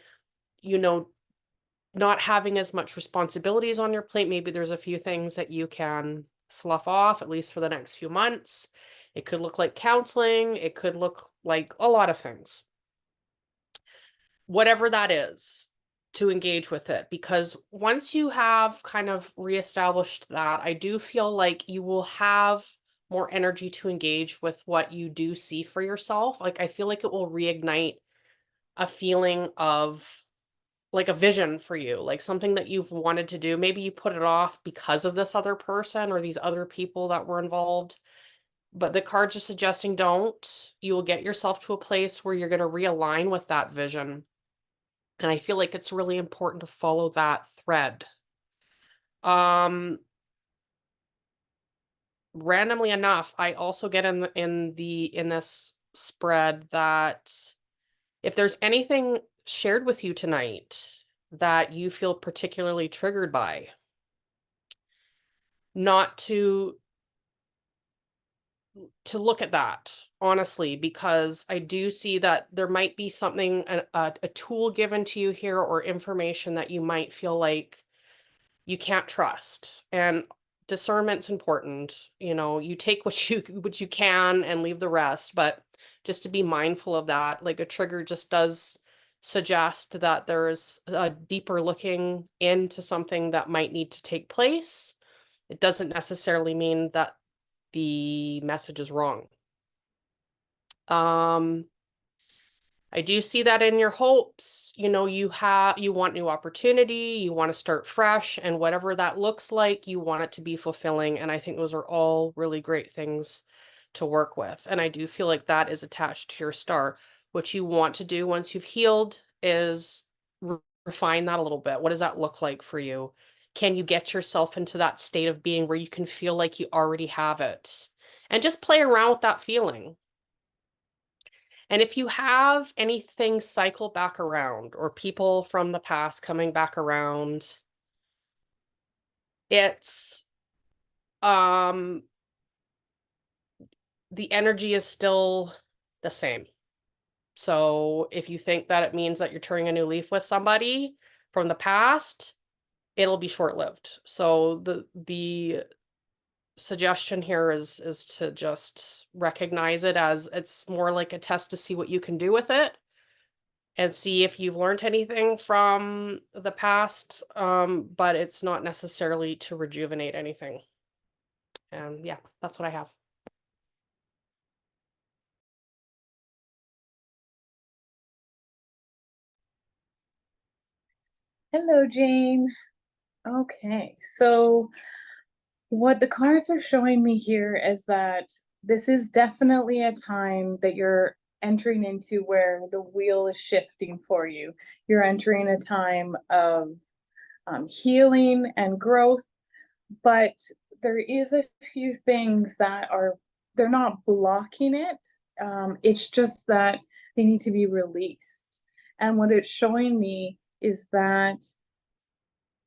not having as much responsibilities on your plate. Maybe there's a few things that you can slough off, at least for the next few months. It could look like counseling. It could look like a lot of things. Whatever that is, to engage with it, because once you have kind of reestablished that, I do feel like you will have more energy to engage with what you do see for yourself. Like, I feel like it will reignite a feeling of like a vision for you, like something that you've wanted to do. Maybe you put it off because of this other person or these other people that were involved, but the cards are suggesting don't. You will get yourself to a place where you're going to realign with that vision. And I feel like it's really important to follow that thread. Randomly enough, I also get in this spread that if there's anything shared with you tonight that you feel particularly triggered by, not to look at that, honestly, because I do see that there might be something, a tool given to you here, or information that you might feel like you can't trust. And discernment's important. You know, you take what you can and leave the rest, but just to be mindful of that. Like, a trigger just does suggest that there's a deeper looking into something that might need to take place. It doesn't necessarily mean that the message is wrong. I do see that in your hopes, you know, you want new opportunity, you want to start fresh, and whatever that looks like, you want it to be fulfilling. And I think those are all really great things to work with. And I do feel like that is attached to your star. What you want to do once you've healed is refine that a little bit. What does that look like for you? Can you get yourself into that state of being where you can feel like you already have it? And just play around with that feeling. And if you have anything cycle back around, or people from the past coming back around, it's the energy is still the same. So if you think that it means that you're turning a new leaf with somebody from the past, it'll be short-lived. So the suggestion here is to just recognize it as it's more like a test to see what you can do with it, and see if you've learned anything from the past, but it's not necessarily to rejuvenate anything. And yeah, that's what I have. Hello, Jane. Okay, so what the cards are showing me here is that this is definitely a time that you're entering into where the wheel is shifting for you. You're entering a time of healing and growth, but there is a few things that they're not blocking it. It's just that they need to be released. And what it's showing me is that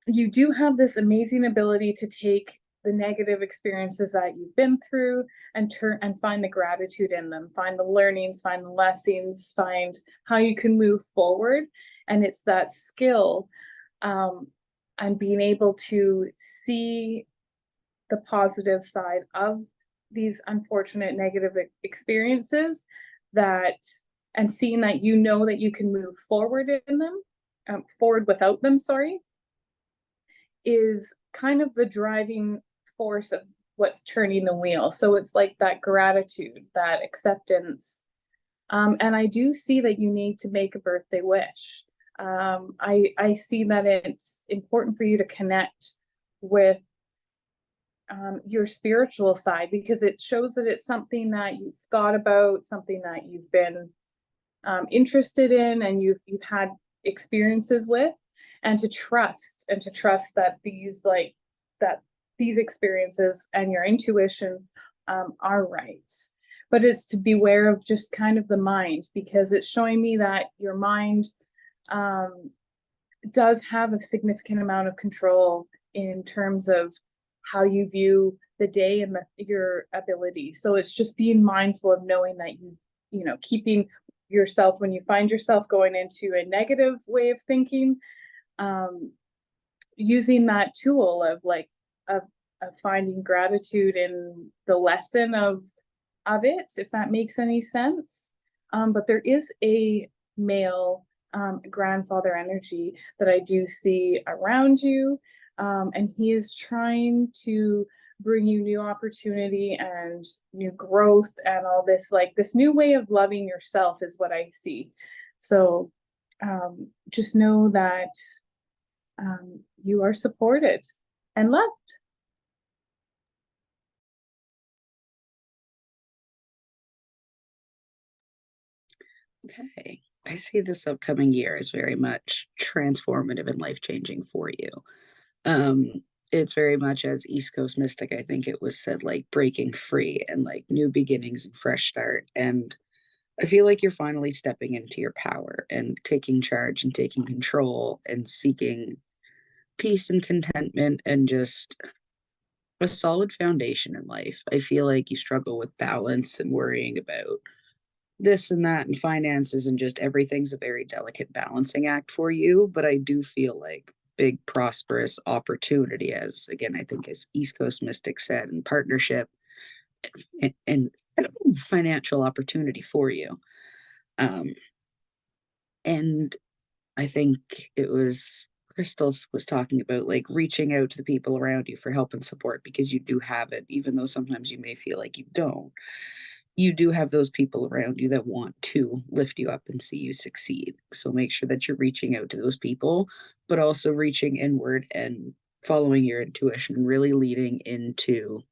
you do have this amazing ability to take the negative experiences that you've been through and find the gratitude in them, find the learnings, find the lessons, find how you can move forward. And it's that skill and being able to see the positive side of these unfortunate negative experiences, and seeing that you know that you can move forward in them, forward without them, sorry, is kind of the driving force of what's turning the wheel. So it's like that gratitude, that acceptance. And I do see that you need to make a birthday wish. I see that it's important for you to connect with your spiritual side, because it shows that it's something that you've thought about, something that you've been interested in, and you've had experiences with, and to trust that these experiences and your intuition are right. But it's to beware of just kind of the mind, because it's showing me that your mind does have a significant amount of control in terms of how you view the day and your ability. So it's just being mindful of knowing that you know, keeping yourself, when you find yourself going into a negative way of thinking, using that tool of finding gratitude in the lesson of it, if that makes any sense. But there is a male grandfather energy that I do see around you, and he is trying to bring you new opportunity and new growth and all this, like this new way of loving yourself is what I see. So just know that you are supported and loved. Okay. I see this upcoming year as very much transformative and life-changing for you. It's very much, as East Coast Mystic, I think it was said, like breaking free and like new beginnings and fresh start. And I feel like you're finally stepping into your power and taking charge and taking control and seeking peace and contentment and just a solid foundation in life. I feel like you struggle with balance and worrying about this and that and finances, and just everything's a very delicate balancing act for you. But I do feel like big prosperous opportunity, as again, I think as East Coast Mystic said, in partnership and financial opportunity for you. And I think it was Crystal was talking about like reaching out to the people around you for help and support, because you do have it, even though sometimes you may feel like you don't. You do have those people around you that want to lift you up and see you succeed. So make sure that you're reaching out to those people, but also reaching inward and following your intuition, really leading into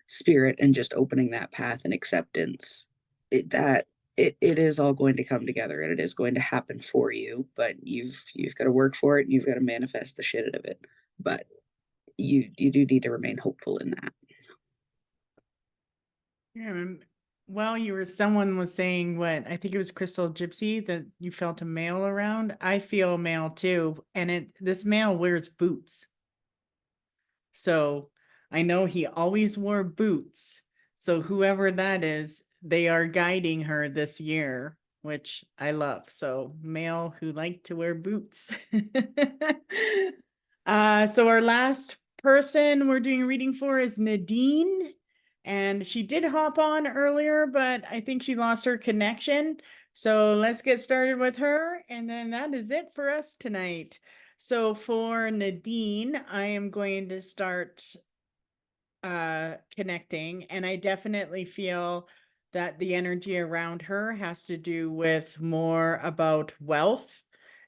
spirit and just opening that path and acceptance. It is all going to come together and it is going to happen for you, but you've got to work for it and you've got to manifest the shit out of it. But you do need to remain hopeful in that. Yeah, well, someone was saying, what I think it was Crystal Gypsy, that you felt a male around. I feel a male too, and this male wears boots. So I know he always wore boots. So whoever that is, they are guiding her this year, which I love. So male who like to wear boots. So our last person we're doing a reading for is Nadine. And she did hop on earlier, but I think she lost her connection. So let's get started with her. And then that is it for us tonight. So for Nadine, I am going to start connecting, and I definitely feel that the energy around her has to do with more about wealth.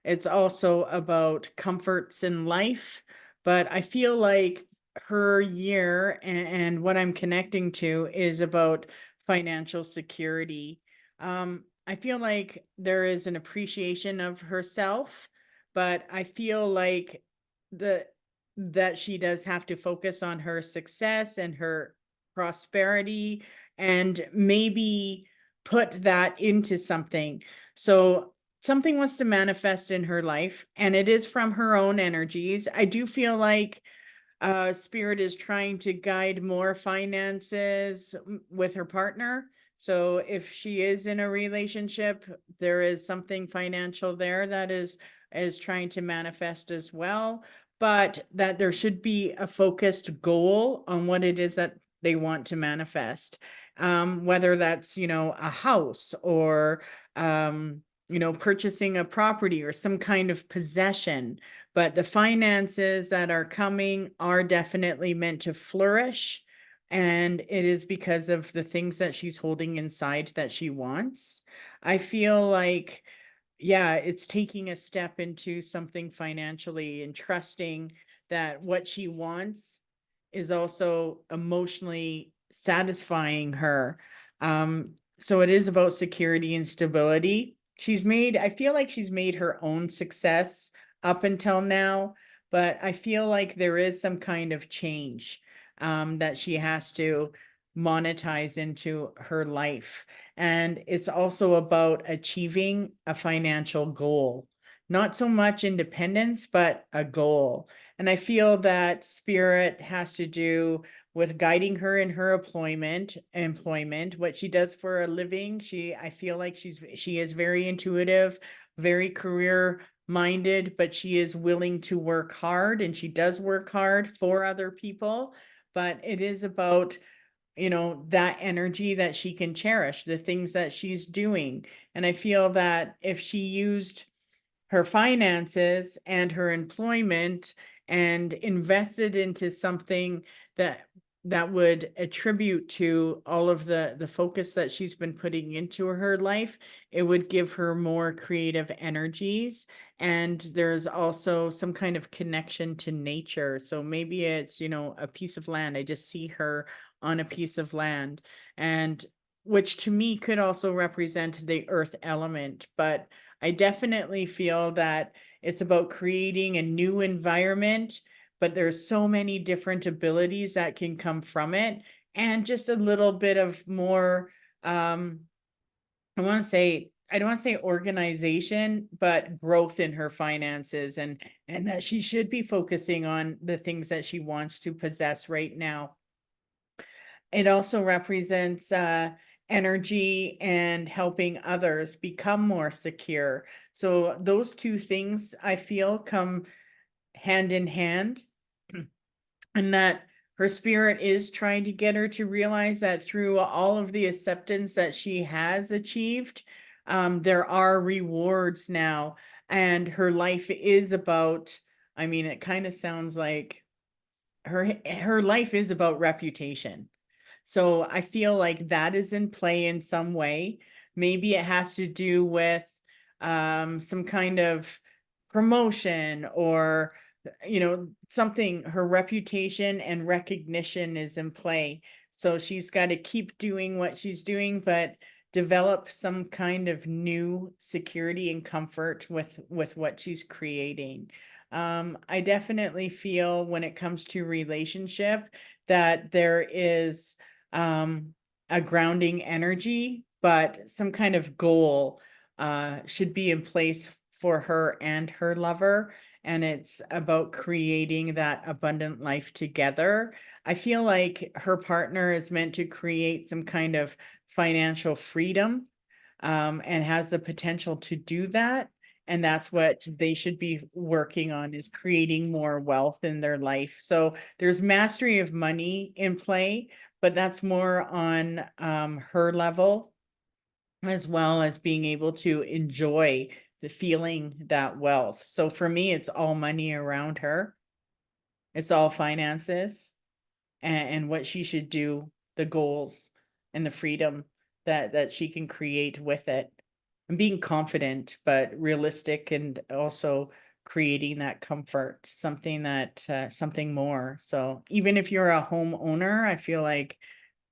It's also about comforts in life, but I feel like her year and what I'm connecting to is about financial security. I feel like there is an appreciation of herself, but I feel like that she does have to focus on her success and her prosperity and maybe put that into something. So something wants to manifest in her life, and it is from her own energies. I do feel like spirit is trying to guide more finances with her partner. So if she is in a relationship, there is something financial there that is trying to manifest as well, but that there should be a focused goal on what it is that they want to manifest. Whether that's, a house or, purchasing a property or some kind of possession. But the finances that are coming are definitely meant to flourish. And it is because of the things that she's holding inside that she wants. I feel like, yeah, it's taking a step into something financially and trusting that what she wants is also emotionally satisfying her. So it is about security and stability. I feel like she's made her own success up until now, but I feel like there is some kind of change that she has to monetize into her life. And it's also about achieving a financial goal, not so much independence, but a goal. And I feel that spirit has to do with guiding her in her employment, what she does for a living. I feel like she is very intuitive, very career minded, but she is willing to work hard, and she does work hard for other people. But it is about, that energy that she can cherish, the things that she's doing. And I feel that if she used her finances and her employment and invested into something that would attribute to all of the focus that she's been putting into her life, it would give her more creative energies. And there's also some kind of connection to nature. So maybe it's, a piece of land. I just see her on a piece of land, and which to me could also represent the earth element. But I definitely feel that it's about creating a new environment, but there's so many different abilities that can come from it, and just a little bit of more I don't want to say organization, but growth in her finances, and that she should be focusing on the things that she wants to possess right now. It also represents energy and helping others become more secure. So those two things I feel come hand in hand, and that her spirit is trying to get her to realize that through all of the acceptance that she has achieved, there are rewards now, and her life is about, I mean, it kind of sounds like her life is about reputation. So I feel like that is in play in some way. Maybe it has to do with some kind of promotion, or something. Her reputation and recognition is in play. So she's got to keep doing what she's doing, but develop some kind of new security and comfort with what she's creating. I definitely feel when it comes to relationship that there is a grounding energy, but some kind of goal should be in place for her and her lover. And it's about creating that abundant life together. I feel like her partner is meant to create some kind of financial freedom, and has the potential to do that. And that's what they should be working on, is creating more wealth in their life. So there's mastery of money in play, but that's more on her level, as well as being able to enjoy the feeling that wealth. So for me, it's all money around her. It's all finances, and what she should do, the goals and the freedom that she can create with it. And being confident, but realistic, and also creating that comfort, something that something more. So even if you're a homeowner, I feel like,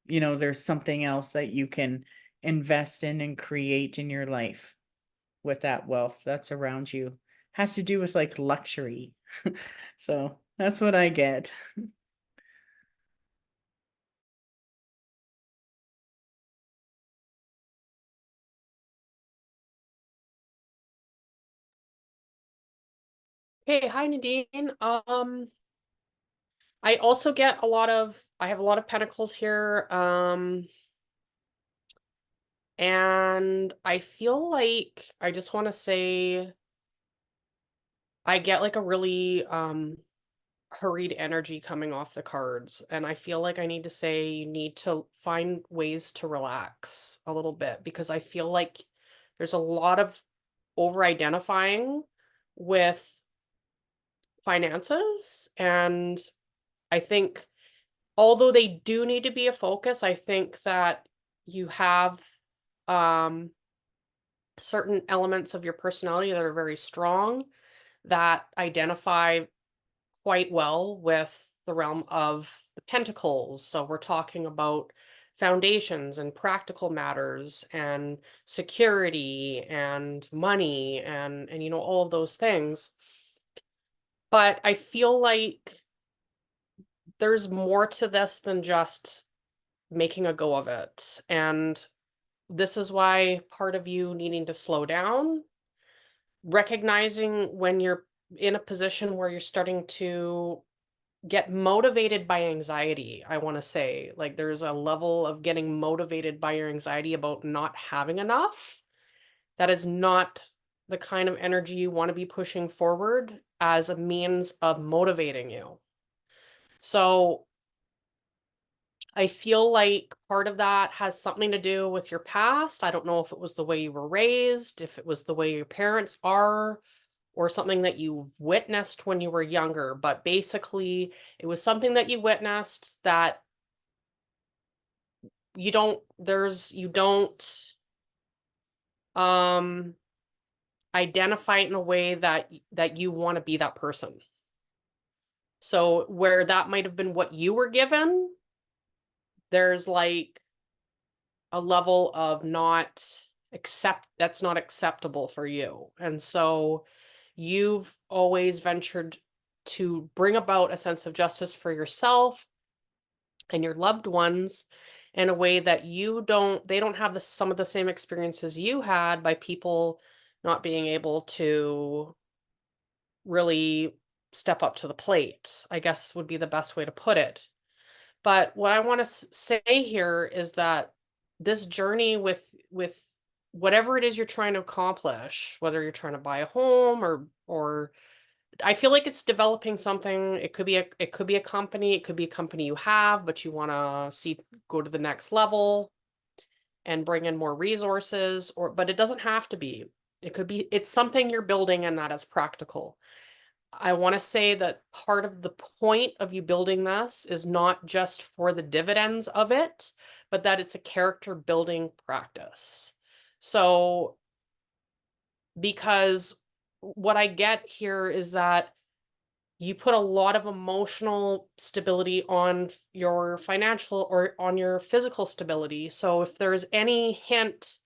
there's something else that you can invest in and create in your life with that wealth that's around you. Has to do with like luxury. So that's what I get. Hey, hi Nadine. I also get I have a lot of pentacles here. And I feel like I just want to say I get like a really hurried energy coming off the cards, and I feel like I need to say you need to find ways to relax a little bit, because I feel like there's a lot of over identifying with finances, and I think although they do need to be a focus, I think that you have certain elements of your personality that are very strong, that identify quite well with the realm of the pentacles. So we're talking about foundations and practical matters and security and money and all of those things. But I feel like there's more to this than just making a go of it. And this is why part of you needing to slow down, recognizing when you're in a position where you're starting to get motivated by anxiety. I want to say, like, there's a level of getting motivated by your anxiety about not having enough. That is not the kind of energy you want to be pushing forward as a means of motivating you. So I feel like part of that has something to do with your past. I don't know if it was the way you were raised, if it was the way your parents are, or something that you've witnessed when you were younger. But basically, it was something that you witnessed that you don't identify it in a way that you want to be that person. So where that might have been what you were given, there's like a level of that's not acceptable for you. And so you've always ventured to bring about a sense of justice for yourself and your loved ones. in a way that they don't have some of the same experiences you had by people not being able to really step up to the plate, I guess would be the best way to put it. But what I want to say here is that this journey with whatever it is you're trying to accomplish, whether you're trying to buy a home or I feel like it's developing something. It could be a company, it could be a company you have, but you want to go to the next level and bring in more resources, but it doesn't have to be. It's something you're building and that is practical. I want to say that part of the point of you building this is not just for the dividends of it, but that it's a character building practice. So, because what I get here is that you put a lot of emotional stability on your financial or on your physical stability. So if there's any hint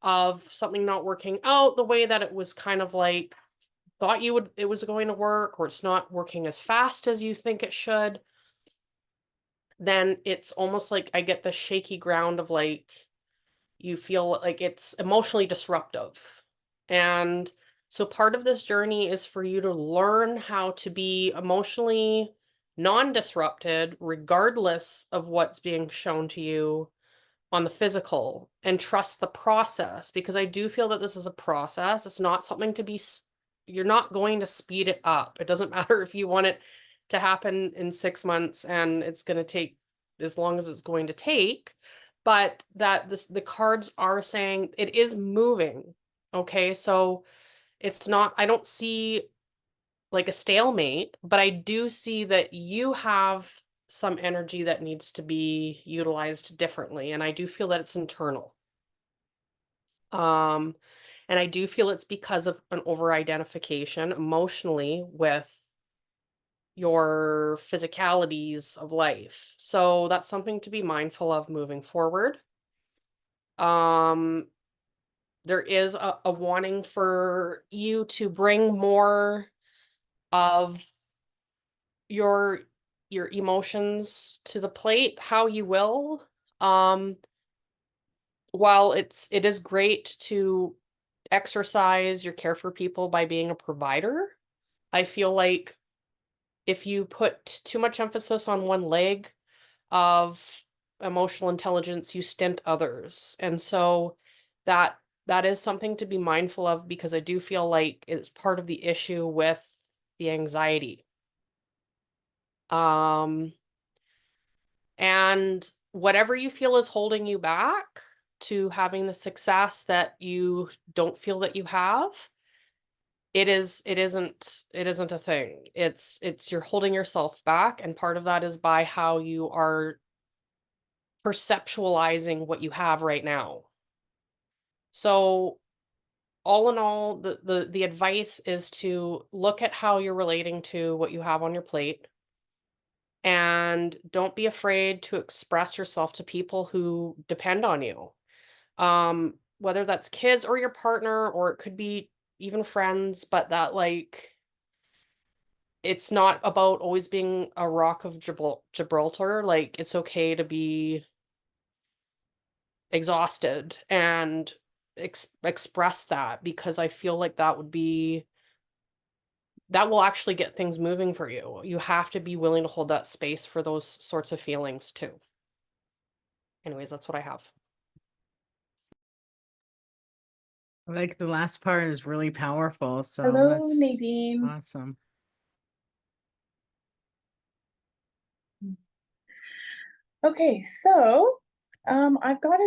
of something not working out the way that it was kind of like thought it was going to work, or it's not working as fast as you think it should, then it's almost like I get the shaky ground of like, you feel like it's emotionally disruptive. And so part of this journey is for you to learn how to be emotionally non-disrupted, regardless of what's being shown to you on the physical, and trust the process, because I do feel that this is a process. It's not something to be, you're not going to speed it up. It doesn't matter if you want it to happen in 6 months and it's going to take as long as it's going to take, but that the cards are saying it is moving. Okay. So it's not, I don't see like a stalemate, but I do see that you have some energy that needs to be utilized differently. And I do feel that it's internal. And I do feel it's because of an over-identification emotionally with your physicalities of life. So that's something to be mindful of moving forward. There is a wanting for you to bring more of your emotions to the plate, how you will. While it is great to exercise your care for people by being a provider, I feel like if you put too much emphasis on one leg of emotional intelligence, you stint others. And so that is something to be mindful of, because I do feel like it's part of the issue with the anxiety. And whatever you feel is holding you back to having the success that you don't feel that you have, it isn't a thing. It's you're holding yourself back, and part of that is by how you are perceptualizing what you have right now. So all in all, the advice is to look at how you're relating to what you have on your plate, and don't be afraid to express yourself to people who depend on you. Whether that's kids or your partner, or it could be even friends, but that like, it's not about always being a rock of Gibraltar. Like, it's okay to be exhausted and express that, because I feel like that will actually get things moving for you. You have to be willing to hold that space for those sorts of feelings too. Anyways, that's what I have. Like the last part is really powerful. So Hello, that's Nadine. awesome. Okay, so I've got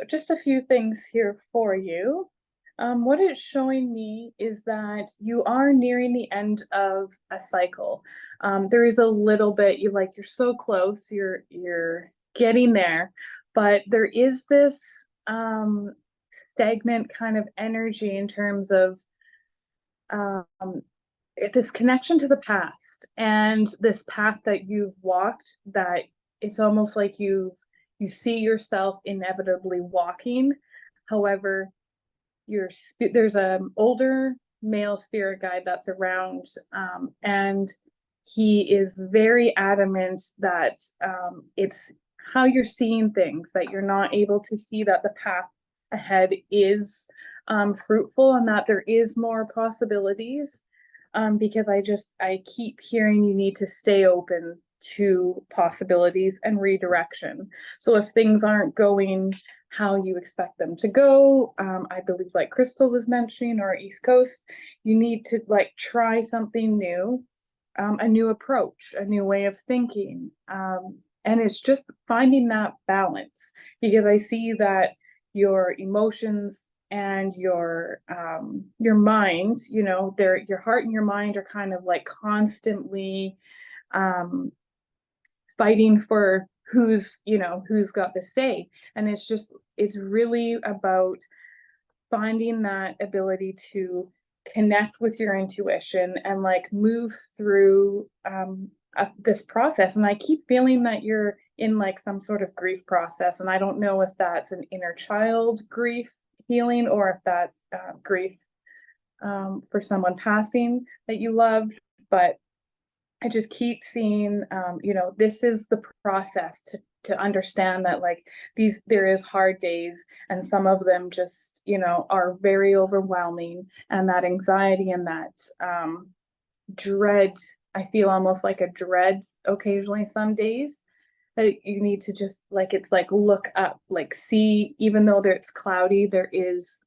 just a few things here for you. What it's showing me is that you are nearing the end of a cycle. There is a little bit, you're so close, you're getting there, but there is this stagnant kind of energy in terms of this connection to the past and this path that you've walked, that it's almost like you see yourself inevitably walking. However, there's an older male spirit guide that's around, and he is very adamant that it's how you're seeing things, that you're not able to see that the path ahead is fruitful and that there is more possibilities. Because I keep hearing you need to stay open to possibilities and redirection. So if things aren't going how you expect them to go, I believe like Crystal was mentioning, or East Coast, you need to like try something new, a new approach, a new way of thinking. And it's just finding that balance, because I see that your emotions and your mind, you know, your heart and your mind are kind of like constantly fighting for who's got the say. And it's really about finding that ability to connect with your intuition and like move through this process. And I keep feeling that you're in like some sort of grief process, and I don't know if that's an inner child grief healing, or if that's grief for someone passing that you loved. But I just keep seeing, this is the process to understand that like there is hard days, and some of them just, are very overwhelming, and that anxiety and that dread, I feel almost like a dread occasionally some days, that you need to just like, it's like look up, like see, even though it's cloudy, there is,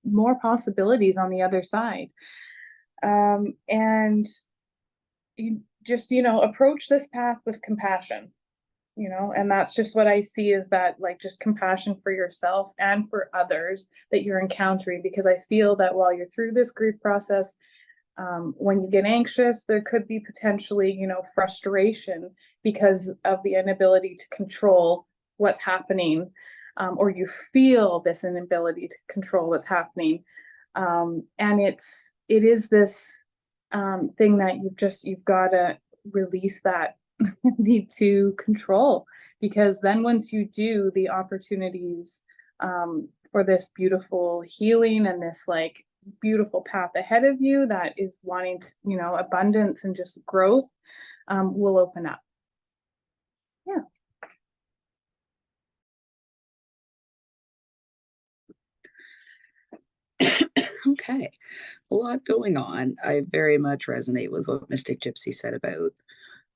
more possibilities on the other side. And you just, approach this path with compassion, and that's just what I see, is that like just compassion for yourself and for others that you're encountering. Because I feel that while you're through this grief process, when you get anxious, there could be potentially, frustration because of the inability to control what's happening, or you feel this inability to control what's happening. And it is this thing that you've got to release that need to control, because then once you do, the opportunities for this beautiful healing and this like beautiful path ahead of you that is wanting to, abundance and just growth, will open up. Yeah. Okay, a lot going on. I very much resonate with what Mystic Gypsy said about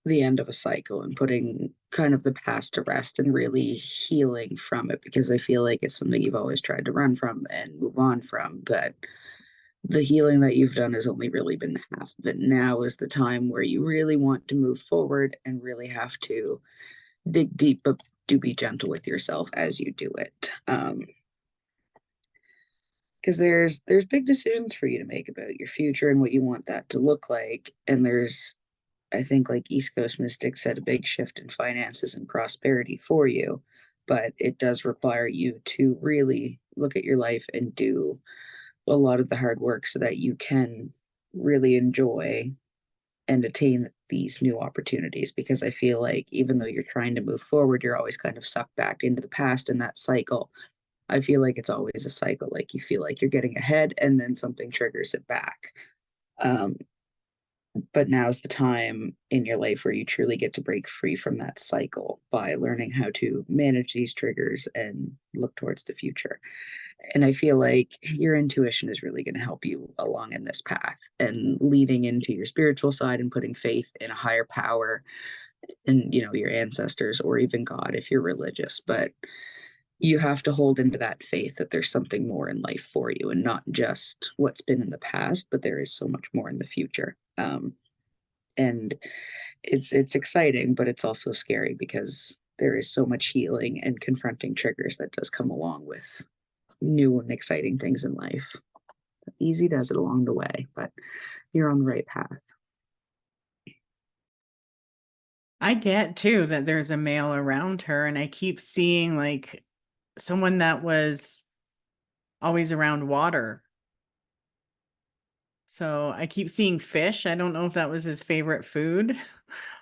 the end of a cycle and putting kind of the past to rest and really healing from it, because I feel like it's something you've always tried to run from and move on from. But the healing that you've done has only really been half of it. Now is the time where you really want to move forward and really have to dig deep, but do be gentle with yourself as you do it. Because there's big decisions for you to make about your future and what you want that to look like. And there's, I think, like East Coast Mystic said, a big shift in finances and prosperity for you. But it does require you to really look at your life and do a lot of the hard work so that you can really enjoy and attain these new opportunities. Because I feel like even though you're trying to move forward, you're always kind of sucked back into the past in that cycle. I feel like it's always a cycle. Like you feel like you're getting ahead and then something triggers it back. But now's the time in your life where you truly get to break free from that cycle by learning how to manage these triggers and look towards the future. And I feel like your intuition is really going to help you along in this path, and leading into your spiritual side and putting faith in a higher power and, your ancestors, or even God if you're religious. But you have to hold into that faith that there's something more in life for you, and not just what's been in the past, but there is so much more in the future. And it's exciting, but it's also scary, because there is so much healing and confronting triggers that does come along with new and exciting things in life. Easy does it along the way, but you're on the right path. I get too that there's a male around her, and I keep seeing like someone that was always around water. So I keep seeing fish. I don't know if that was his favorite food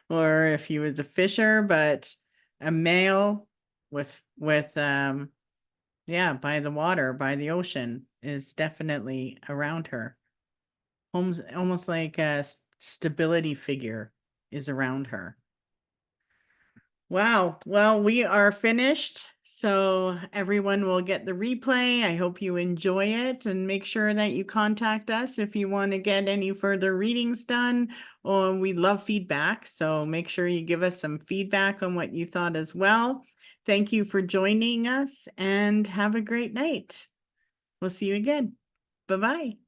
or if he was a fisher, but a male with by the water, by the ocean, is definitely around her. Almost like a stability figure is around her. Wow. Well, we are finished. So everyone will get the replay. I hope you enjoy it, and make sure that you contact us if you want to get any further readings done. Or we love feedback. So make sure you give us some feedback on what you thought as well. Thank you for joining us, and have a great night. We'll see you again. Bye-bye.